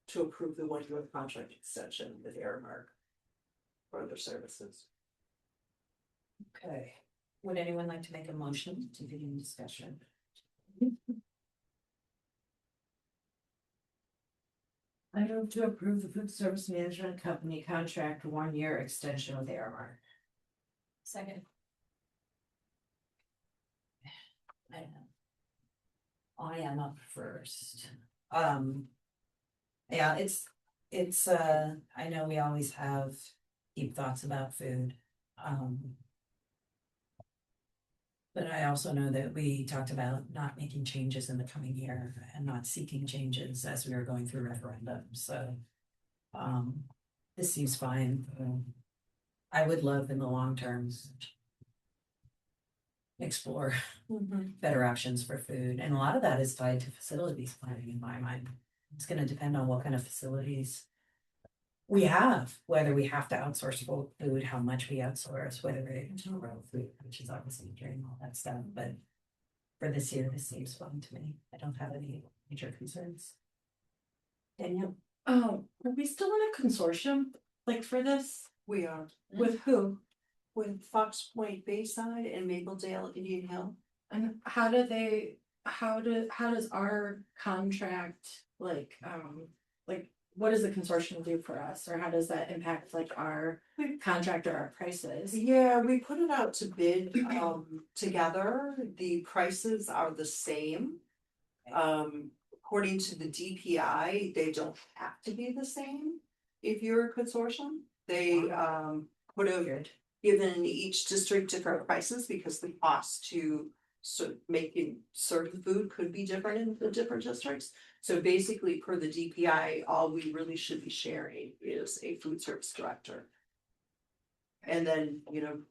to approve the 1-year contract extension with Aramark for their services. Okay, would anyone like to make a motion to begin discussion? I move to approve the food service management company contract 1-year extension with Aramark. Second. I am up first. Yeah, it's I know we always have deep thoughts about food. But I also know that we talked about not making changes in the coming year and not seeking changes as we were going through referendum, so. This seems fine. I would love in the long term. Explore better options for food, and a lot of that is tied to facilities planning in my mind. It's gonna depend on what kind of facilities we have, whether we have to outsource food, how much we outsource, whether we're able to grow food, which is obviously during all that stuff, but for this year, this seems fun to me. I don't have any major concerns. Danielle? Are we still in a consortium, like for this? We are With who? with Fox Point Bayside and Mapledale Indian Hill. And how does our contract, like, what does the consortium do for us? Or how does that impact like our contract or our prices? Yeah, we put it out to bid together. The prices are the same. According to the DPI, they don't have to be the same if you're a consortium. They would have given each district different prices because the cost to serve the food could be different in the different districts. So basically, per the DPI, all we really should be sharing is a food service director. And then,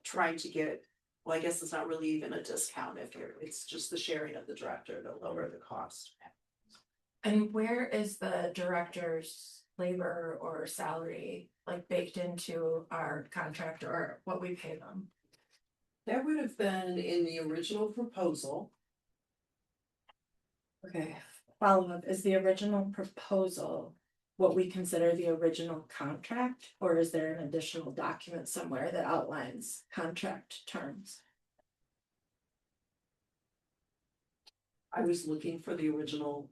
trying to get, well, I guess it's not really even a discount it's just the sharing of the director to lower the cost. And where is the director's labor or salary like baked into our contract or what we pay them? That would have been in the original proposal. Okay, follow up, is the original proposal what we consider the original contract? Or is there an additional document somewhere that outlines contract terms? I was looking for the original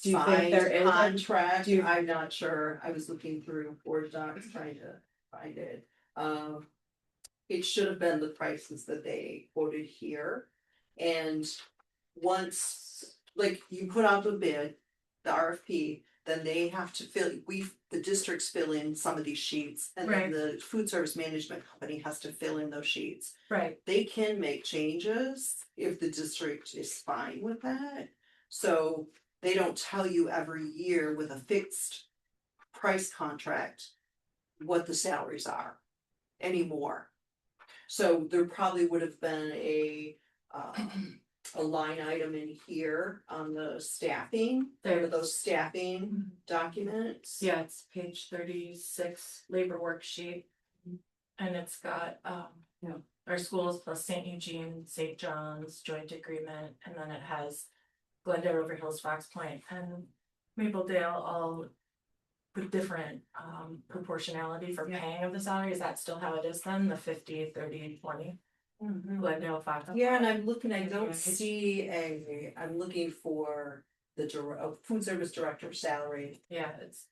Do you think there is a contract. I'm not sure. I was looking through Word docs trying to find it. It should have been the prices that they quoted here. And once, like, you put out the bid, the RFP, then they have to the districts fill in some of these sheets, and then the food service management company has to fill in those sheets. Right. They can make changes if the district is fine with that. So they don't tell you every year with a fixed price contract what the salaries are anymore. So there probably would have been a line item in here on the staffing, those staffing documents. Yeah, it's page 36, labor worksheet. And it's got, our schools plus St. Eugene, St. John's joint agreement, and then it has Glendale-River Hills, Fox Point, and Mapledale all with different proportionality for paying of the salary. Is that still how it is then, the 50, 30, 20? Glendale, Fox. Yeah, and I'm looking, I don't see I'm looking for the food service director salary. Yeah, it's,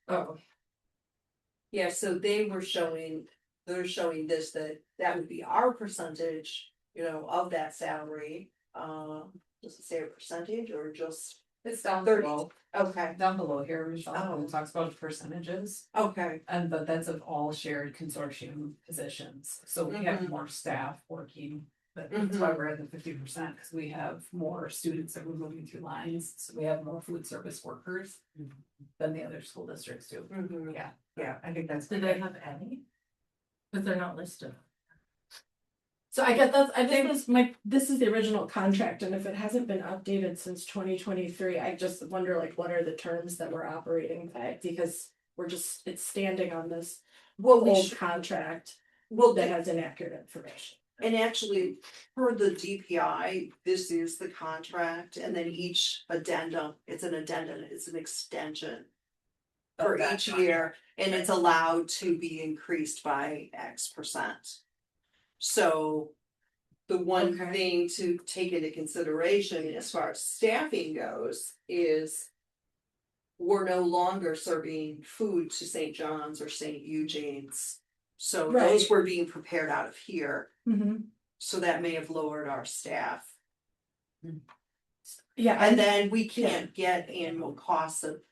Yeah, so they're showing this, that would be our percentage, of that salary. Does it say a percentage or just? It's down 30. below. Okay. Down below here, Michelle, it talks about percentages. Okay. But that's of all shared consortium positions, so we have more staff working. But that's why we're at the 50%, because we have more students that we're moving through lines, so we have more food service workers than the other school districts do. Yeah, I think that's. do they have any? But they're not listed. So I think this is the original contract, and if it hasn't been updated since 2023, I just wonder like what are the terms that we're operating by, because it's standing on this Well, old contract well, that has inaccurate information. and actually, per the DPI, this is the contract, and then each addendum, it's an extension. For that each year, and it's allowed to be increased by X%. So. The one Okay. thing to take into consideration as far as staffing goes is. We're no longer serving food to St. John's or St. Eugene's. So those Right. were being prepared out of here, Mm-hmm. so that may have lowered our staff. Yeah, And then we can't get annual costs of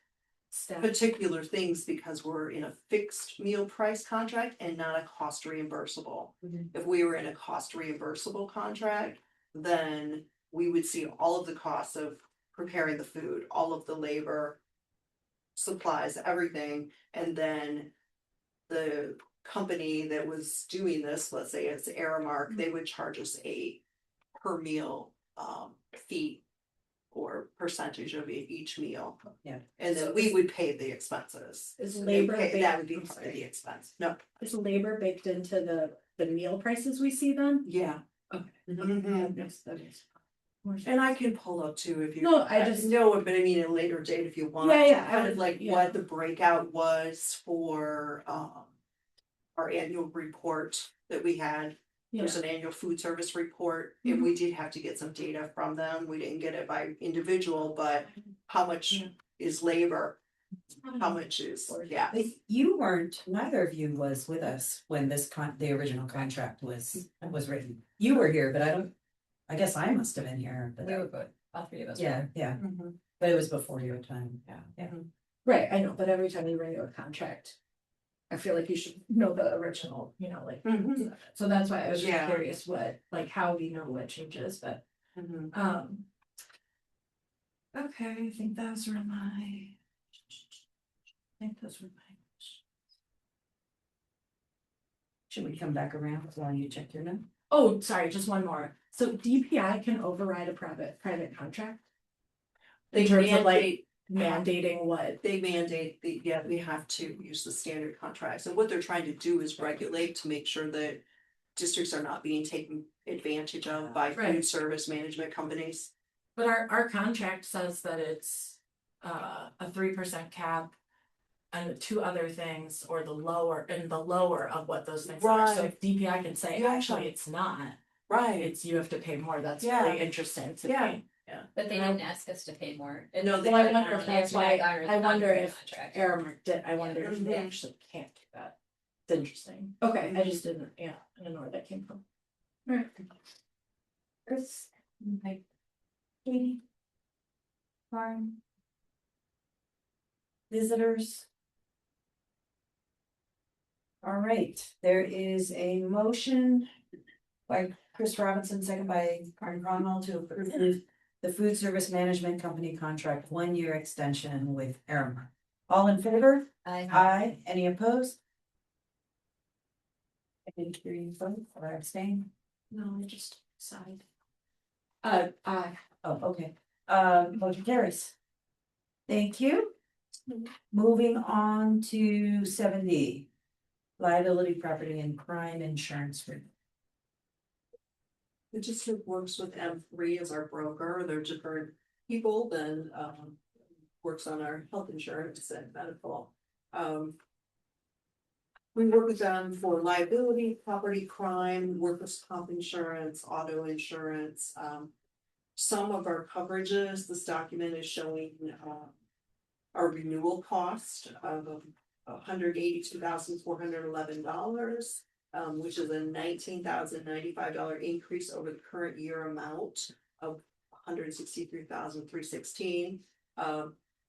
staff. particular things because we're in a fixed meal price contract and not a cost reimbursable. If we were in a cost reimbursable contract, then we would see all of the costs of preparing the food, all of the labor, supplies, everything, and then the company that was doing this, let's say it's Aramark, they would charge us a per meal fee or percentage of each meal. Yeah. And then we would pay the expenses. Is They labor pay- That would be baked- part of the expense. No, Is labor baked into the meal prices we see then? yeah. Okay. Mhm. That is. And I can pull up too if you. No, I just- know it, but I mean at a later date if you want. Yeah, Kind I of like yeah. what the breakout was for our annual report that we had. There's an annual food service report, and we did have to get some data from them. We didn't get it by individual, but how much is labor? How much is, yeah. But you weren't, neither of you was with us when the original contract was written. You were here, but I guess I must have been here. But We were good, all three of us. yeah, yeah, but it was before your time, yeah. Right, I know, but every time you renew a contract, I feel like you should know the original, like. Mhm. So that's why I was just Yeah. curious how we know what changes, but, okay, I think those were my. Should we come back around while you check your note? Oh, sorry, just one more. So DPI can override a private contract? In terms of like mandating what? They mandate we have to use the standard contracts, and what they're trying to do is regulate to make sure that. Districts are not being taken advantage of by food Right. service management companies. But our contract says that it's a 3% cap. And two other things, or the lower of what those things are, so if DPI can say, Yeah. actually, it's not, Right. it's you have to pay more, that's Yeah. really interesting to Yeah. me. But they didn't ask us to pay more. No, they Well, I didn't. wonder if that's why, I wonder if Contract. Aramark did, I wonder if they Mhm. actually can't do that. It's interesting, okay, I just didn't, I don't know where that came from. Alright. Chris, like, Katie? Farm? Visitors? All right, there is a motion by Chris Robinson, second by Karen Cronwell to approve the food service management company contract 1-year extension with Aramark. All in favor? Aye. Any opposed? I didn't hear you vote or abstain. No, I just sighed. Oh, okay. Motion carries. Thank you. Moving on to 7D. Liability, property and crime insurance. The district works with M3 as our broker. They're different people than works on our health insurance and medical. We work with them for liability, property, crime, workers' comp insurance, auto insurance. Some of our coverages, this document is showing our renewal cost of $182,411. Which is a $19,095 increase over the current year amount of $163,316.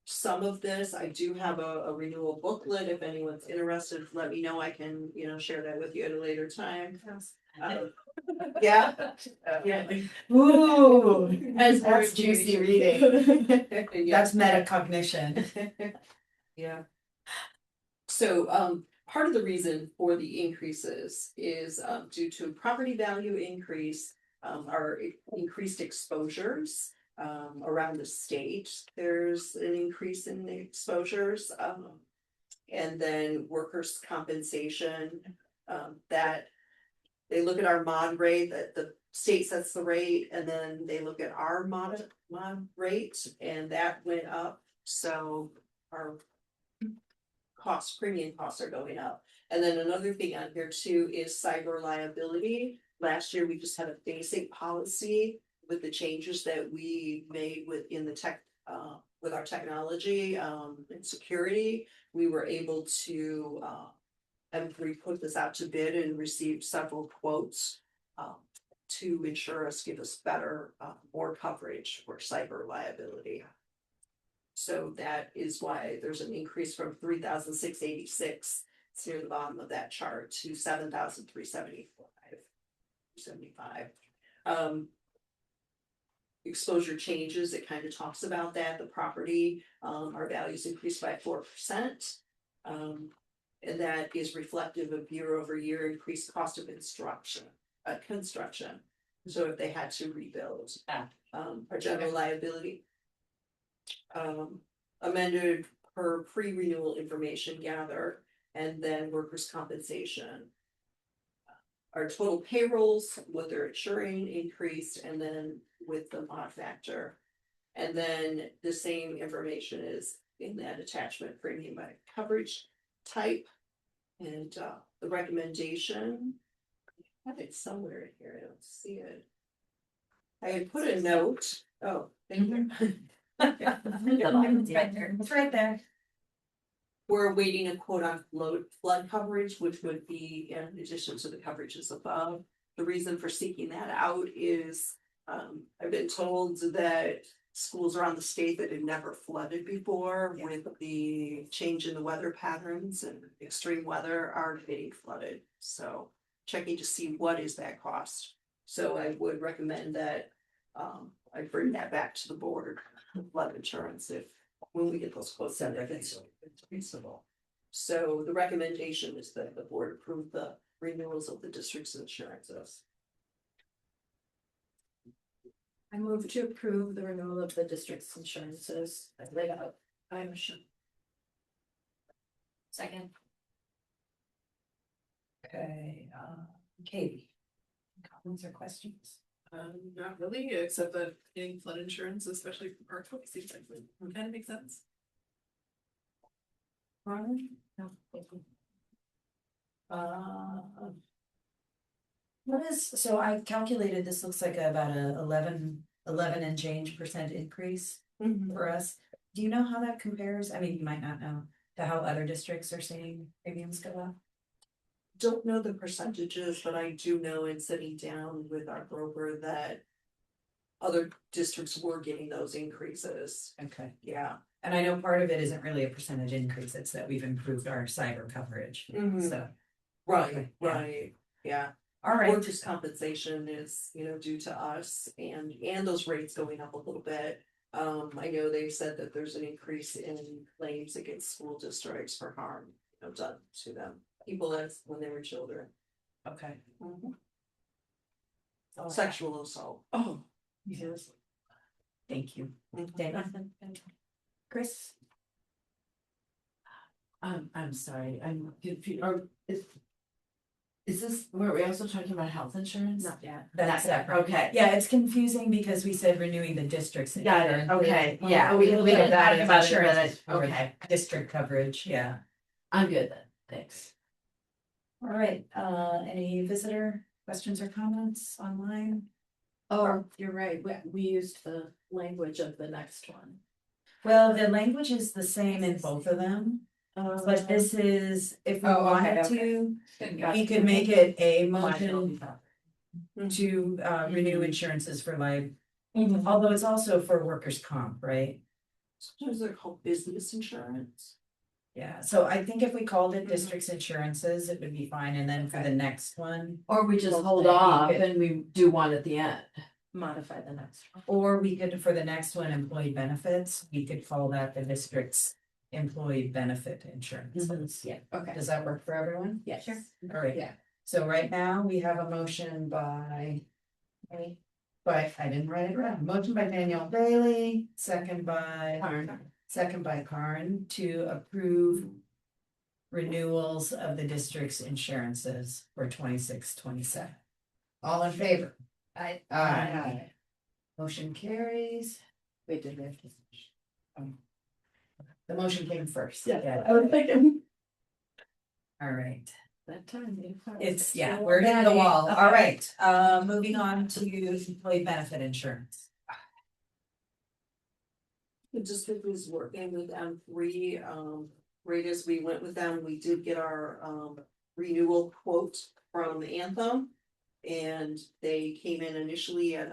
Some of this, I do have a renewal booklet, if anyone's interested, let me know, I can, share that with you at a later time. Yeah. Ooh, That's juicy reading. That's metacognition. Yeah. So, part of the reason for the increases is due to property value increase, our increased exposures around the state. There's an increase in the exposures, and then workers' compensation, that they look at our mod rate, that the state sets the rate, and then they look at our mod rate, and that went up, so our premium costs are going up. And then another thing on here too is cyber liability. Last year, we just had a basic policy with the changes that we made within the tech, with our technology, and security. We were able to, and we put this out to bid and received several quotes, to ensure us, give us better, more coverage for cyber liability. So that is why there's an increase from 3,686, it's near the bottom of that chart, to 7,375. Exposure changes, it kind of talks about that, the property, our values increased by 4%. And that is reflective of year-over-year increased cost of construction. So if they had to rebuild, our general liability. Amended per pre-renewal information gather, and then workers' compensation. Our total payrolls, what they're insuring increased, and then with the mod factor. And then the same information is in that attachment, premium by coverage type. And the recommendation, I have it somewhere in here, I don't see it. I had put a note, oh, thank you. It's right there. We're awaiting a quote on flood coverage, which would be in addition to the coverages above. The reason for seeking that out is, I've been told that schools around the state that had never flooded before with the change in the weather patterns and extreme weather are getting flooded. So checking to see what is that cost. So I would recommend that I bring that back to the board, flood insurance, if when we get those quotes in, if it's reasonable. So the recommendation is that the board approve the renewals of the district's insurances. I move to approve the renewal of the district's insurances as laid out by Michelle. Second. Okay, Katie. Comments or questions? Not really, except that getting flood insurance, especially for Parkville, seems like it kind of makes sense. Ron? No. What is, so I calculated, this looks like about a 11 and change % increase for us. Do you know how that compares? I mean, you might not know, to how other districts are seeing premiums go up. Don't know the percentages, but I do know in sitting down with our broker that other districts were getting those increases. Okay. Yeah. And I know part of it isn't really a percentage increase, it's that we've improved our cyber coverage, so. Right, Yeah. right, yeah. All right. Workers' compensation is, due to us and those rates going up a little bit. I know they've said that there's an increase in claims against school districts for harm, done to them. People as when they were children. Okay. Sexual assault. Oh, yes. Thank you. Dana? Chris? I'm sorry, I'm confused, or is this, were we also talking about health insurance? Not yet. That's separate. Okay. Yeah, it's confusing because we said renewing the district's. Got it, okay, yeah. Oh, we can look at that as About it, insurance, but okay, district coverage, yeah. I'm good then, thanks. All right, any visitor questions or comments online? Oh, you're right, we used the language of the next one. Well, the language is the same in both of them, but this is, if we wanted to, we could make it a motion to renew insurances for life. Although it's also for workers' comp, right? Sometimes they're called business insurance. Yeah, so I think if we called it district's insurances, it would be fine, and then for the next one. Or we just Well, hold then we off could- and we do one at the end. Modify the next one. Or we could, for the next one, employee benefits, we could call that the district's employee benefit insurance. Yeah. Okay, does that work for everyone? Yeah, sure. All right, Yeah. so right now we have a motion by. I didn't write it down. Motion by Danielle Bailey, second by. Second by Karen to approve. Renewals of the district's insurances for 26-27. All in favor? Aye. Motion carries. Wait, did we have to? The motion came first. I was thinking. All right. That time. It's, yeah, we're hitting the wall. All right, moving on to employee benefit insurance. The district was working with M3, right as we went with them, we did get our renewal quote from Anthem. And they came in initially at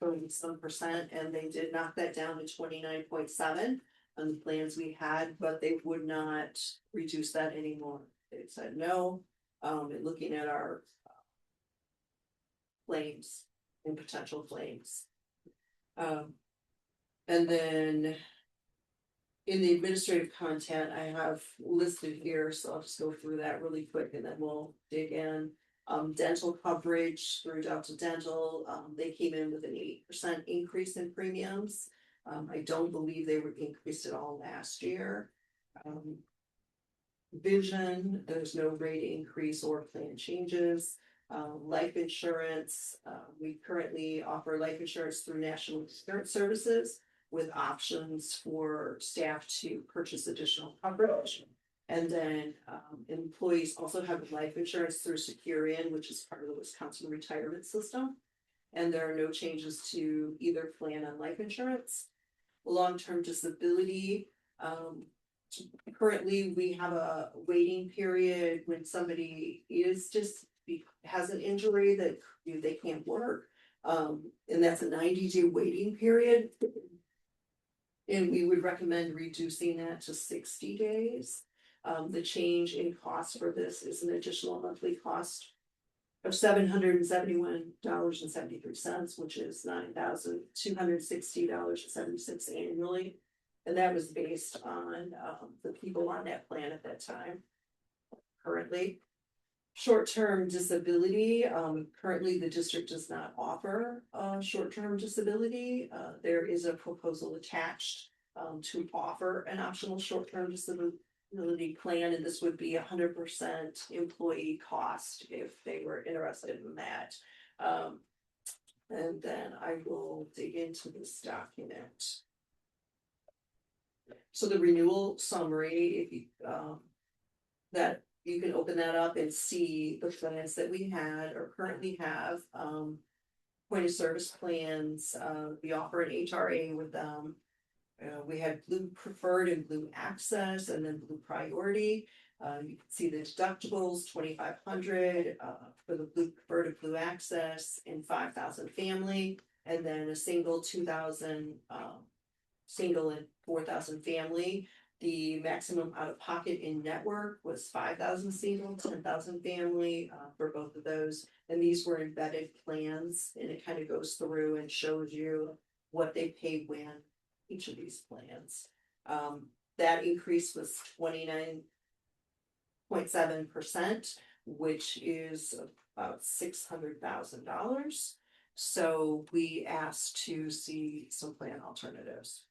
30% and they did knock that down to 29.7 on the plans we had, but they would not reduce that anymore. They said no, and looking at our claims and potential claims. And then in the administrative content, I have listed here, so I'll just go through that really quick and then we'll dig in. Dental coverage through Delta Dental, they came in with an 8% increase in premiums. I don't believe they were increased at all last year. Vision, there's no rate increase or plan changes. Life insurance, we currently offer life insurance through National Insurance Services with options for staff to purchase additional coverage. And then employees also have life insurance through Securian, which is part of the Wisconsin retirement system. And there are no changes to either plan on life insurance. Long-term disability, currently we have a waiting period when somebody is just has an injury that they can't work. And that's a 90-day waiting period. And we would recommend reducing that to 60 days. The change in cost for this is an additional monthly cost of $771.73, which is $9,260.76 annually. And that was based on the people on that plan at that time. Currently, short-term disability, currently the district does not offer short-term disability. There is a proposal attached to offer an optional short-term disability plan, and this would be 100% employee cost if they were interested in that. And then I will dig into this document. So the renewal summary, if you that you can open that up and see the plans that we had or currently have. Point of service plans, we offer an HRA with them. We had Blue Preferred and Blue Access and then Blue Priority. You can see the deductibles, 2,500 for the Blue Preferred and Blue Access and 5,000 family, and then a single 2,000 single and 4,000 family. The maximum out of pocket in network was 5,000 single, 10,000 family for both of those. And these were embedded plans, and it kind of goes through and shows you what they pay when each of these plans. That increase was 29.7%, which is about $600,000. So we asked to see some plan alternatives.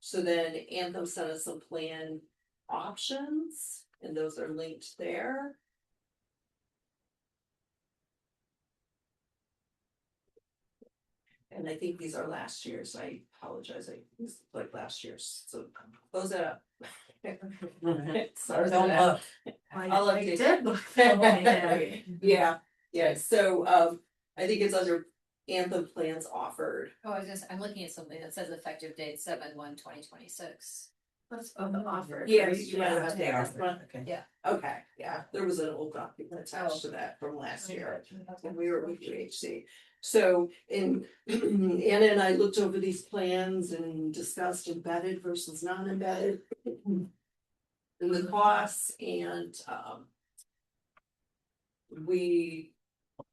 So then Anthem sent us some plan options, and those are linked there. And I think these are last year's. I apologize. This is like last year's. So close it up. Sorry, don't look. I did look. Yeah. So I think it's under Anthem plans offered. Oh, I'm looking at something that says effective date 7/1/2026. That's on the offer. Yeah, they are. Okay. Yeah. Okay, yeah, there was an old document attached to that from last year, when we were with GHC. So Anna and I looked over these plans and discussed embedded versus non-embedded. And the costs, and we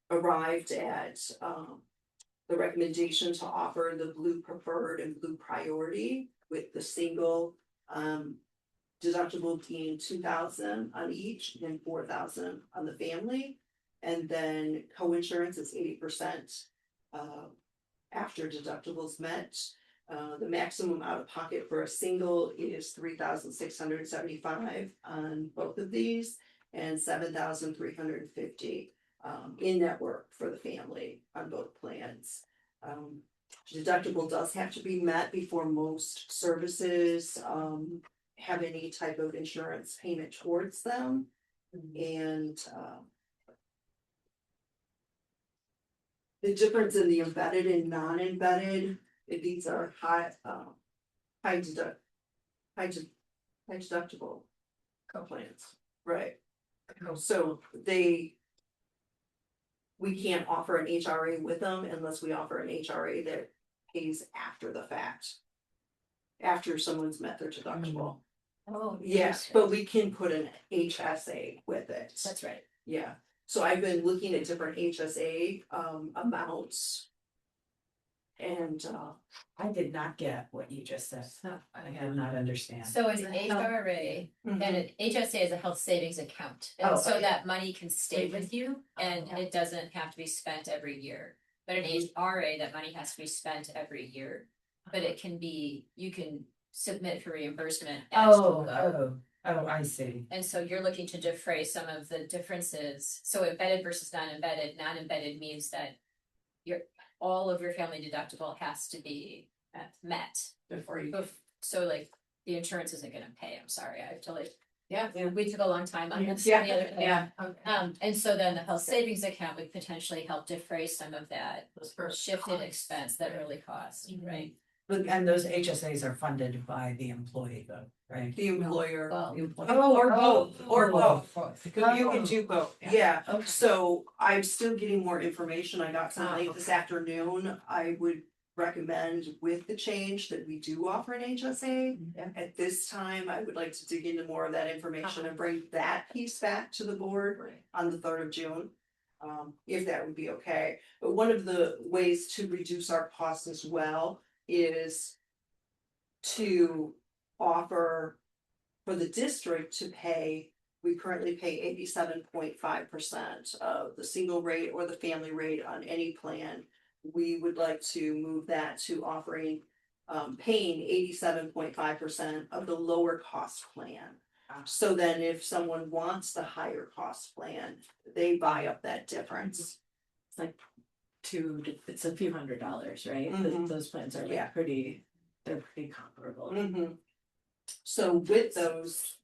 arrived at the recommendation to offer the blue preferred and blue priority with the single, deductible being 2,000 on each and 4,000 on the family. And then co-insurance is 80%, after deductibles met. The maximum out of pocket for a single is 3,675 on both of these and 7,350 in network for the family on both plans. Deductible does have to be met before most services have any type of insurance payment towards them. And the difference in the embedded and non-embedded, these are high deductible plans, right? So we can't offer an HRA with them unless we offer an HRA that pays after the fact. After someone's met their deductible. Oh, Yes, but we can put an HSA with it. That's right. Yeah, so I've been looking at different HSA amounts. And I did not get what you just said. I did not understand. So an HRA and an HSA is a health savings account, Oh, and so okay. that money can stay with you and it doesn't have to be spent every year. But an HRA, that money has to be spent every year, but it can be, you can submit for reimbursement as you go. Oh, I see. And so you're looking to defray some of the differences. So embedded versus non-embedded. Non-embedded means that all of your family deductible has to be met Before you. so like the insurance isn't gonna pay. I'm sorry, I totally. Yeah, we took a long time on this. Yeah, the other day. yeah. And so then the health savings account would potentially help defray some of that shifted expense, that early cost, right? But, and those HSAs are funded by the employee though, right? the employer. Well, Or both, or both. You Oh. can do both, yeah, so I'm still getting more information, I got some late this afternoon, I would recommend with the change that we do offer an HSA. At this time, I would like to dig into more of that information and bring that piece back to the board on the 3rd of June. If that would be okay, but one of the ways to reduce our costs as well is to offer for the district to pay, we currently pay 87.5% of the single rate or the family rate on any plan. We would like to move that to offering, paying 87.5% of the lower cost plan. So then if someone wants the higher cost plan, they buy up that difference. It's like it's a few $100s, right? Mhm. Those plans are Yeah. like they're pretty comparable. So with those,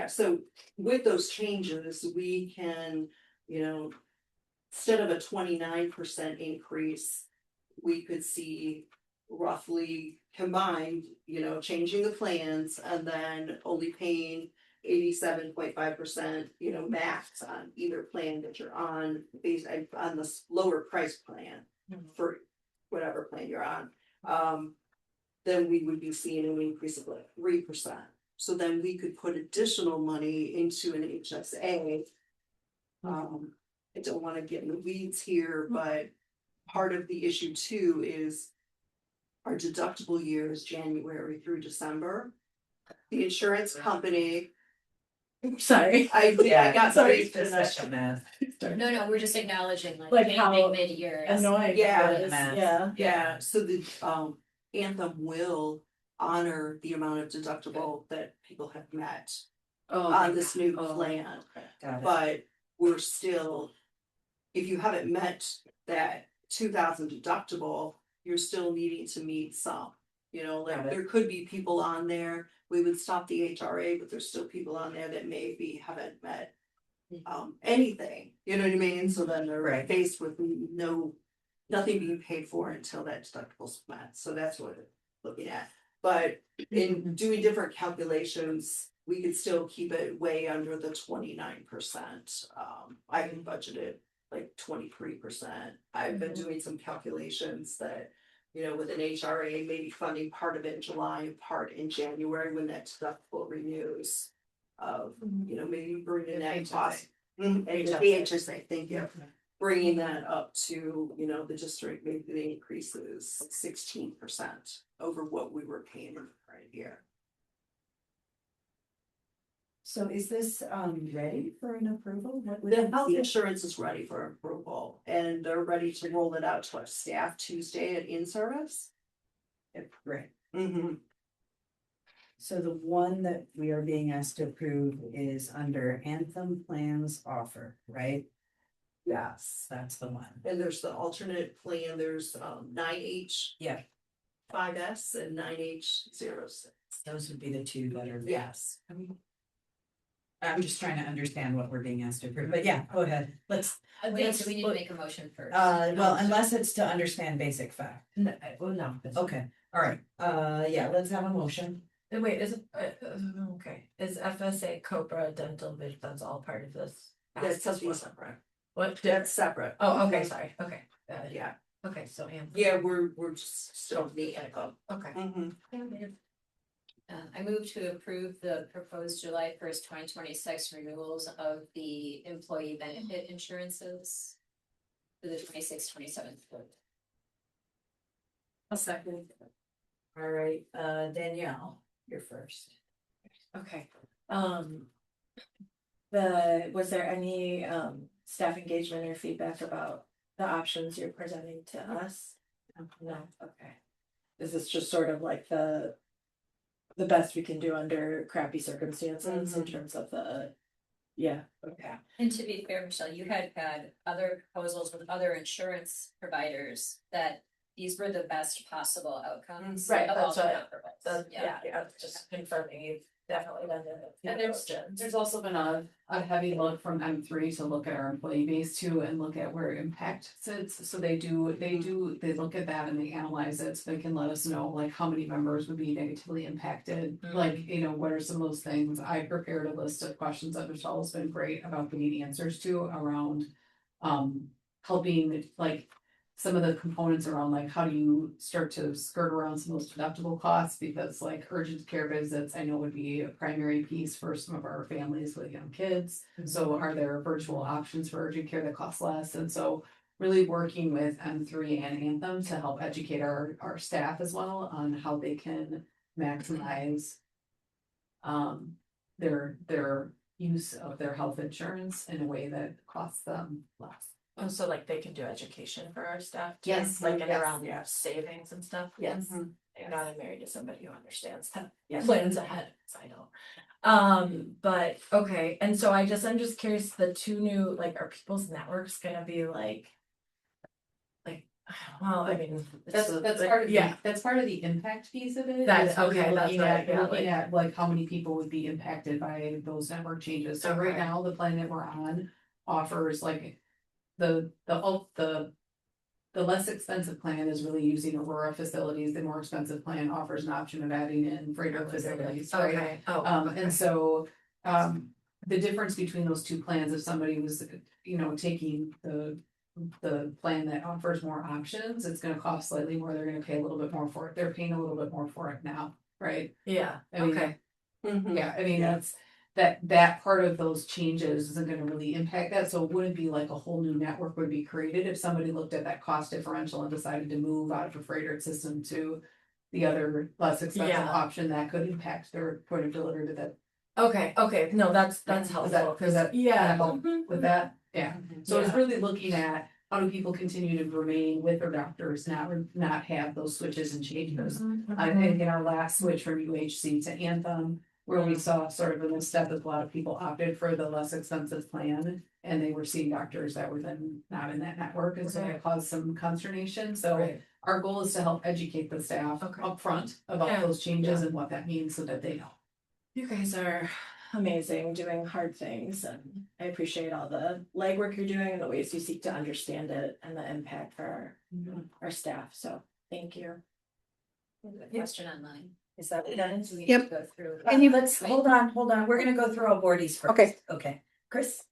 so with those changes, we can, instead of a 29% increase, we could see roughly combined, changing the plans and then only paying 87.5%, max on either plan that you're on, based on the lower price plan for whatever plan you're on. Then we would be seeing an increase of like 3%. So then we could put additional money into an HSA. I don't wanna get in the weeds here, but part of the issue too is our deductible year is January through December. The insurance company, Sorry. I got Sorry. something No, we're just acknowledging Like like how paying mid-year. Annoying. Yeah, it is, yeah. Yeah, so the Anthem will honor the amount of deductible that people have met on this new plan. Got it. But we're still, if you haven't met that 2,000 deductible, you're still needing to meet some. Got it. There could be people on there, we would stop the HRA, but there's still people on there that maybe haven't met anything, you know what I mean? So then they're faced with nothing being paid for until that deductible's met, so that's what we're looking at. But in doing different calculations, we could still keep it way under the 29%. I had budgeted like 23%. I've been doing some calculations that, with an HRA, maybe funding part of it in July and part in January when that deductible renews. Maybe bringing that cost. And the HSA, thank you. bringing that up to, you know, the district, maybe the increase is 16% over what we were paying right here. So is this ready for an approval? What would The it health be? insurance is ready for approval and they're ready to roll it out to our staff Tuesday at in-service. Right. Mm-hmm. So the one that we are being asked to approve is under Anthem Plans Offer, right? Yes. That's the one. And there's the alternate plan, there's 9H. Yeah. 5S and 9H06. Those would be the two that are. Yes. I'm just trying to understand what we're being asked to approve, but yeah, go ahead. Let's. We need to make a motion first. Well, unless it's to understand basic fact. No, well, no. Okay, all right, yeah, let's have a motion. Wait, is it, okay, is FSA, Cobra, dental, vision, that's all part of this? That's something separate. What? That's separate. Oh, okay, sorry, okay. Yeah. Okay, so Anne. Yeah, we're just still meeting. Okay. I move to approve the proposed July 1st, 2026 renewals of the employee benefit insurances for the 26-27 school. A second. All right, Danielle, you're first. Okay, was there any staff engagement or feedback about the options you're presenting to us? No, okay. Is this just sort of like the best we can do under crappy circumstances in terms of the, yeah, okay. And to be fair, Michelle, you had other proposals with other insurance providers that these were the best possible outcomes. Right, of all that's the what, comparables. yeah, just confirming you've definitely done the. And there's also been a heavy look from M3 to look at our employee base too and look at where impact sits. So they look at that and they analyze it so they can let us know like how many members would be negatively impacted. Like, you know, what are some of those things? I prepared a list of questions that Michelle has been great about getting answers to around helping like some of the components around like how do you start to skirt around some of those deductible costs, because like urgent care visits I know would be a primary piece for some of our families with young kids. So are there virtual options for urgent care that cost less? And so really working with M3 and Anthem to help educate our staff as well on how they can maximize their use of their health insurance in a way that costs them less. Oh, so like they can do education for our staff too? Yes, Like yes, around yes. savings and stuff? Yes. Thank God I'm married to somebody who understands that. Yes. Plans ahead, so I don't. But okay, and so I'm just curious, the two new, like, are people's networks gonna be like, well, I mean. That's part of that's part of the impact piece of it. That's is really okay, that's looking right, at- yeah, Looking like- at like how many people would be impacted by those network changes. So right Okay. now, the plan that we're on offers like the less expensive plan is really using Aurora facilities. The more expensive plan offers an option of adding in Freighter facilities, right? Okay, And so, the difference between those two plans, if somebody was, you know, taking the plan that offers more options, it's gonna cost slightly more, they're gonna pay a little bit more for it, they're paying a little bit more for it now, right? yeah, I mean, okay. Yeah, I mean, that part of those changes isn't gonna really impact that, so it wouldn't be like a whole new network would be created if somebody looked at that cost differential and decided to move out of a freighter system to the other less expensive Yeah. option that could impact their point of delivery to that. Okay, no, that's Does helpful. that Yeah. help with that? Yeah, so it's Yeah. really looking at how do people continue to remain with their doctors, not have those switches and changes. I think in our last switch from UHC to Anthem, where we saw sort of a misstep, as a lot of people opted for the less expensive plan. And they were seeing doctors that were then not in that network, and so that caused some consternation, so. Right. Our goal is to help educate the staff Okay. upfront about Yeah. those changes and what that means so that they know. You guys are amazing, doing hard things, and I appreciate all the legwork you're doing and the ways you seek to understand it and the impact for our staff, so thank you. Question online. Is that what that is? We need Yep. to go through. Let's, hold on, we're gonna go through our boardies first. Okay. Okay, Chris?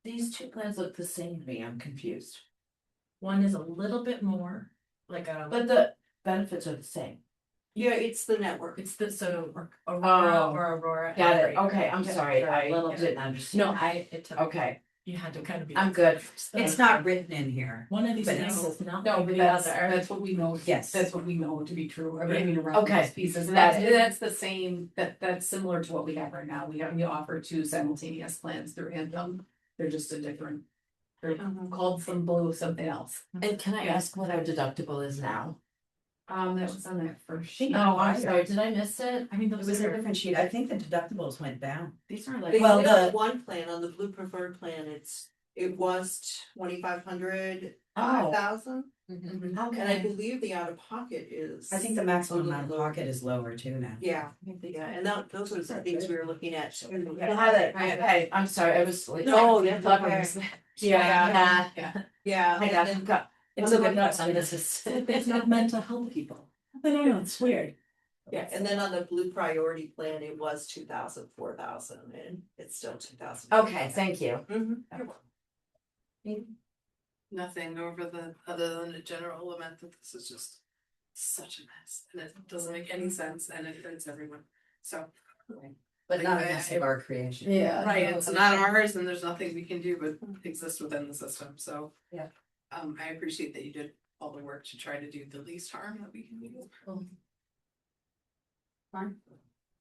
These two plans look the same to me, I'm confused. One is a little bit more, like But the benefits are the same. Yeah, it's the network. it's the, so Oh. Aurora. Got it, and okay, I'm Yeah, sorry, sure, I yeah. didn't understand. No, it took. Okay, You had to kind of be. I'm good. It's not written in here. One of these But things it's- is not. No, like but the that's, other. that's what we know. Yes. That's what we know to be true. I mean, around Okay. those pieces, and that's the same, that's similar to what we have right now. We offer 2 simultaneous plans through Anthem. They're just a different, they're called some blue, something else. And can I ask what our deductible is now? That was on that first sheet. Oh, I'm sorry, did I miss it? I mean, It was a different sheet. I think the deductibles went down. these are like. They Well, only the- have one plan, on the blue preferred plan, it was 2,500, 5,000. Mm-hmm. And I believe the out of pocket is. I think the maximum out of pocket is lower too now. Yeah, and those are the things we were looking at. Okay, I'm sorry, I was like. No, that's clever. okay. Yeah. Yeah. I got it. It's It's a a good good It's it's not meant to help people. I don't know, it's weird. Yeah, and then on the blue priority plan, it was 2,000, 4,000, and it's still 2,000. Okay, thank you. Nothing other than a general lament that this is just such a mess and it doesn't make any sense and it hurts everyone. So. But not a Like, mess of our creation. Yeah. Right, it's not ours and there's nothing we can do but exist within the system, so. Yeah. I appreciate that you did all the work to try to do the least harm that we can do.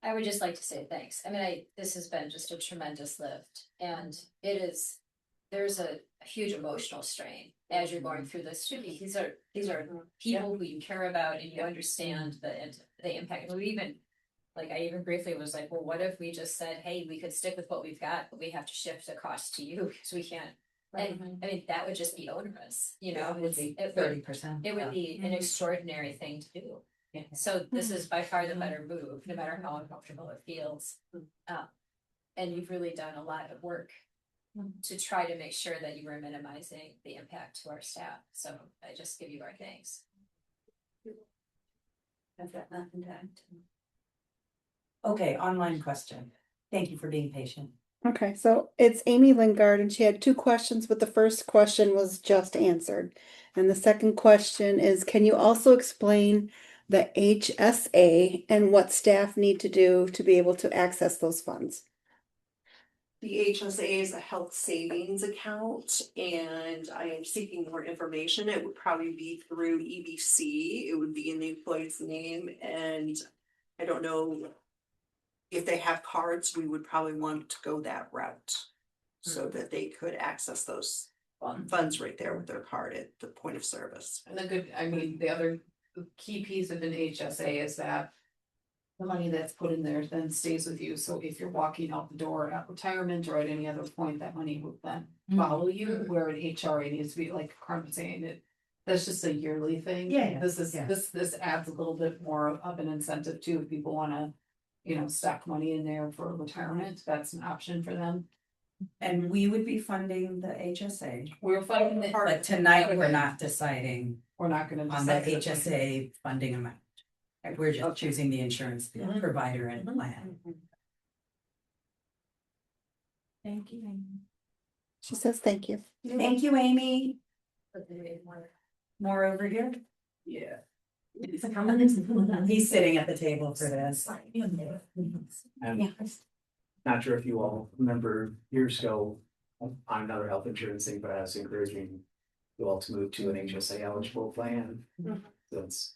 I would just like to say thanks. I mean, this has been just a tremendous lift and there's a huge emotional strain as you're going through this too. These are people who you care about and you understand the impact. We even, like, I even briefly was like, well, what if we just said, hey, we could stick with what we've got, but we have to shift the cost to you because we can't. And I mean, that would just be onerous, you know, It would be it 30%. It would be an extraordinary thing to do. So this is by far the better move, no matter how uncomfortable it feels. And you've really done a lot of work to try to make sure that you were minimizing the impact to our staff. So I just give you our thanks. I've got nothing to add to. Okay, online question. Thank you for being patient. Okay, so it's Amy Lingard and she had 2 questions, but the first question was just answered. And the second question is, can you also explain the HSA and what staff need to do to be able to access those funds? The HSA is a health savings account and I am seeking more information. It would probably be through EBC. It would be in the employee's name and I don't know if they have cards, we would probably want to go that route so that they could access those funds right there with their card at the point of service. And the other key piece of an HSA is that the money that's put in there then stays with you. So if you're walking out the door at retirement or at any other point, that money will then follow you. Where an HRA needs to be, like Carmen saying, that's just a yearly thing. Yeah. This adds a little bit more of an incentive too. If people wanna, stack money in there for retirement, that's an option for them. And we would be funding the HSA. We're funding it, But tonight, we're not deciding we're not gonna on the decide. HSA funding amount. We're just choosing the insurance provider and plan. Thank you. She says thank you. Thank you, Amy. More over here? Yeah. He's sitting at the table for this. And not sure if you all remember years ago on another health insurance thing, but I was encouraging you all to move to an HSA eligible plan. So it's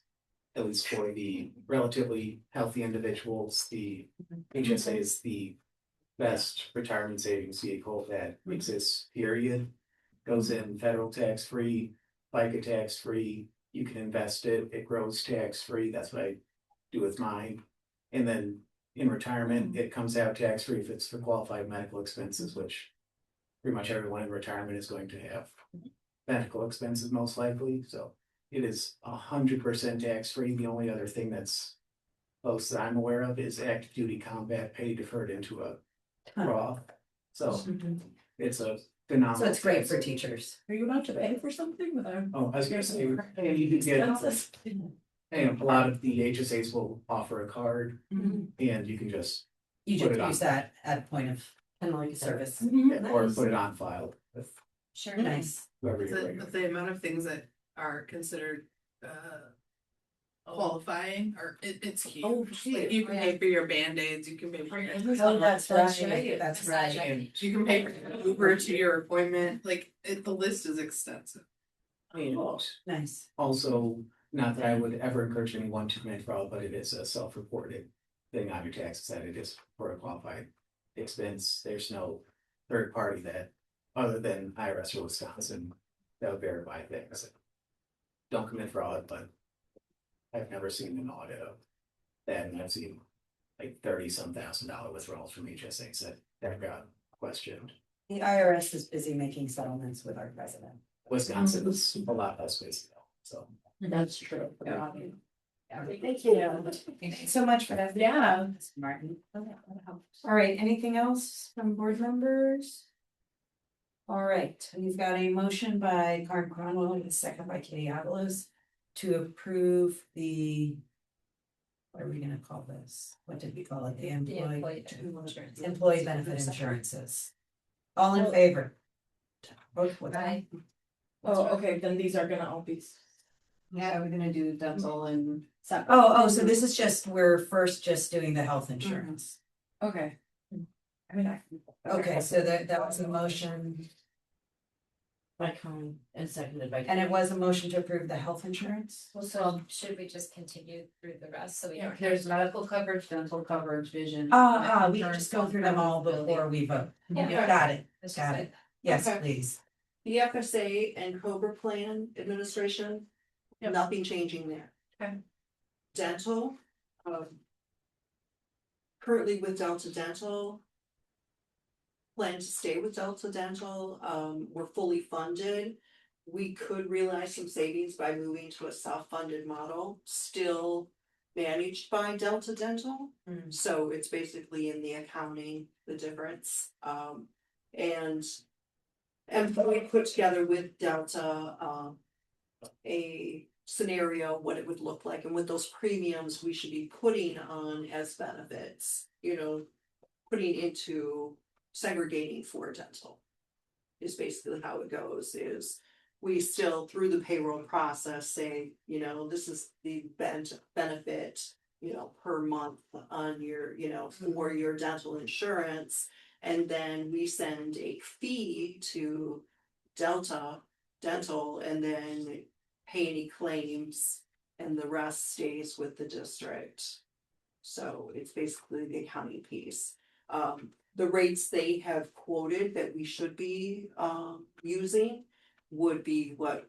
at least for the relatively healthy individuals, the HSA is the best retirement savings vehicle that exists, period. Goes in federal tax free, FICA tax free, you can invest it, it grows tax free, that's what I do with mine. And then in retirement, it comes out tax free if it's for qualified medical expenses, which pretty much everyone in retirement is going to have medical expenses most likely, so it is 100% tax free. The only other thing that's close that I'm aware of is active duty combat pay deferred into a Roth. So it's a phenomenal. So it's great for teachers. Are you about to pay for something with our? Oh, I was gonna say, and you can get, Expenses? and a lot of the HSAs will offer a card and you can just You put just it on, use that at point of And like service. or put it on file with Sure, nice. whoever you're The amount of things that are considered qualifying, or it's Oh, huge. huge, Like you can yeah. pay for your Band-Aids, you can pay for your. Oh, that's That's right, right. that's Massage, right. You can pay for Uber to your appointment, like the list is extensive. And Nice. also, not that I would ever encourage anyone to commit fraud, but it is a self-reported thing on your taxes that it is for a qualified expense. There's no third party that, other than IRS or Wisconsin, that would verify things. Don't commit fraud, but I've never seen an audit of that, and I've seen like $30-some thousand withdrawals from HSAs that got questioned. The IRS is busy making settlements with our president. Wisconsin is a lot less busy though, so. That's true. Yeah. Thank you. Thanks so much for that. Yeah. Martin. All right, anything else from board members? All right, we've got a motion by Karen Cronwell and a second by Katie Avalos to approve the. What are we gonna call this? What did we call it? The employee benefit insurances. All in favor? Vote with Aye. Oh, okay, then these are gonna all be. Yeah, we're gonna do dental and. Oh, so this is just, we're first just doing the health insurance. Okay. I mean, Okay, so that was a motion, By Karen and seconded by. and it was a motion to approve the health insurance? Well, so should we just continue through the rest, so we don't. There's medical coverage, dental coverage, vision. We can just go through them all before we vote. Yeah. Got it, This is got it. Yes, Okay. please. The FSA and Cobra Plan Administration, Yep. nothing changing there. Okay. Dental, currently with Delta Dental. Plan to stay with Delta Dental, we're fully funded. We could realize some savings by moving to a self-funded model, still managed by Delta Dental. So it's basically in the accounting, the difference, and we put together with Delta, a scenario, what it would look like, and what those premiums we should be putting on as benefits, putting into segregating for dental. Is basically how it goes, is we still, through the payroll process, say, this is the benefit, per month on your, for your dental insurance. And then we send a fee to Delta Dental and then pay any claims, and the rest stays with the district. So it's basically the accounting piece. The rates they have quoted that we should be using would be what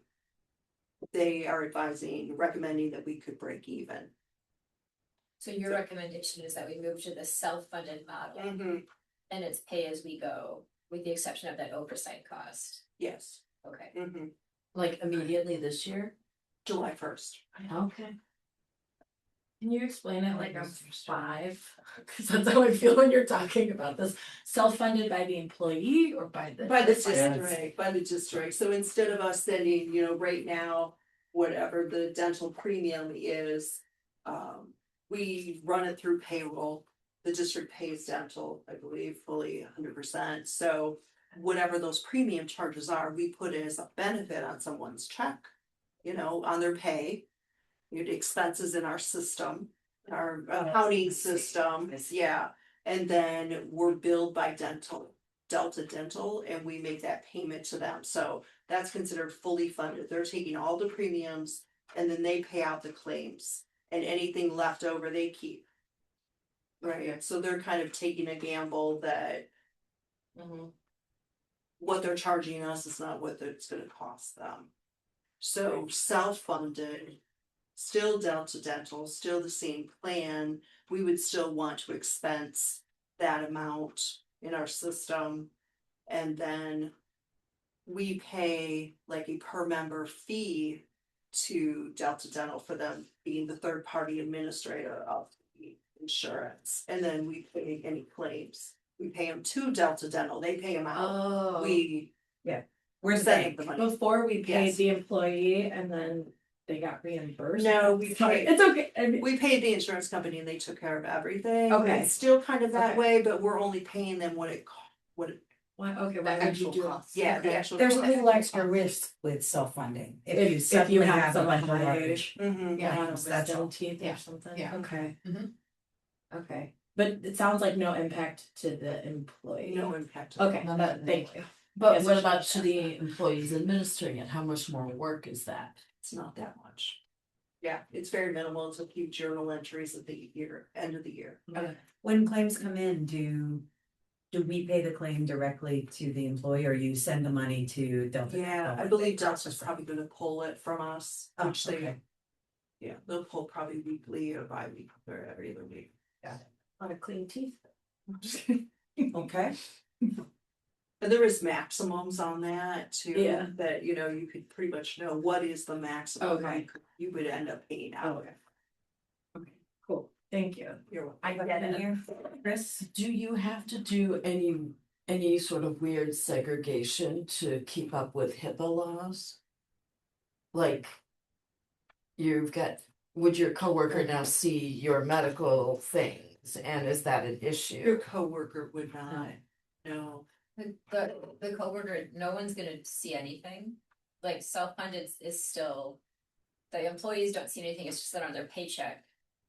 they are advising, recommending that we could break even. So your recommendation is that we move to the self-funded model, and it's pay as we go, with the exception of that oversight cost. Yes. Okay. Like immediately this year? July 1st. Okay. Can you explain it like I'm 5? Cause that's how I feel when you're talking about this. Self-funded by the employee or by the? By the district, so instead of us sending, right now, whatever the dental premium is. We run it through payroll, the district pays dental, I believe, fully 100%, so. Whatever those premium charges are, we put it as a benefit on someone's check, on their pay. Your expenses in our system, our accounting system, yeah, and then we're billed by Delta Dental, and we make that payment to them, so that's considered fully funded. They're taking all the premiums and then they pay out the claims, and anything left over they keep. Right, so they're kind of taking a gamble that what they're charging us is not what it's gonna cost them. So self-funded, still Delta Dental, still the same plan, we would still want to expense that amount in our system. And then we pay like a per member fee to Delta Dental for them being the third party administrator of the insurance. And then we pay any claims. We pay them to Delta Dental, they pay them out. We're sending the money. Before we paid Yes. the employee and then they got reimbursed? No, we Sorry, paid, it's okay. I mean, we paid the insurance company and they took care of everything. Okay. It's still kind of that Okay. way, but we're only paying them what Why, okay, The why would you actual do it? cost. Yeah, the Okay. actual. There's a cost. little extra risk with self-funding. If you If you suddenly have have a some bunch of high- large. Mhm. Yeah, claims, that's wisdom all. teeth Yeah. or something. Yeah. Okay. Mhm. Okay, but it sounds like no impact to the employee. No impact. Okay, thank you. But Yes, what we about should- to the employees administering it? How much more work is that? It's not that much. Yeah, it's very minimal. It's a few journal entries at the end of the year. When claims come in, do we pay the claim directly to the employee or you send the money to Delta? Yeah, I believe Delta's probably gonna pull it from us, Oh, which they, okay. yeah, they'll pull probably weekly or bi-weekly or every other week. On a clean teeth. Okay. And there is maximums on that too. Yeah. That, you know, you could pretty much know what is the maximum Okay. you would end up paying out. Okay, cool, thank you. You're welcome. I get it here, Chris? Do you have to do any sort of weird segregation to keep up with HIPAA laws? Like, would your coworker now see your medical things, and is that an Your issue? coworker would not, no. The coworker, no one's gonna see anything, like self-funded is still. The employees don't see anything, it's just that on their paycheck,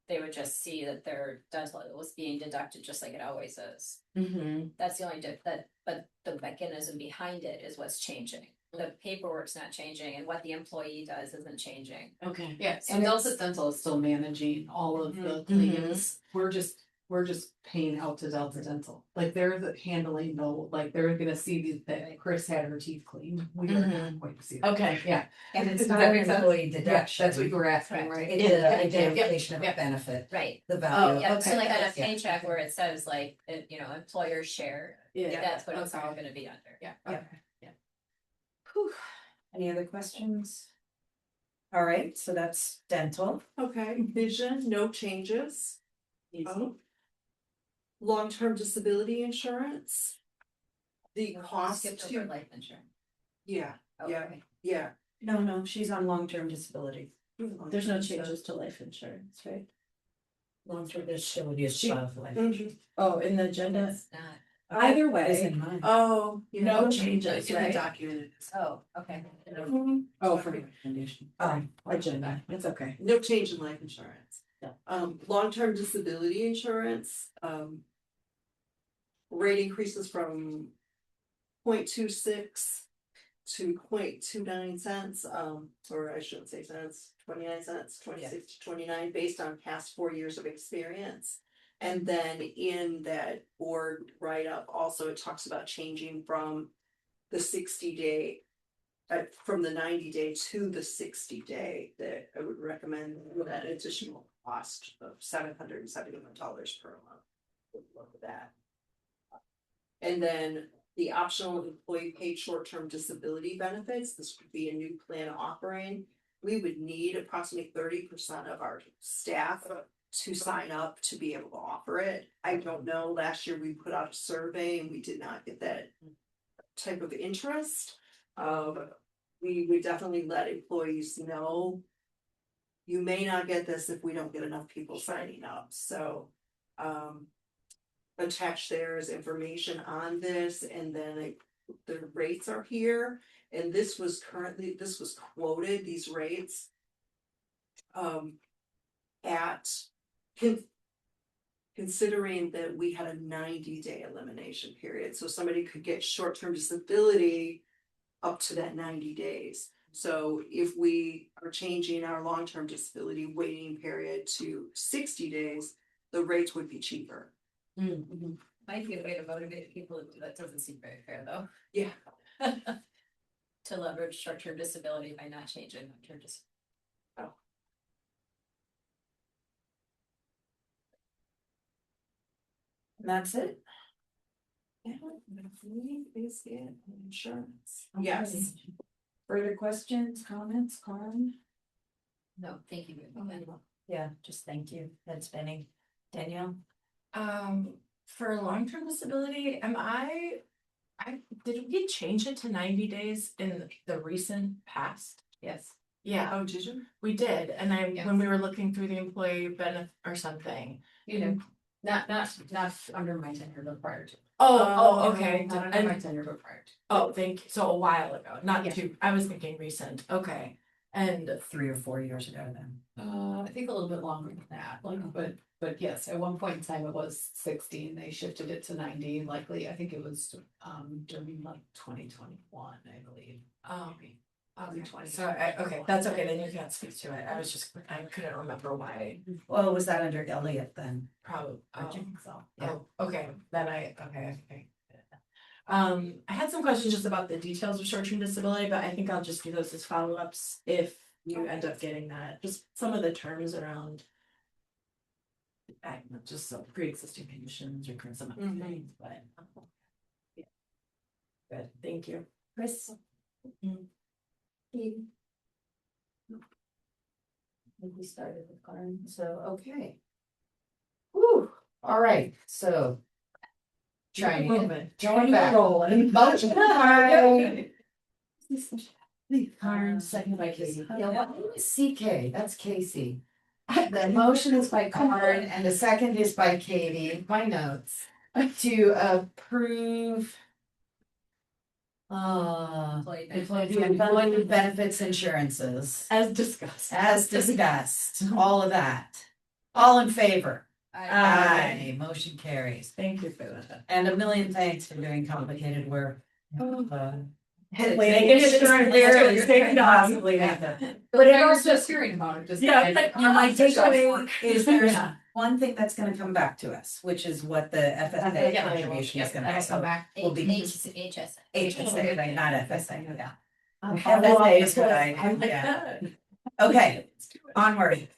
they would just see that their dental was being deducted just like it always is. Mm-hmm. That's the only but the mechanism behind it is what's changing. The paperwork's not changing and what the employee does isn't changing. Okay. Yeah, so And Delta Dental is still managing all of the claims. We're just paying out to Delta Dental. Like they're handling like they're gonna see that Chris had her teeth cleaned. We are not going to see that. Okay. Yeah. And it's Does not that an make sense? employee Yeah, deduction. that's what you were asking, Correct. right? It's the Yeah. identification of a Yeah. benefit, Right. the value. Yeah, so like on a Yeah. paycheck where it says like, employer share, Yeah. that's what it's Okay. all gonna be under. Yeah. Yeah. Okay. Any other questions? All right, so that's dental. Okay, vision, no changes. Easy. Long-term disability insurance. The cost Skipped to, over life insurance. yeah, yeah, Okay. yeah. No, she's on long-term disability. There's no changes to life insurance, right? Long-term disability is above life. Mhm. Oh, in the agenda, It's not. either It's way, in mine. Oh. yeah. no changes, In the right? document. Oh, okay. Mhm. Oh, for recommendation. Oh, Agenda, it's okay. No change in life insurance. Yeah. Long-term disability insurance, rate increases from 0.26 to 0.29 cents, or I shouldn't say cents, 29 cents, 26 to 29, based on past 4 years of experience. And then in that board write-up, also it talks about changing from the 60-day, from the 90-day to the 60-day, that I would recommend that additional cost of $771 per month. Would look at that. And then the optional employee paid short-term disability benefits, this would be a new plan offering. We would need approximately 30% of our staff to sign up to be able to offer it. I don't know, last year we put out a survey and we did not get that type of interest. We would definitely let employees know. You may not get this if we don't get enough people signing up, so. Attached there is information on this, and then the rates are here, and this was quoted, these rates. At considering that we had a 90-day elimination period, so somebody could get short-term disability up to that 90 days. So if we are changing our long-term disability waiting period to 60 days, the rates would be cheaper. Might be a way to motivate people to do that, doesn't seem very fair though. Yeah. To leverage short-term disability by not changing long-term disability. And that's it. Yeah, is it insurance? Yes. Further questions, comments, Carmen? No, thank you. Yeah, just thank you. That's Benny. Danielle? For long-term disability, did we change it to 90 days in the recent past? Yes. Yeah, Oh, did you? we did, and when we were looking through the employee benefit or something. You know, not under my tenure, but prior to. Oh, okay. I don't know And- my tenure, but prior to. Oh, thank you. So a while ago, not Yeah. too, I was thinking recent. Okay. And 3 or 4 years ago then. I think a little bit longer than that, like, but yes, at one point in time it was 60 and they shifted it to 90, likely, I think it was, during like 2021, I believe. okay. So okay, that's okay, then you can't speak to it. I was just, I couldn't remember why. Well, was that under Elliott then? Probably. I think so. Yeah. Oh, okay, then okay. I had some questions just about the details of short-term disability, but I think I'll just do those as follow-ups if you end up getting that, just some of the terms around. I don't know, just some pre-existing conditions or some other things, but. Yeah. Good, thank you. Chris? We started with Karen, so Okay. Whew, all right, so. Trying going back. Motion by. Karen, second by Casey. Yeah, what is CK? That's Casey. The motion is by Karen and the second is by Katie, my notes, to approve. The employee benefits insurances, As discussed. all of that. All in favor? Aye. Motion carries. Thank you for that. And a million thanks for doing complicated work. Making sure clear, taking possibly on. make it. But it was just hearing about it, just. Yeah. My takeaway is there's Yeah. one thing that's gonna come back to us, which is what the FSA Yeah. contribution is gonna be. That'll come back. Will be HSA. HSA, not FSA, yeah. I'm FSA is what I'm like yeah. that. Okay, onward.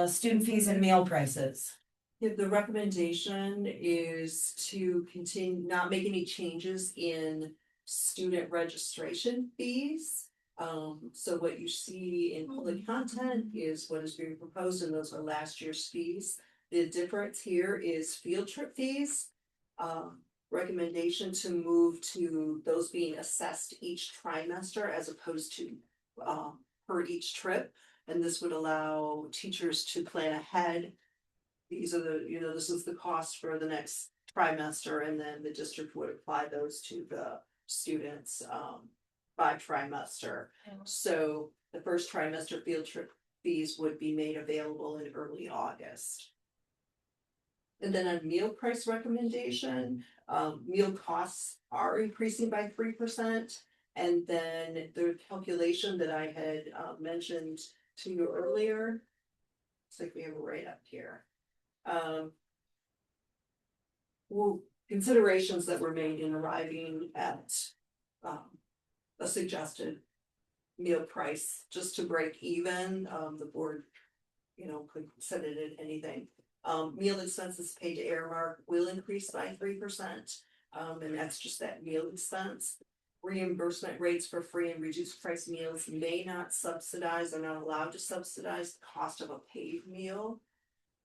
Student fees and meal prices. Yeah, the recommendation is to continue, not make any changes in student registration fees. So what you see in public content is what is being proposed, and those are last year's fees. The difference here is field trip fees. Recommendation to move to those being assessed each trimester as opposed to per each trip. And this would allow teachers to plan ahead. These are this is the cost for the next trimester, and then the district would apply those to the students by trimester. So the first trimester field trip fees would be made available in early August. And then a meal price recommendation, meal costs are increasing by 3%. And then the calculation that I had mentioned to you earlier, it's like we have it right up here. Well, considerations that were made in arriving at a suggested meal price, just to break even, the board, could set it at anything. Meal expenses paid to Airmark will increase by 3%, and that's just that meal expense. Reimbursement rates for free and reduced price meals may not subsidize, or not allowed to subsidize the cost of a paid meal.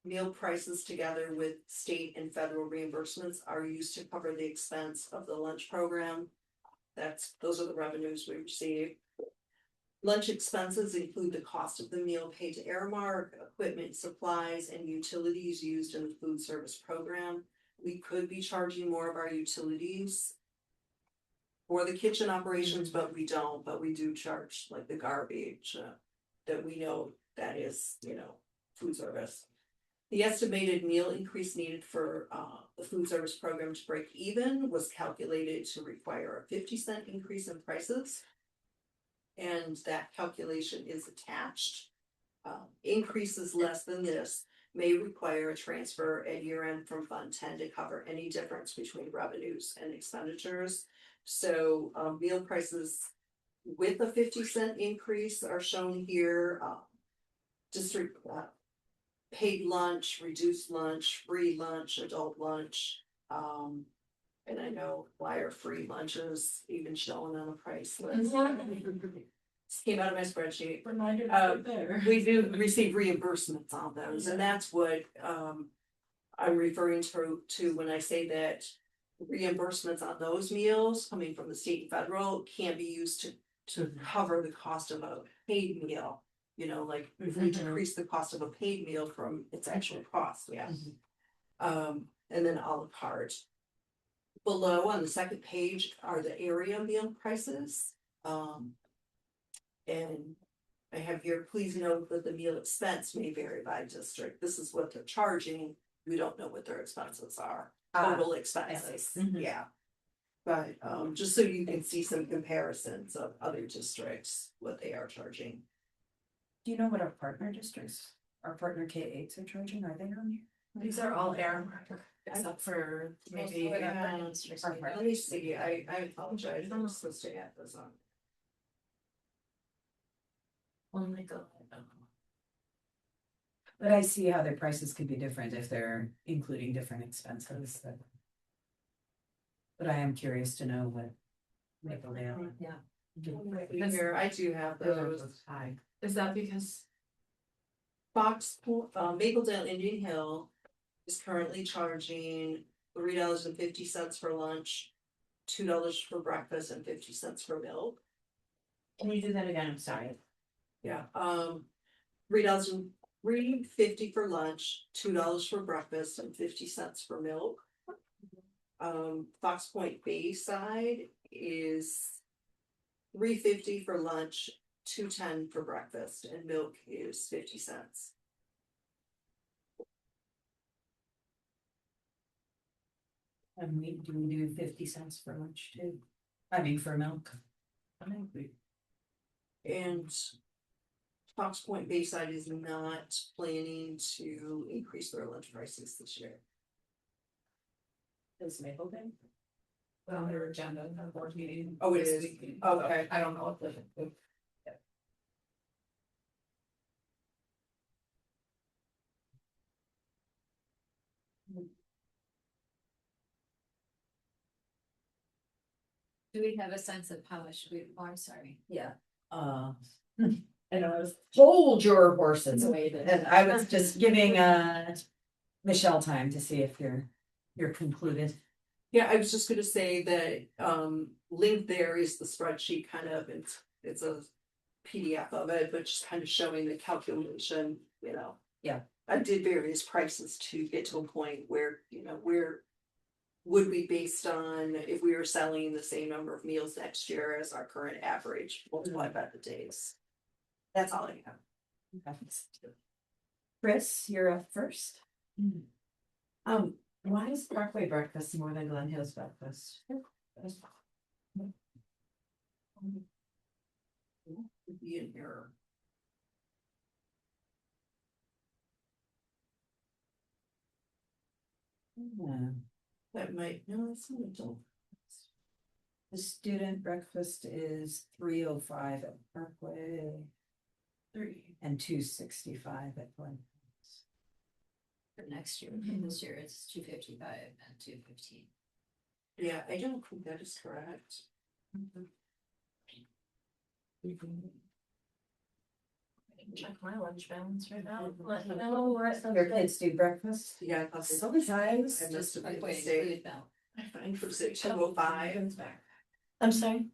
Meal prices together with state and federal reimbursements are used to cover the expense of the lunch program. Those are the revenues we receive. Lunch expenses include the cost of the meal paid to Airmark, equipment, supplies, and utilities used in the food service program. We could be charging more of our utilities for the kitchen operations, but we don't, but we do charge like the garbage that we know that is, food service. The estimated meal increase needed for the food service program to break even was calculated to require a 50-cent increase in prices. And that calculation is attached. Increases less than this may require a transfer at year end from Fund 10 to cover any difference between revenues and expenditures. So meal prices with a 50-cent increase are shown here. District paid lunch, reduced lunch, free lunch, adult lunch. And I know why are free lunches even shown on a price list. This came out of my spreadsheet. Reminder there. We do receive reimbursements on those, and that's what I'm referring to when I say that reimbursements on those meals coming from the state and federal can be used to cover the cost of a paid meal. If we decrease the cost of a paid meal from its actual cost, yeah. and then a la carte. Below on the second page are the area meal prices. And I have here, please note that the meal expense may vary by district. This is what they're charging. We don't know what their expenses are, total expenses, yeah. But, just so you can see some comparisons of other districts, what they are charging. Do you know what our partner districts, our partner K-8s are charging? Are they on here? These are all air, except for maybe. Let me see, I apologize, I'm supposed to add this on. Oh my God. But I see how their prices could be different if they're including different expenses. But I am curious to know what Maple Dale. Yeah. Here, I do have those. High. Is that because? Mapledale Indian Hill is currently charging $3.50 for lunch, $2 for breakfast, and 50 cents for milk. Can you do that again? I'm sorry. Yeah, $3.50 for lunch, $2 for breakfast, and 50 cents for milk. Fox Point Bayside is $3.50 for lunch, $2.10 for breakfast, and milk is 50 cents. And we do 50 cents for lunch too? I mean, for milk. I think we. And Fox Point Bayside is not planning to increase their lunch prices this year. Is Maple Dale? On their agenda, the board meeting. Oh, it this is. week. Okay. I don't know if the. Do we have a sense of how much we, oh, I'm sorry. Yeah. And I was, hold your horses, and I was just giving Michelle time to see if you're concluded. Yeah, I was just gonna say that, linked there is the spreadsheet kind of, it's a PDF of it, but just kind of showing the calculation, you know. Yeah. I did various prices to get to a point where, where would we based on if we were selling the same number of meals next year as our current average, multiplied by the days. That's all I have. Chris, you're up first. Why is Parkway breakfast more than Glen Hill's breakfast? Would be an error. That might, no, it's not adult. The student breakfast is $3.05 at Parkway. And $2.65 at Glen. For next year, this year it's 255 and 215. Yeah, I don't think that is correct. Check my lunch balance right now. Your kids do breakfast? Yeah, Sometimes. I must have made a mistake. I find was it 205? I'm sorry?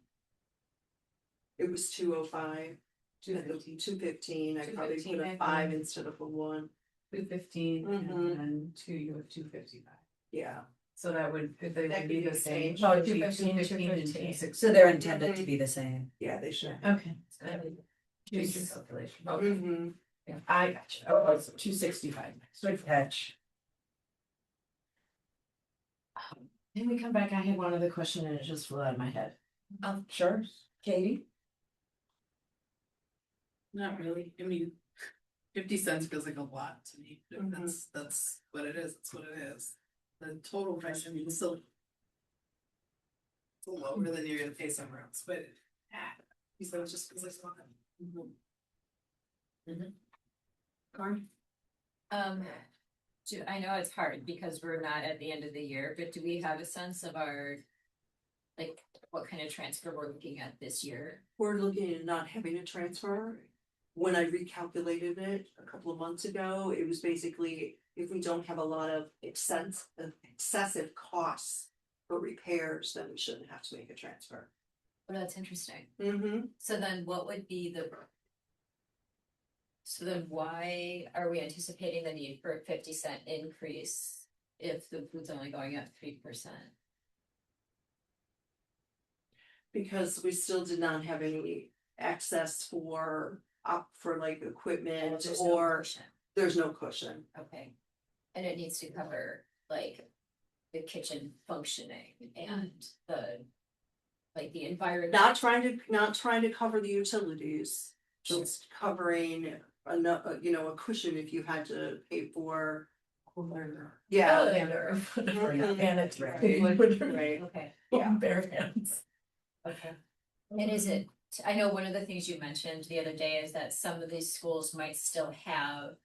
It was 205. 215. I probably put a 5 instead of a 1. 215 and then 2, you have 255. Yeah. So that would, if they would be the same. Oh, 215 and 215. 260. So they're intended to be the same. Yeah, they should. Okay. Change your calculation. Mm-hmm. Yeah, I got you. Oh, it's 265. Good catch. Then we come back, I had one other question and it just flew out of my head. Sure, Katie? Not really, I mean, 50 cents feels like a lot to me, that's what it is, that's what it is. The total price, I mean, it's still. It's lower than you're gonna pay somewhere else, but, he said it just feels like a lot. I know it's hard because we're not at the end of the year, but do we have a sense of our, like, what kind of transfer we're looking at this year? We're looking at not having a transfer. When I recalculated it a couple of months ago, it was basically if we don't have a lot of excessive costs for repairs, then we shouldn't have to make a transfer. Well, that's interesting. Mm-hmm. So then what would be so then why are we anticipating the need for a 50-cent increase if the food's only going up 3%? Because we still did not have any access for like equipment There's no or cushion. there's no cushion. Okay. And it needs to cover like the kitchen functioning and the environment. Not trying to cover the utilities, just covering a cushion if you had to pay for. Yeah. Mhm. And it's Right. right. Okay. Yeah. Bare hands. Okay. And is it, I know one of the things you mentioned the other day is that some of these schools might still have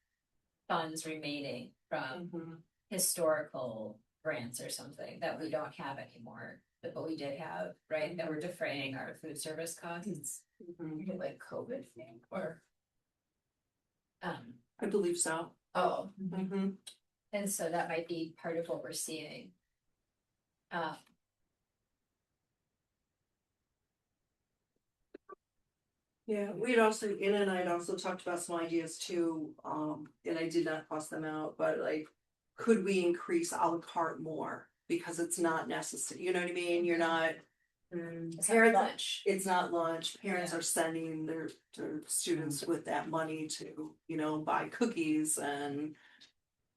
funds remaining from Mhm. historical grants or something that we don't have anymore, but we did have, right? That we're defraying our food service costs, Mhm. like COVID thing, or. I believe so. Oh, Mhm. and so that might be part of what we're seeing. Yeah, we'd also, Anna and I had also talked about some ideas too, and I did not cross them out, but like, could we increase a la carte more? Because it's not necessary, you know what I mean? You're not. It's not Parents, lunch. it's not lunch, parents Yeah. are sending their students with that money to, buy cookies and.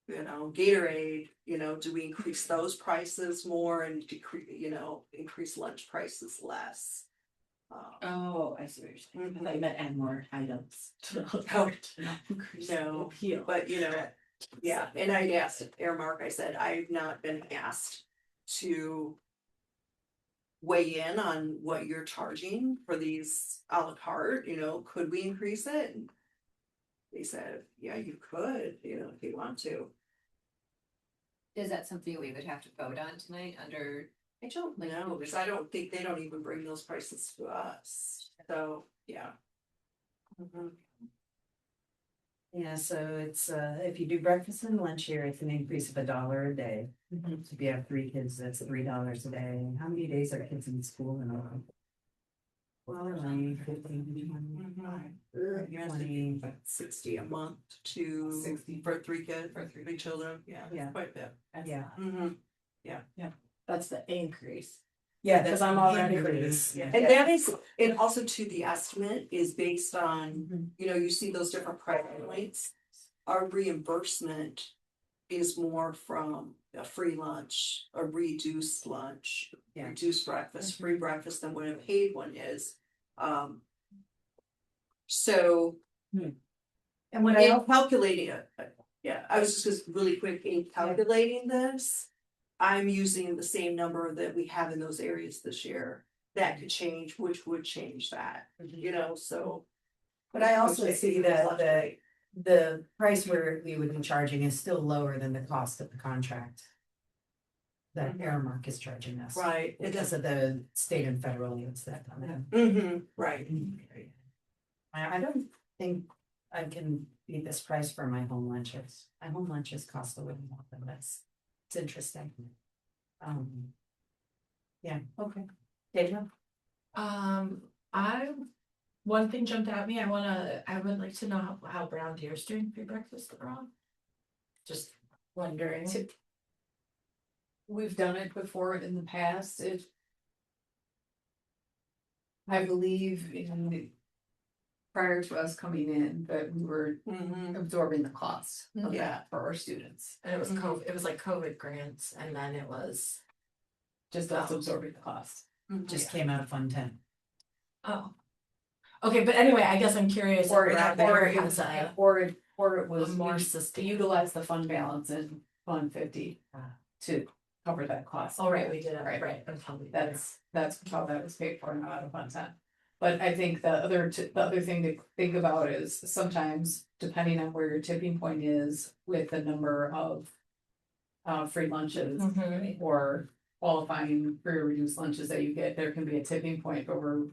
Gatorade, do we increase those prices more and decrease, increase lunch prices less? Oh, I see what you're saying. I thought you meant add more items. No, but yeah, and I asked Airmark, I said, I've not been asked to weigh in on what you're charging for these a la carte, could we increase it? And they said, yeah, you could, if you want to. Is that something we would have to vote on tonight under? I don't know, because I don't think they don't even bring those prices to us, so, yeah. Mhm. Yeah, so it's, if you do breakfast and lunch here, it's an increase of $1 a day. So if you have 3 kids, that's $3 a day. How many days are kids in school in a row? Well, only 15, 20, 60 a month to 60 for 3 kids, for 3 children, yeah, Yeah. quite a bit. yeah. Mhm. That's the increase. Yeah, Because that's I'm already. increase. Yeah. And that is, and also to the estimate is based on, you see those different price points. Our reimbursement is more from a free lunch, a reduced lunch, Yeah. reduced breakfast, free breakfast than what a paid one is. So. And when In calculating it, yeah, I was just really quick in calculating this. I'm using the same number that we have in those areas this year. That could change, which would change that, so. But I also see that the price where we would be charging is still lower than the cost of the contract. That Airmark is charging us. Right. Because of the state and federal units that come in. Right. I don't think I can beat this price for my home lunches. My home lunches cost a little more than this. It's interesting. Yeah, okay. Dana? One thing jumped at me, I would like to know how Brown Deer's doing free breakfast around. Just wondering. We've done it before in the past, I believe prior to us coming in, that we were absorbing the cost of Yeah. that for our students. And it was it was like COVID grants, and then it was. Just us absorbing the cost. Just came out of Fund 10. Oh. Okay, but anyway, I guess I'm curious. Or if it Brown Deer has a was more more sustainable. utilize the fund balance in Fund 50 to cover that cost. Oh, right, we did it, Right. right. That's how that was paid for, not out of Fund 10. But I think the other thing to think about is sometimes depending on where your tipping point is with the number of free lunches or qualifying for your reduced lunches that you get, there can be a tipping point, but we're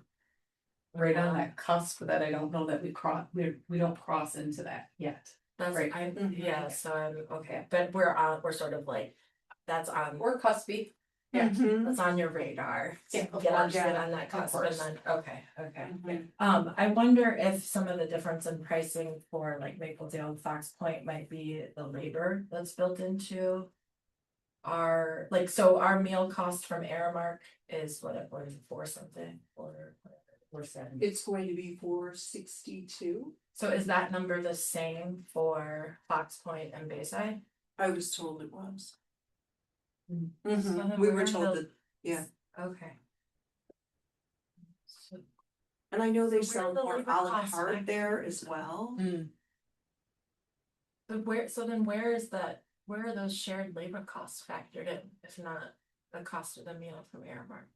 right on that cusp that I don't know that we don't cross into that yet. That's Right. yeah, so I'm okay, but we're sort of like, that's on. We're cuspy. Yeah, that's on your radar. Yeah, of Get course. on that cusp and course. then, okay. I wonder if some of the difference in pricing for like Mapledale and Fox Point might be the labor that's built into. our, like, so our meal cost from Aramark is what is it, 4 something, or 4.7. It's going to be 462. So is that number the same for Fox Point and Bayside? I was told it was. So Mhm. then We where were the- told that, yeah, Okay. and I know they So where sell the more labor a la costs carte factor there as well. But where, so then where is that, where are those shared labor costs factored in, if not the cost of the meal from Aramark?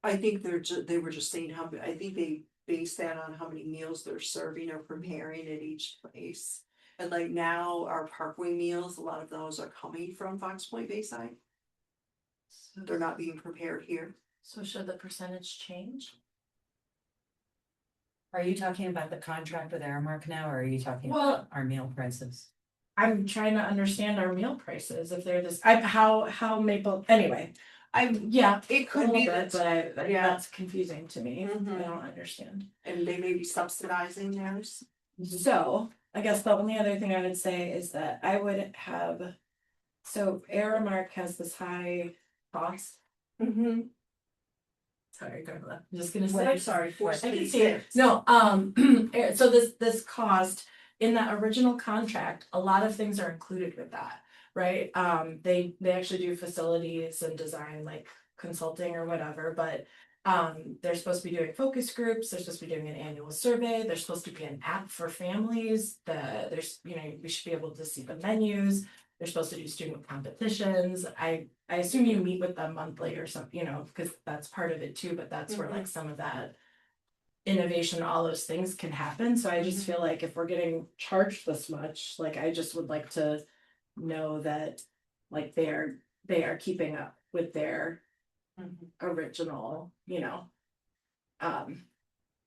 I think they were just saying I think they base that on how many meals they're serving or preparing at each place. And like now, our Parkway meals, a lot of those are coming from Fox Point Bayside. They're not being prepared here. So should the percentage change? Are you talking about the contract with Aramark now, or are you talking Well- about our meal prices? I'm trying to understand our meal prices, if they're this, how Maple, anyway. Yeah, it could A be little that, bit, but yeah. that's confusing to me, I Mhm. don't understand. And they may be subsidizing theirs. So, I guess the only other thing I would say is that I would have. So Aramark has this high cost. Mm-hmm. Sorry, Carla, I'm just gonna What, say. I'm sorry, I can see it. 466. No, so this cost, in that original contract, a lot of things are included with that, right? They actually do facilities and design, like consulting or whatever, but they're supposed to be doing focus groups, they're supposed to be doing an annual survey, there's supposed to be an app for families, there's, we should be able to see the menus. They're supposed to do student competitions. I assume you meet with them monthly or something, because that's part of it too, but that's where like some of that innovation, all those things can happen. So I just feel like if we're getting charged this much, like I just would like to know that like they are keeping up with their original,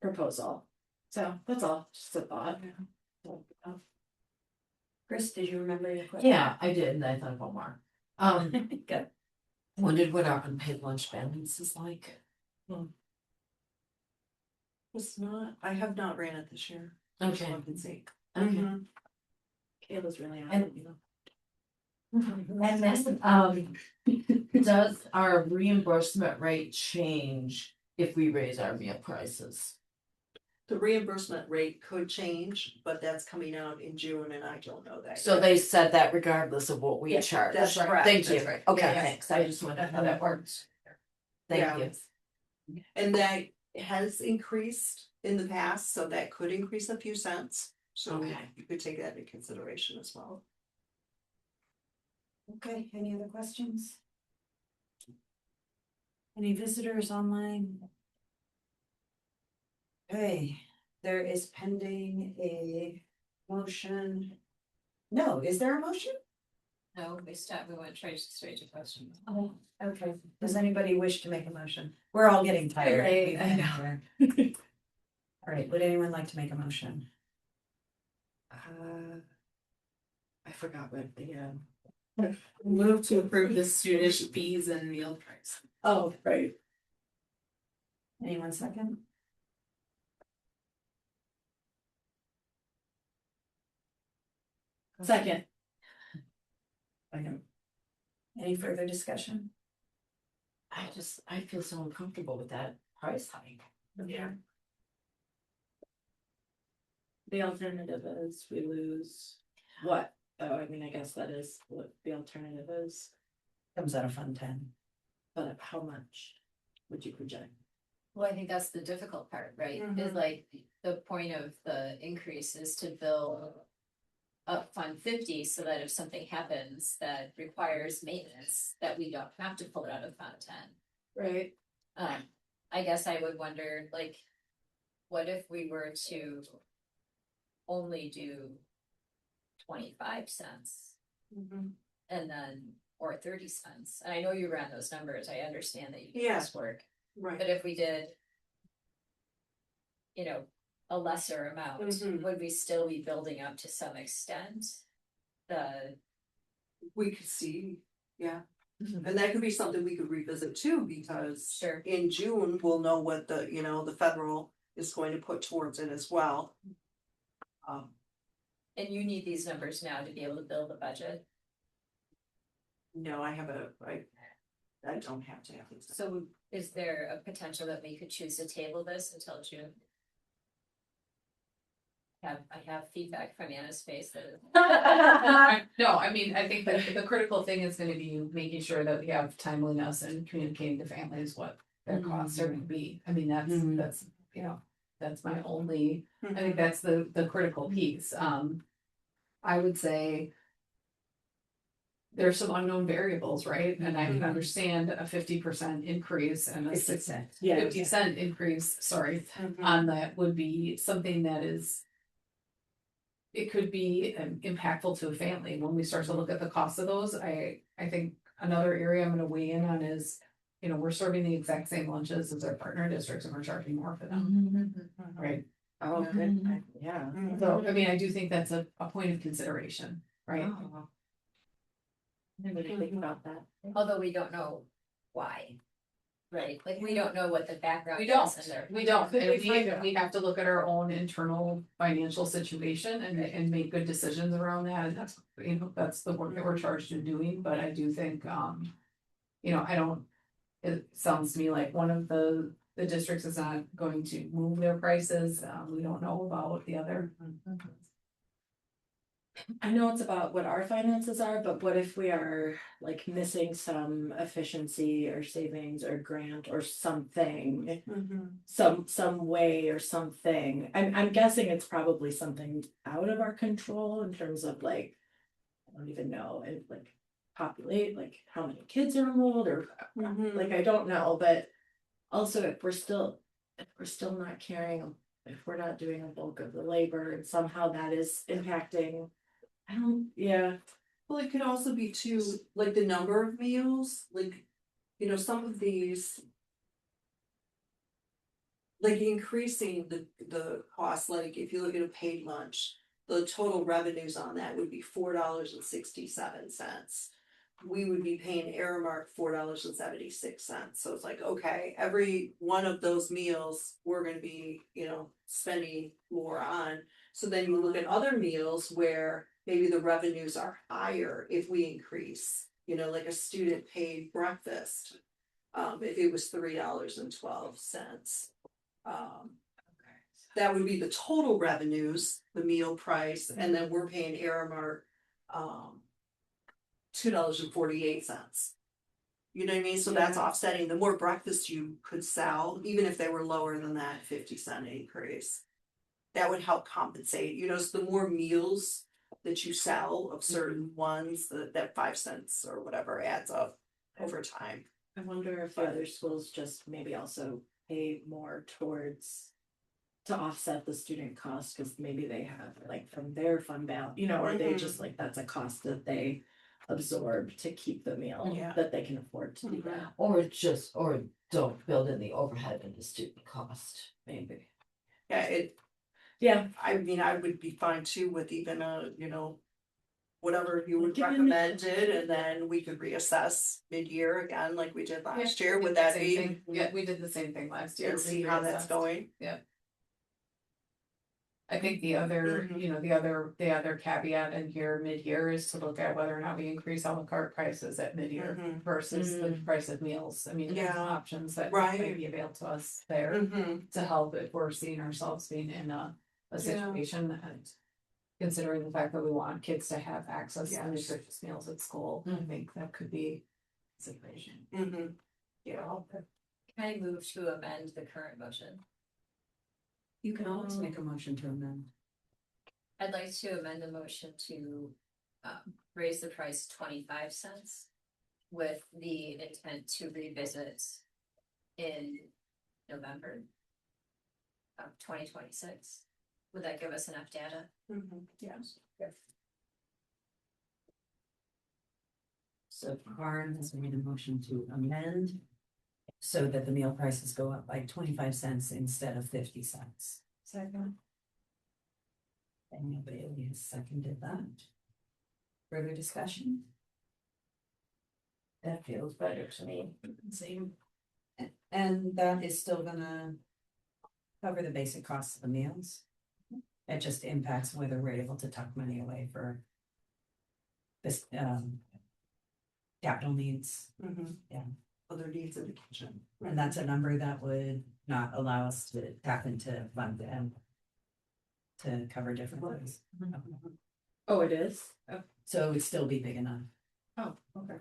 proposal. So that's all, just a thought. Chris, did you remember your question? Yeah, I did, and I thought about more. Good. Wondered what our unpaid lunch balance is like. It's not, I have not ran it this year. Okay. Look and see. Okay. Mhm. Kayla's really on And- it, And then, does our reimbursement rate change if we raise our meal prices? The reimbursement rate could change, but that's coming out in June and I don't know that. So yet. they said that regardless of what we Yeah, charge. that's correct. Thank you. That's right. Okay, Yes. thanks. I just wondered how that works. Thank Yeah. you. And that has increased in the past, so that could increase a few cents. So Okay. you could take that into consideration as well. Okay, any other questions? Any visitors online? Okay, there is pending a motion. No, is there a motion? No, we went straight to questions. Oh, okay. Does anybody wish to make a motion? We're all getting tired. Right, I know. All right, would anyone like to make a motion? I forgot what the move to approve the student fees and meal price. Oh, right. Anyone second? Second. Any further discussion? I feel so uncomfortable with that price hike. Yeah. The alternative is we lose what? Oh, I mean, I guess that is what the alternative is, Comes out of Fund 10. but how much would you project? Well, I think that's the difficult part, right? Is Mhm. like the point of the increase is to build up Fund 50 so that if something happens that requires maintenance, that we don't have to pull it out of Fund 10. Right. I guess I would wonder, like, what if we were to only do 25 cents and then, or 30 cents? And I know you ran those numbers, I understand that you did this work. Right. But if we did, a lesser amount, would we still be building up to some extent? We could see, yeah. And that could be something we could revisit too, because Sure. in June, we'll know what the federal is going to put towards it as well. And you need these numbers now to be able to build a budget. No, I don't have to have these. So is there a potential that we could choose to table this until June? I have feedback from Anna's face that. No, I mean, I think that the critical thing is gonna be making sure that we have timeliness and communicating to families what their costs are gonna be. I mean, that's, you know, that's my only, I think that's the critical piece. I would say there's some unknown variables, right? And I can understand a 50% increase and a 50-cent increase, sorry, on that would be something that is. It could be impactful to a family. When we start to look at the cost of those, I think another area I'm gonna weigh in on is, you know, we're serving the exact same lunches as our partner districts and we're charging more for them, right? Oh, good, yeah. So, I mean, I do think that's a point of consideration, right? Oh. I didn't really think about that. Although we don't know why. Right, like we don't know what the background We is don't, and their. we don't, Could and we find out? we have to look at our own internal financial situation and make good decisions around that, and that's, you know, that's the work that we're charged with doing, but I do think, you know, it sounds to me like one of the districts is not going to move their prices, we don't know about the other. I know it's about what our finances are, but what if we are like missing some efficiency or savings or grant or something? Some way or something. I'm guessing it's probably something out of our control in terms of like, I don't even know, if like populate, like how many kids are enrolled or like I don't know, but also if we're still not carrying, if we're not doing a bulk of the labor and somehow that is impacting. Well, it could also be too, like the number of meals, like, you know, some of these. Like increasing the cost, like if you look at a paid lunch, the total revenues on that would be $4.67. We would be paying Aramark $4.76, so it's like, okay, every one of those meals, we're gonna be, you know, spending more on. So then you look at other meals where maybe the revenues are higher if we increase, you know, like a student paid breakfast. If it was $3.12. That would be the total revenues, the meal price, and then we're paying Aramark, $2.48. You know what I mean? So that's offsetting, the more breakfast you could sell, even if they were lower than that 50-cent increase. That would help compensate, you know, so the more meals that you sell of certain ones, that 5 cents or whatever adds up over time. I wonder if the other schools just maybe also pay more towards to offset the student cost, because maybe they have like from their fund balance, you know, or they just like that's a cost that they absorb to keep the meal that they can afford to do that. Or don't build in the overhead and the student cost, maybe. Yeah, I mean, I would be fine too with even you know, whatever you would recommend it, and then we could reassess mid-year again, like we did last year, would that be? Yeah, we did the same thing last year. And see how that's going. Yeah. I think the other, you know, the other caveat in here mid-year is to look at whether or not we increase a la carte prices at mid-year versus the price of meals. I mean, there's options that may be available to us there to help if we're seeing ourselves being in a situation and considering the fact that we want kids to have access to nutritious meals at school. I think that could be a situation. Yeah. Can I move to amend the current motion? You can always make a motion to amend. I'd like to amend the motion to raise the price 25 cents with the intent to revisit in November of 2026. Would that give us enough data? Yes. So Karen has made a motion to amend so that the meal prices go up by 25 cents instead of 50 cents. Second. And Bailey has seconded that. Further discussion? That feels better to me. Same. And that is still gonna cover the basic costs of the meals. It just impacts whether we're able to tuck money away for this, capital needs. Yeah. Other needs in the kitchen. And that's a number that would not allow us to tap into fund and to cover different things. Oh, it is? So it would still be big enough. Oh, okay.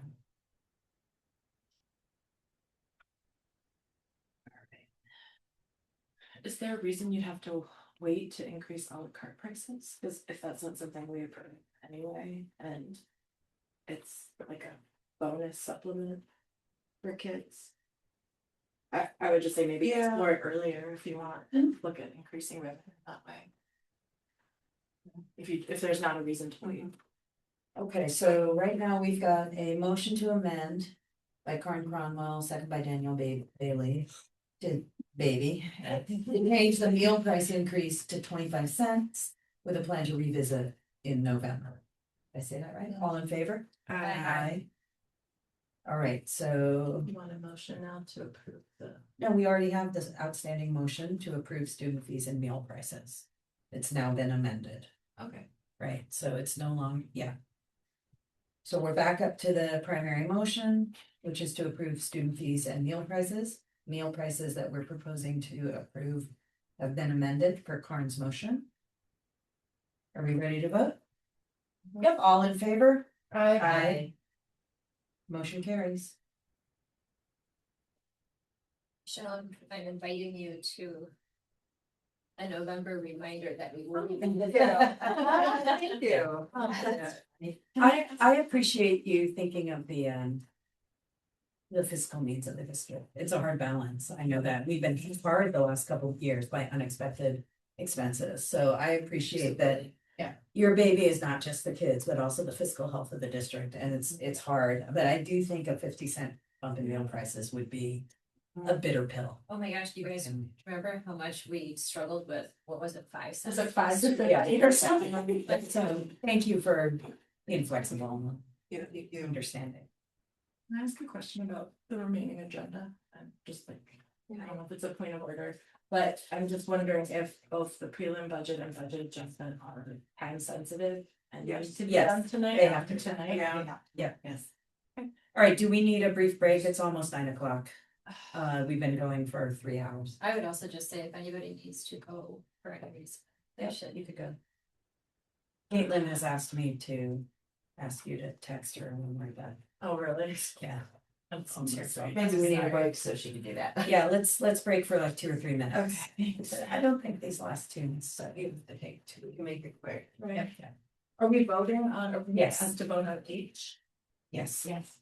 Is there a reason you'd have to wait to increase a la carte prices? Because if that's not something we approve anyway, and it's like a bonus supplement for kids. I would just say maybe explore it earlier if you want, and look at increasing revenue that way. If there's not a reason to wait. Okay, so right now we've got a motion to amend by Karen Cronwell, second by Daniel Bailey. To baby, to change the meal price increase to 25 cents with a plan to revisit in November. Did I say that right? All in favor? Aye. All right, so, You want a motion now to approve the. no, we already have this outstanding motion to approve student fees and meal prices. It's now been amended. Okay. Right, so it's no longer, yeah. So we're back up to the primary motion, which is to approve student fees and meal prices. Meal prices that we're proposing to approve have been amended per Karn's motion. Are we ready to vote? Yep, all in favor? Aye. Motion carries. Sean, I'm inviting you to a November reminder that we will. Thank you. I appreciate you thinking of the fiscal needs of the district. It's a hard balance. I know that we've been hit hard the last couple of years by unexpected expenses. So I appreciate that. Yeah, your baby is not just the kids, but also the fiscal health of the district. And it's hard, but I do think a 50-cent bump in meal prices would be a bitter pill. Oh my gosh, you guys remember how much we struggled with, what was it, 5 cents? Was it 5 to 50 Yeah. or something? But so thank you for being flexible You and understanding. Can I ask a question about the remaining agenda? I'm just like, I don't know if it's a point of order, but I'm just wondering if both the prelim budget and budget adjustment are time sensitive and need to be Yes, done tonight. they have to. Tonight. Yeah, yes. All right, do we need a brief break? It's almost 9 o'clock. We've been going for 3 hours. I would also just say if anybody needs to go for any reason, they should. You could go. Caitlin has asked me to ask you to text her when we're done. Oh, really? Yeah. Maybe we need a break so she can do that. Yeah, let's break for like 2 or 3 minutes. Okay. I don't think these last 2 minutes, so you have to take 2, you can make it quick. Right. Yep, yeah. Are we voting on, or we Yes. have to vote on each? Yes. Yes.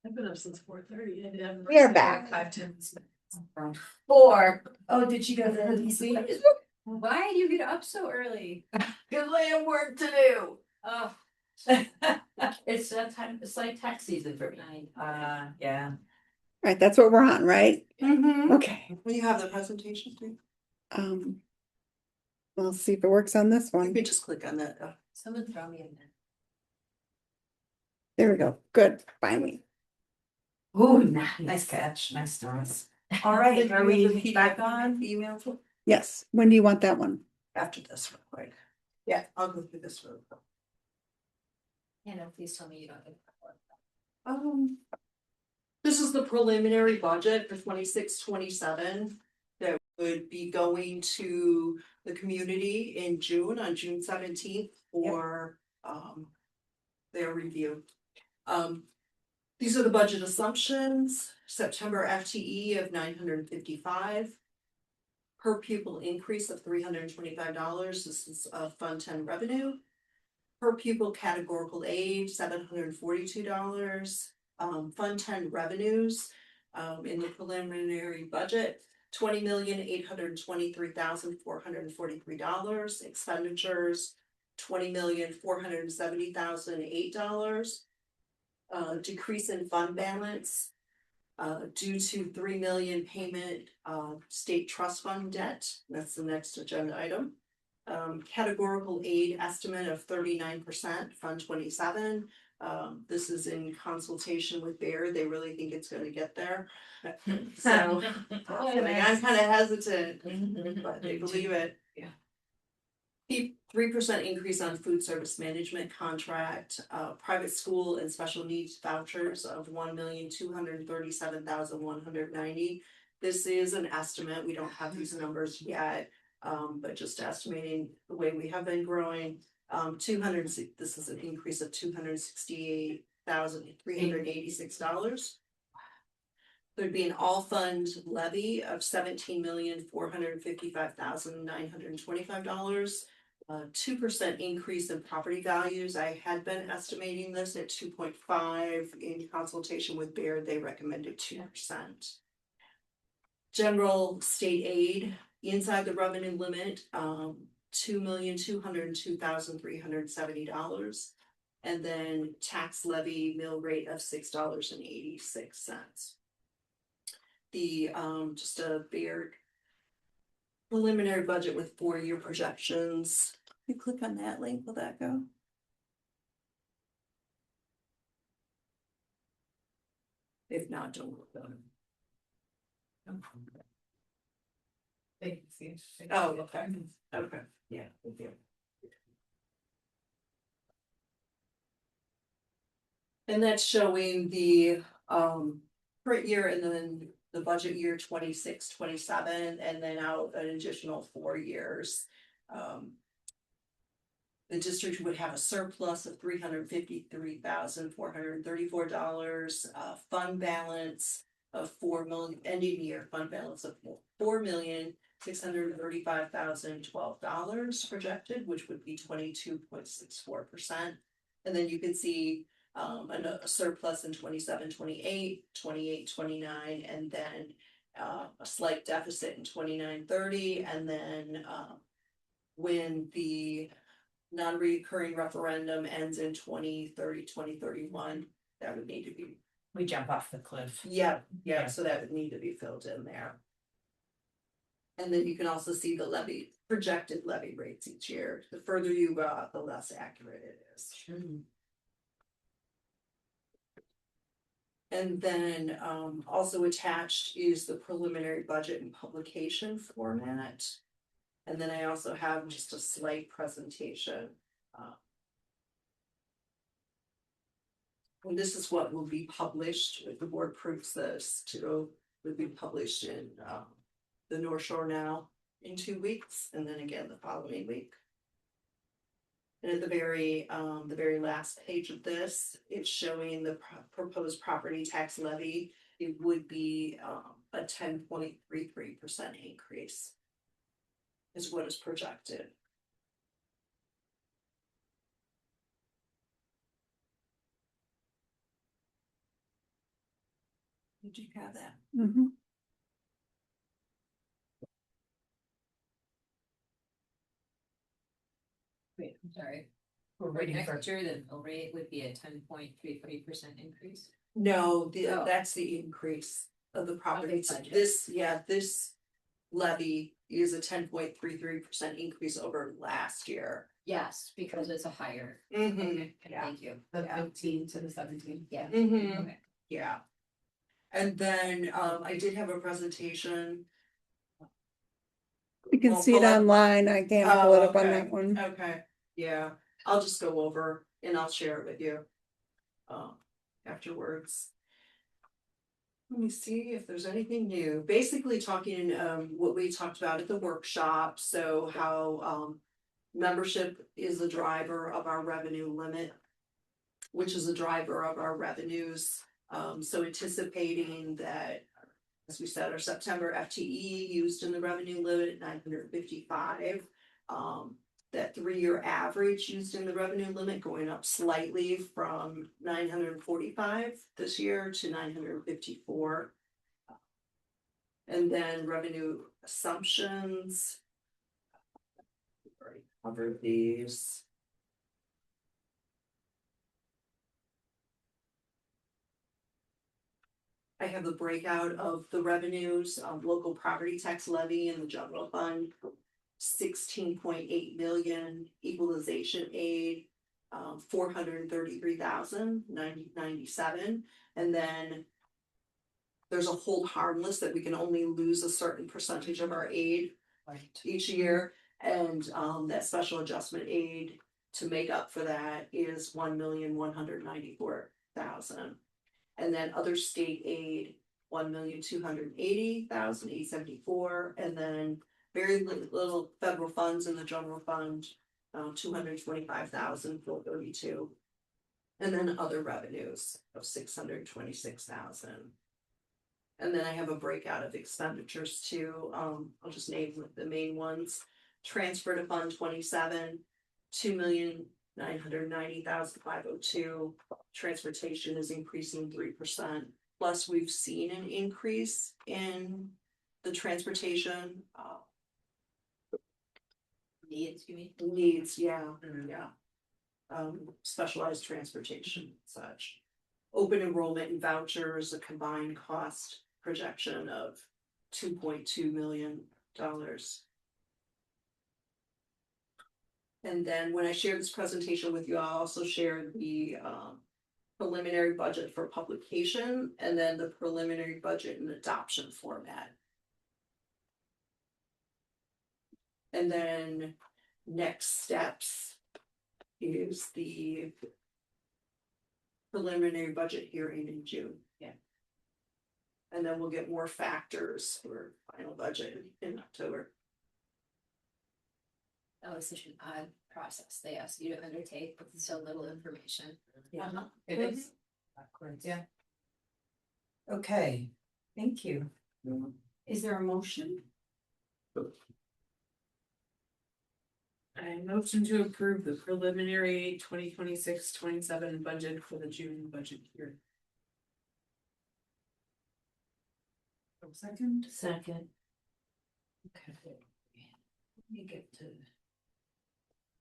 I've been up since 4:30. We are back. 5-10 minutes. 4. Oh, did you go to the sleep? Why do you get up so early? Cause I have work to do. Oh. It's that time, it's like tax season for me. Yeah. Right, that's what we're on, right? Mm-hmm. Okay. You have the presentation too. Um, we'll see if it works on this You one. can just click on that. Someone throw me a minute. There we go. Good, finally. Ooh, nice catch, nice Doris. All right, are we back on? Email Yes, when do you want that one? after this real quick. Yeah, I'll go through this real quick. Hannah, please tell me you don't get that This is the preliminary budget for 26-27 that would be going to the community in June, on June 17th for their review. These are the budget assumptions. September FTE of 955. Per pupil increase of $325. This is Fund 10 revenue. Per pupil categorical aid, $742. Fund 10 revenues, in the preliminary budget, $20,823,443. Expenditures, $20,470,008. Decrease in fund balance, due to 3 million payment state trust fund debt. That's the next agenda item. Categorical aid estimate of 39%, Fund 27. This is in consultation with Baird. They really think it's gonna get there. So I'm kind of hesitant, but they believe it. Yeah. 3% increase on food service management contract, private school and special needs vouchers of $1,237,190. This is an estimate. We don't have these numbers yet, but just estimating the way we have been growing. This is an increase of $268,386. There'd be an all fund levy of $17,455,925. 2% increase in property values. I had been estimating this at 2.5. In consultation with Baird, they recommended 2%. General state aid inside the revenue limit, $2,202,370. And then tax levy mill rate of $6.86. The just a Baird preliminary budget with 4-year projections. You click on that link, will that go? If not, don't worry about it. Oh, okay, okay, yeah, thank you. And that's showing the current year and then the budget year 26-27, and then out an additional 4 years. The district would have a surplus of $353,434, fund balance of 4 million, ending year fund balance of $4,635,012 projected, which would be 22.64%. And then you can see a surplus in 27-28, 28-29, and then a slight deficit in 29-30, and then when the non-recurring referendum ends in 2030-2031, that would need to be. We jump off the cliff. Yeah, so that would need to be filled in there. And then you can also see the projected levy rates each year. The further you go out, the less accurate it is. And then also attached is the preliminary budget and publication format. And then I also have just a slight presentation. And this is what will be published if the board approves this would be published in the North Shore Now in 2 weeks, and then again the following week. And at the very last page of this, it's showing the proposed property tax levy. It would be a 10.33% increase. Is what is projected. Did you have that? Mhm. Wait, I'm sorry. We're For waiting for, next year, the mill rate would be a 10.33% increase. No, Oh. that's the increase of the property. So budget. this levy is a 10.33% increase over last year. Yes, because it's a higher. Mhm, Okay, yeah. thank you. The Yeah. 15 to the 17. Yeah. Mhm. Okay. Yeah. And then I did have a presentation. You can Won't see it pull up. online. I can't pull it up on that one. Okay, yeah, I'll just go over and I'll share it with you. Afterwards. Let me see if there's anything new. Basically talking what we talked about at the workshop, so how membership is the driver of our revenue limit, which is the driver of our revenues. So anticipating that, as we said, our September FTE used in the revenue limit at 955. That 3-year average used in the revenue limit going up slightly from 945 this year to 954. And then revenue assumptions. Already covered these. I have the breakout of the revenues, local property tax levy in the general fund. 16.8 million, equalization aid, 433,097, and then there's a hold harmless that we can only lose a certain percentage of our aid each year, and that special adjustment aid to make up for that is 1,194,000, and then other state aid 1,280,874, and then very little federal funds in the general fund, 225,432. And then other revenues of 626,000. And then I have a breakout of expenditures too. I'll just name the main ones. Transfer to Fund 27, 2,990,502. Transportation is increasing 3%. Plus, we've seen an increase in the transportation. Needs, you mean? Needs, yeah, yeah. Specialized transportation and such. Open enrollment and vouchers, a combined cost projection of $2.2 million. And then when I share this presentation with you, I'll also share the preliminary budget for publication and then the preliminary budget in adoption format. And then next steps is the preliminary budget hearing in June. Yeah. And then we'll get more factors for final budget in October. That was such an odd process. They asked you to undertake with so little information. Yeah. It is. Backwards, yeah. Okay, thank you. Is there a motion? I motion to approve the preliminary 2026-27 budget for the June budget year. Second? Second. Okay. Let me get to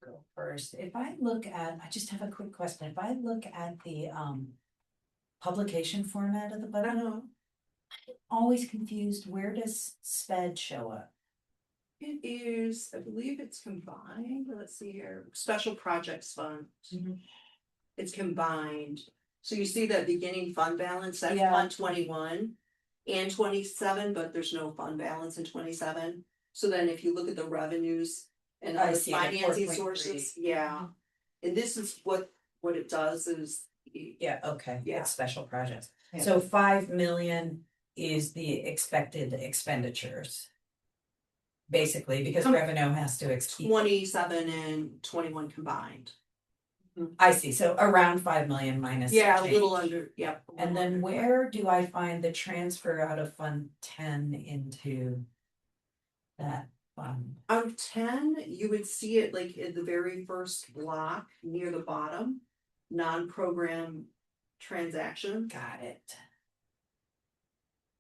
go first. If I look at, I just have a quick question. If I look at the publication format of the budget, I'm always confused, where does SPED show up? It is, I believe it's combined, let's see here, special projects fund. It's combined, so you see that beginning fund balance, that's Yeah. Fund 21 and 27, but there's no fund balance in 27. So then if you look at the revenues and I other see, the financing 4.3. sources, yeah. And this is what it does is. Yeah, okay, Yeah. it's special projects. Yeah. So 5 million is the expected expenditures. Basically, because revenue has to exceed. 27 and 21 combined. I see, so around 5 million minus. Yeah, a change. little under, yeah. And then where do I find the transfer out of Fund 10 into that fund? Out of 10, you would see it like in the very first block near the bottom, non-program transaction. Got it.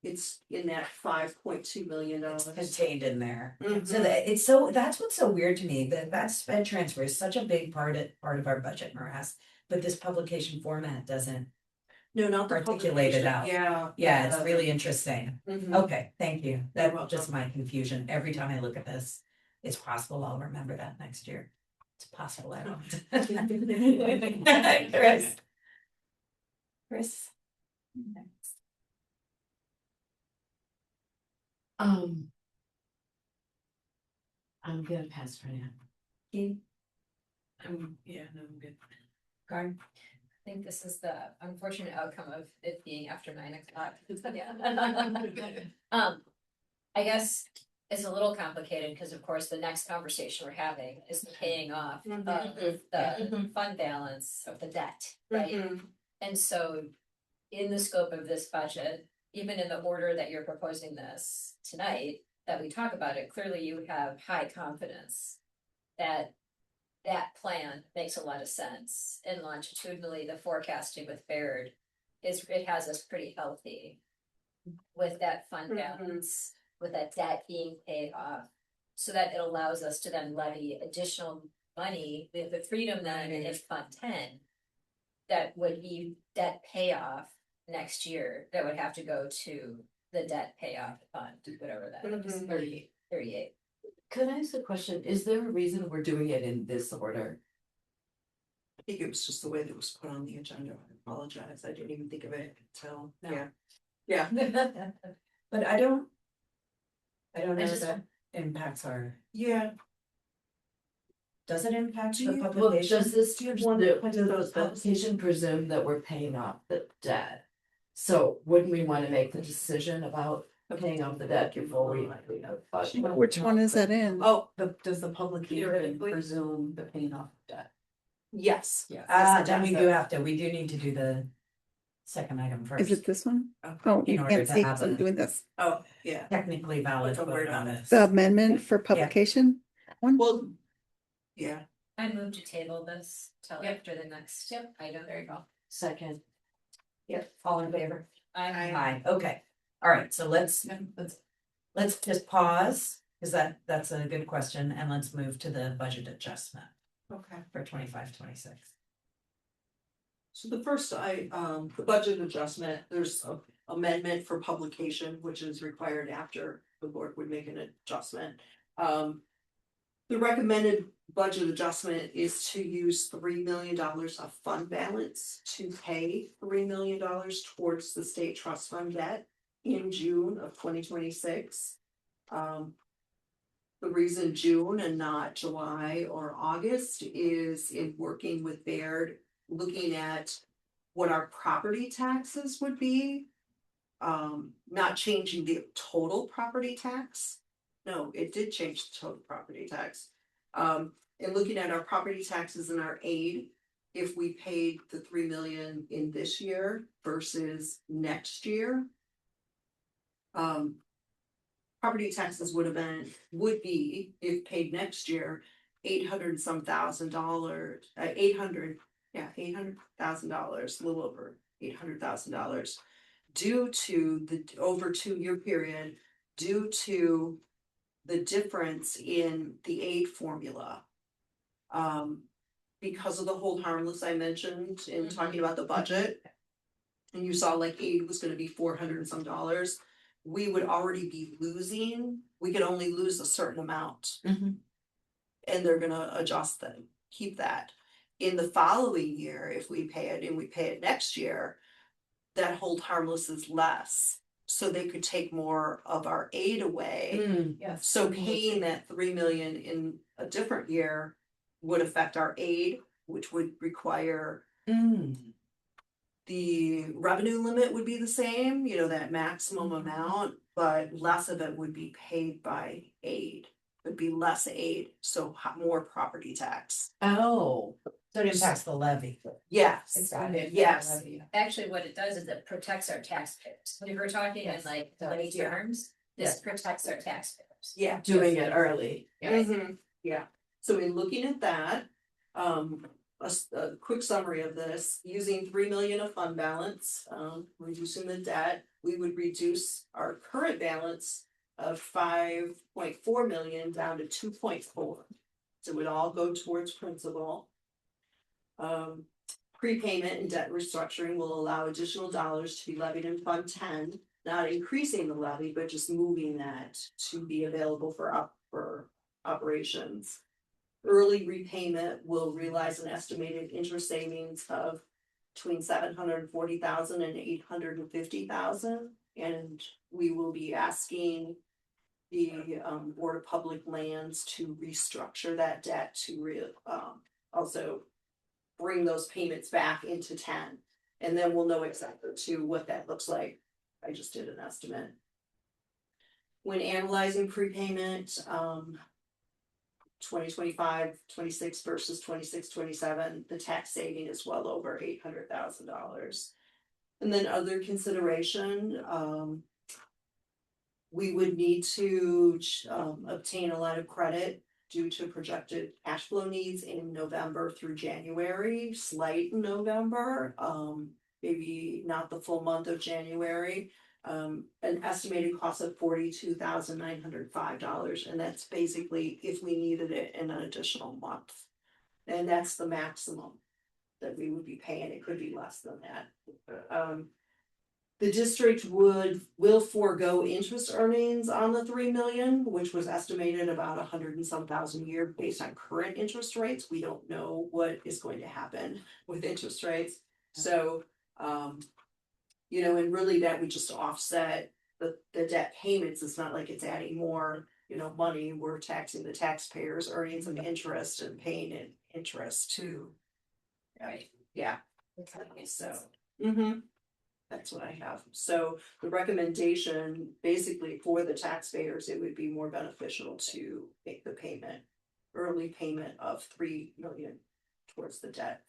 it's in that $5.2 million. Contained in there. So Mhm. that that's what's so weird to me, that sped transfer is such a big part of our budget morass, but this publication format doesn't No, not the articulate it publication. out. Yeah. Yeah, it's really interesting. Mhm. Okay, thank you. You're That's welcome. just my confusion. Every time I look at this, it's possible I'll remember that next year. It's possible I won't. Chris. Chris. Um. I'm gonna pass for now. Keith, Yeah, no, I'm good. Karen? I think this is the unfortunate outcome of it being after 9 o'clock. I guess it's a little complicated because of course the next conversation we're having is the paying off of the fund balance of the debt, right? Mhm. And so in the scope of this budget, even in the order that you're proposing this tonight, that we talk about it, clearly you have high confidence that that plan makes a lot of sense. And longitudinally, the forecasting with Baird it has us pretty healthy with that fund balance, with that debt being paid off, so that it allows us to then levy additional money with the freedom then in Fund 10 that would be debt payoff next year, that would have to go to the debt payoff fund, whatever that is, 38. Could I ask a question? Is there a reason we're doing it in this order? I think it was just the way that it was put on the agenda. I apologize. I didn't even think of it until, No. yeah. But I don't know if just- that impacts our, Yeah. does it impact Do the you- Well, publication? does this, Do you have does one the point of those bills? publication presume that we're paying off the debt? So wouldn't we wanna make the decision about paying off the debt before we? Which one is that in? Oh, Does the publication presume the paying off of debt? yes. Yes. Yes, it Then does. we do need to do the second item first. Is it this one? Okay. Oh, In you order can't to see, have 'cause I'm a- doing this. Oh, yeah. Technically valid Put the vote word on on this. The amendment for publication? One? Well, yeah. I move to table this till after the next item. There you go. Second. Yep, all in favor? I Aye, okay. All right, so let's just pause, because that's a good question, and let's move to the budget adjustment Okay. for 25-26. So the first, the budget adjustment, there's a amendment for publication, which is required after the board would make an adjustment. The recommended budget adjustment is to use $3 million of fund balance to pay $3 million towards the state trust fund debt in June of 2026. The reason June and not July or August is in working with Baird, looking at what our property taxes would be. Not changing the total property tax. No, it did change the total property tax. And looking at our property taxes and our aid, if we paid the 3 million in this year versus next year. Property taxes would be, if paid next year, $800,000, $800,000, a little over $800,000. Due to the over 2-year period, due to the difference in the aid formula. Because of the hold harmless I mentioned in talking about the budget. And you saw like aid was gonna be $400 and some. We would already be losing, we could only lose a certain amount. And they're gonna adjust them, keep that. In the following year, if we pay it and we pay it next year, that hold harmless is less. So they could take more of our aid away. Yes. So paying that 3 million in a different year would affect our aid, which would require. The revenue limit would be the same, that maximum amount, but less of it would be paid by aid. Would be less aid, so more property tax. Oh, so it impacts the levy. Yes, Exactly. yes. Actually, what it does is it protects our taxpayers. If we're talking in like money terms, this protects our taxpayers. Yeah. Doing it early. Yeah. So in looking at that, a quick summary of this, using 3 million of fund balance, reducing the debt, we would reduce our current balance of 5.4 million down to 2.4. So it would all go towards principal. Prepayment and debt restructuring will allow additional dollars to be levied in Fund 10, not increasing the levy, but just moving that to be available for operations. Early repayment will realize an estimated interest savings of between 740,000 and 850,000, and we will be asking the Board of Public Lands to restructure that debt to also bring those payments back into 10, and then we'll know exactly too what that looks like. I just did an estimate. When analyzing prepayment, 2025-26 versus 26-27, the tax saving is well over $800,000. And then other consideration, we would need to obtain a line of credit due to projected cash flow needs in November through January, slight in November, maybe not the full month of January. An estimated cost of $42,905, and that's basically if we needed it in an additional month. And that's the maximum that we would be paying. It could be less than that. The district will forego interest earnings on the 3 million, which was estimated about 100 and some thousand a year based on current interest rates. We don't know what is going to happen with interest rates. So you know, and really that would just offset the debt payments. It's not like it's adding more, you know, money. We're taxing the taxpayers, earning some interest and paying in interest too. Right, yeah. So, that's what I have. So the recommendation, basically for the taxpayers, it would be more beneficial to make the payment, early payment of 3 million towards the debt.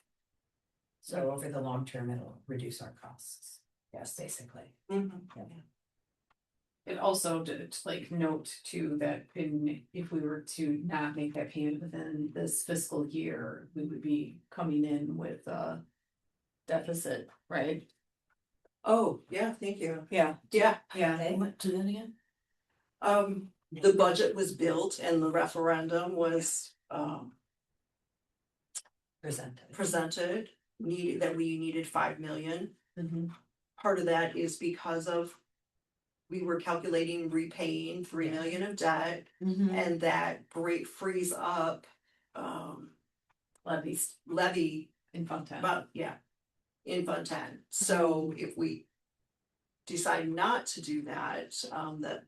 So over the long term, it'll reduce our costs. Yes, basically. It also did like note too that if we were to not make that payment within this fiscal year, we would be coming in with a deficit, right? Oh, yeah, thank you. Yeah. Yeah. What, do that again? The budget was built and the referendum was presented, that we needed 5 million. Part of that is because of we were calculating repaying 3 million of debt, and that frees up levy in Fund 10. In Fund 10. So if we decide not to do that,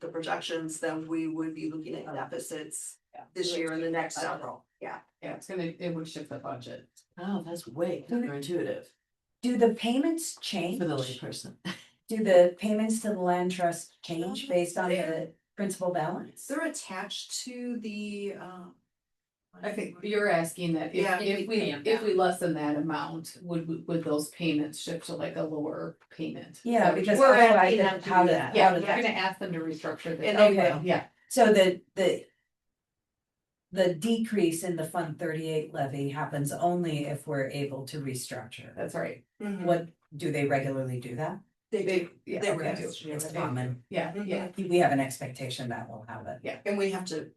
the projections, then we would be looking at deficits this year and the next several. Yeah, it would shift the budget. Oh, that's way counterintuitive Do the payments change? for the layperson. Do the payments to the land trust change based on the principal balance? they're attached to the I think you're asking that if we lessen that amount, would those payments shift to like a lower payment? Yeah, because We're otherwise, asking them to how do does that. Yeah, we're gonna ask them to restructure this. And they will. Yeah. So the decrease in the Fund 38 levy happens only if we're able to restructure. That's right. What, do they regularly do that? They do. Yeah, They okay. do. It's common. Yeah, yeah. We have an expectation that we'll have it. Yeah. And we have to,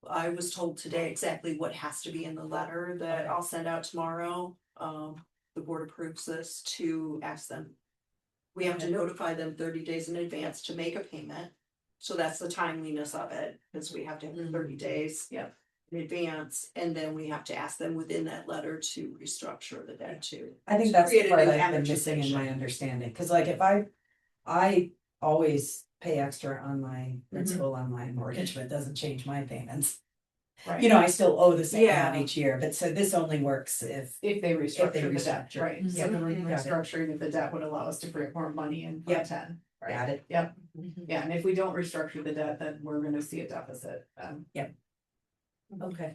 I was told today exactly what has to be in the letter that I'll send out tomorrow. The board approves this to ask them. We have to notify them 30 days in advance to make a payment. So that's the timeliness of it, because we have to have 30 days. In advance, and then we have to ask them within that letter to restructure the debt too. I think that's the Create a part new I've been missing in my amortization. understanding, cause like if I always pay extra on my principal on my mortgage, but it doesn't change my payments. Right. You know, I still owe the same amount Yeah. each year, but so this only works if If they restructure the debt, restructure. right? So the Got it. restructuring of the debt would allow us to free up more money in Fund 10. Right. Got it. Yep. Yeah, and if we don't restructure the debt, then we're gonna see a deficit. Okay.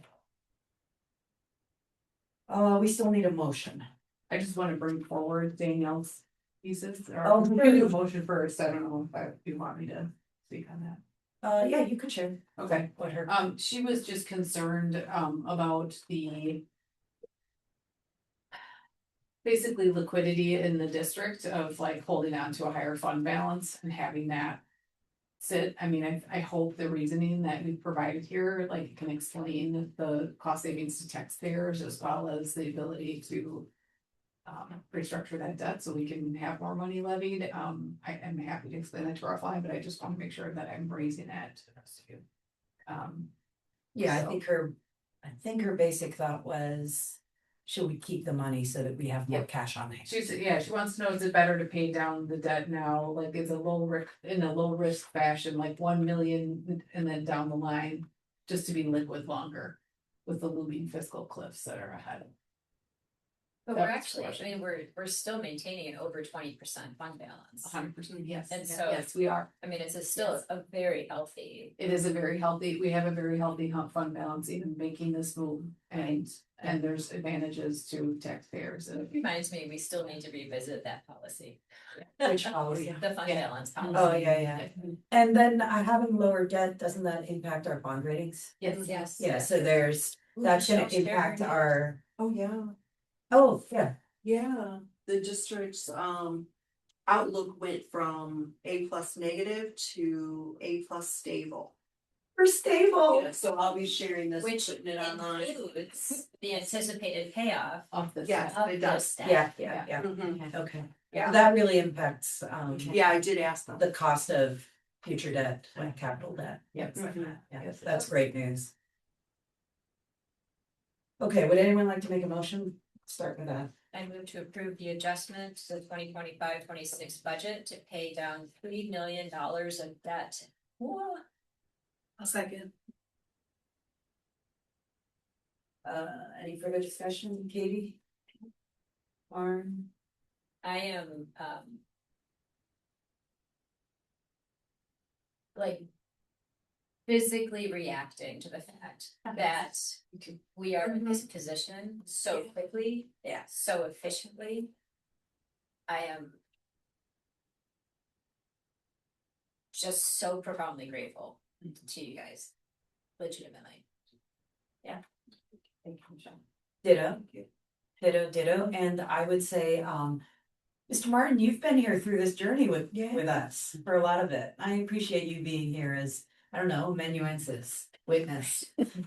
We still need a motion. I just wanna bring forward Danielle's pieces. Or Oh, we're gonna do a motion first. I don't know if you want me to speak on that. Yeah, you could share. Okay. What her. She was just concerned about the basically liquidity in the district of like holding on to a higher fund balance and having that sit. I mean, I hope the reasoning that we've provided here, like can explain the cost savings to taxpayers as well as the ability to restructure that debt so we can have more money levied. I am happy to explain that to our fly, but I just want to make sure that I'm raising that to the rest of you. Yeah, I So- think her basic thought was, should we keep the money so that we have more cash on hand? She wants to know, is it better to pay down the debt now, like it's a low risk, in a low risk fashion, like 1 million and then down the line, just to be liquid longer with the looming fiscal cliffs that are ahead. But we're That's actually, I question. mean, we're still maintaining an over 20% fund balance. 100%, yes. And so, Yes, we are. I mean, it's still a very healthy. It is a very healthy, we have a very healthy fund balance even making this move and there's advantages to taxpayers and. It reminds me, we still need to revisit that policy. Which policy? The fund balance policy. Oh, yeah. And then having lower debt, doesn't that impact our bond ratings? Yes. Yeah, so that's gonna impact our, Oh, yeah, oh, yeah. yeah, the district's outlook went from A+ negative to A+ stable. We're stable. Yeah, so I'll be sharing this, Which putting it online. includes the anticipated payoff Of this. Yes, of it this does. debt. Yeah. Mhm. Okay. Yeah. That really impacts Yeah, I did ask them. the cost of future debt, like capital debt. Yep. Mhm. Yeah, that's great news. Okay, would anyone like to make a motion? Start with that. I move to approve the adjustment to the 2025-26 budget to pay down $3 million of debt. Whoa. I'll second. Any further discussion, Katie? Lauren? I am, like physically reacting to the fact that we are in this position so quickly, so efficiently. I am just so profoundly grateful to you guys, legitimately. Yeah. Thank you, Michelle. Ditto, and I would say, Mr. Martin, you've been here through this journey with us for a lot of it. I appreciate you being here as, I don't know, amanuensis, witness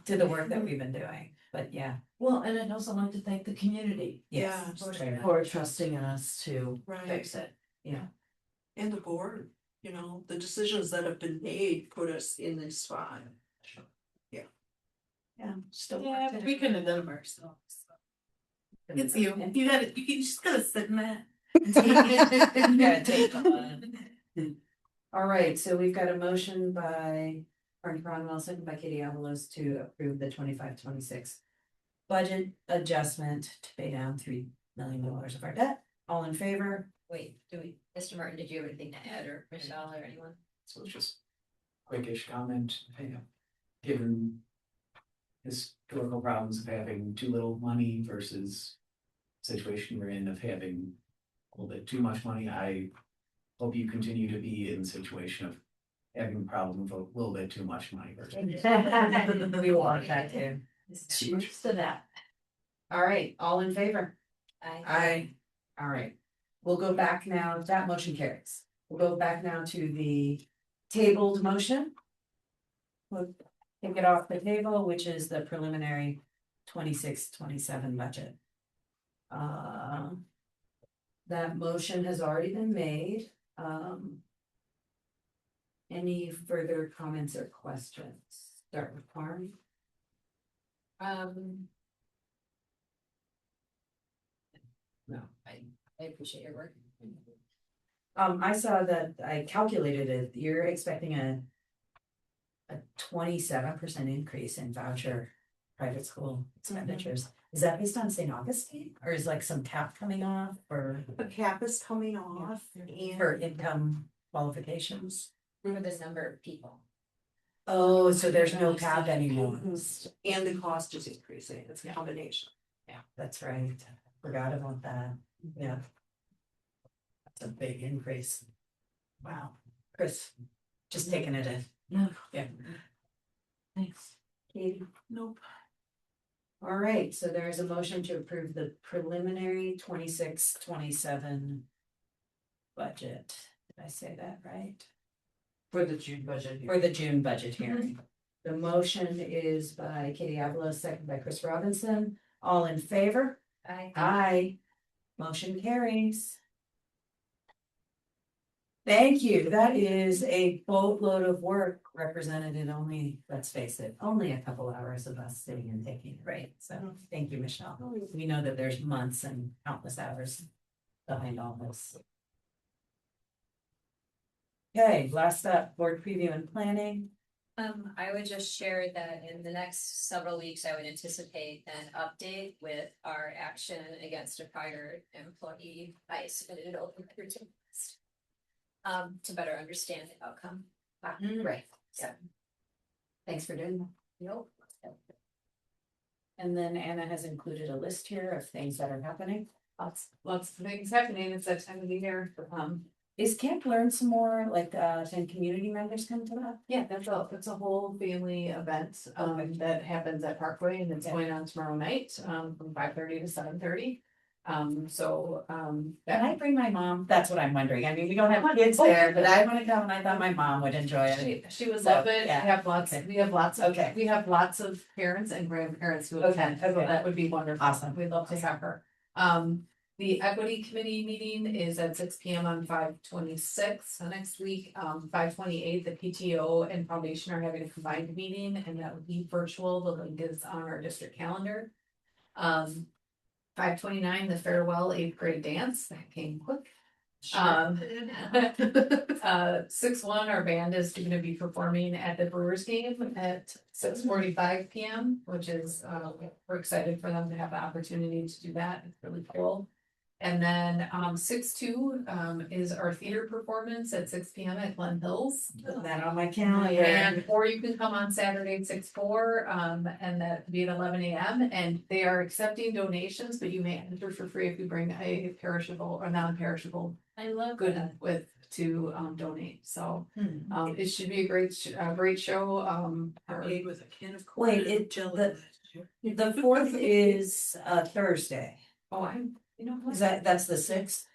to the work that we've been doing, but yeah. Well, and I'd also like to thank the community. Yes, Yeah, For trusting in us to right. fix it. And the board, you know, the decisions that have been made put us in this spot. Yeah, still. Yeah, we couldn't have done them ourselves. It's you. You just gotta sit in that. Yeah, take All right, so we've got a motion by Martin Cronwell, second by Katie Avalos to approve the 25-26 budget adjustment to pay down $3 million of our debt. All in favor? Wait, Mr. Martin, did you have anything to add, or Michelle or anyone? So it's just quickish comment, given historical problems of having too little money versus situation we're in of having a little bit too much money. I hope you continue to be in the situation of having a problem with a little bit too much money. We want that too. Cheers to that. All right, all in favor? Aye. All right, we'll go back now, that motion carries. We'll go back now to the tabled motion. We'll take it off the table, which is the preliminary 26-27 budget. That motion has already been made. Any further comments or questions? Start with Karen. No, I appreciate your work. I saw that, I calculated it, you're expecting a 27% increase in voucher private school expenditures. Is that based on St. Augustine, or is like some cap coming off, or A cap is coming off for and income qualifications? For this number of people. Oh, so there's no cap anymore. and the cost is increasing, it's a combination. Yeah, that's right. Forgot about that. Yeah. That's a big increase. Wow. Chris, just taking it in. No. Yeah. Thanks. Katie? Nope. All right, so there is a motion to approve the preliminary 26-27 budget. Did I say that right? For the June budget. For the June budget hearing. The motion is by Katie Avila, second by Chris Robinson. All in favor? Aye. Aye. Motion carries. Thank you. That is a boatload of work represented in only, let's face it, only a couple hours of us sitting and taking it. Right. So thank you, Michelle. We know that there's months and countless hours behind all this. Okay, last up, board preview and planning. I would just share that in the next several weeks, I would anticipate an update with our action against a prior employee I submitted open recruiting list. To better understand the outcome. Right. So. Thanks for doing that. Nope. And then Anna has included a list here of things that are happening. Lots of things happening. It's that time of the year. Is Camp Learn some more, like, can community members come to that? Yeah, that's a whole family event that happens at Parkway, and it's going on tomorrow night from 5:30 to 7:30. Can I bring my mom? That's what I'm wondering. I mean, we don't have kids there, but I wanna come and I thought my mom would enjoy it. She would So, love it. yeah. We have lots of parents and grandparents who attend, so okay. that would be wonderful. Awesome. We'd love to have her. The equity committee meeting is at 6 p.m. on 5/26. So next week, 5/28, the PTO and foundation are having a combined meeting, and that would be virtual. The link is on our district calendar. 5/29, the farewell 8th grade dance, that came quick. 6/1, our band is going to be performing at the Brewers game at 6:45 p.m., which is, we're excited for them to have the opportunity to do that. It's really cool. And then 6/2 is our theater performance at 6 p.m. at Glen Hills. Put that on my calendar. And or you can come on Saturday 6/4 and that would be at 11 a.m. and they are accepting donations, but you may enter for free if you bring a perishable or non-perishable I love good that. with to donate. So it should be a great show. I paid with a can of Wait, corn and jelly. The 4th is Thursday. Oh, you know what? That's the 6th?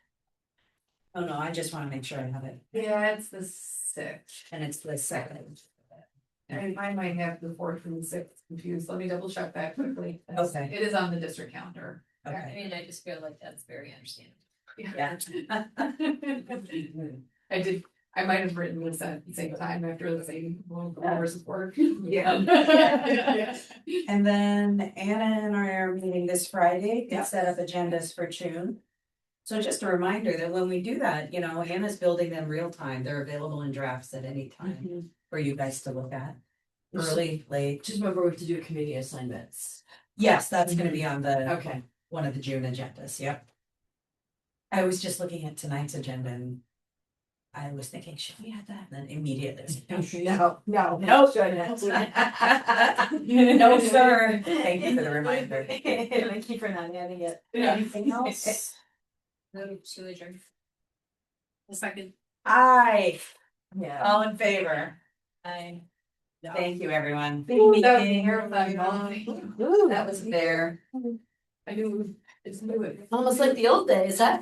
Oh, no, I just wanna make sure I have it. Yeah, it's the 6th. And it's the 2nd. I might have the 4th and the 6th confused. Let me double check that quickly. Okay. It is on the district calendar. Okay. I mean, I just feel like that's very understandable. Yeah. I might have written this at the same time after the same hours of work. Yeah. And then Anna and I are meeting this Friday to set up agendas for June. So just a reminder that when we do that, you know, Anna's building them real time. They're available in drafts at any time for you guys to look at. Early, late. Just remember we have to do committee assignments. Yes, that's gonna be on the Okay. one of the June agendas, yep. I was just looking at tonight's agenda and I was thinking, should we have that? And then immediately. No. No, no, sir. Thank you for the reminder. Thank you for not adding it. Anything else? Move to adjourn. A second. Aye, Yeah. all in favor. Aye. Thank you, everyone. That was terrifying. That was fair. I knew, it's new. Almost like the old days, huh?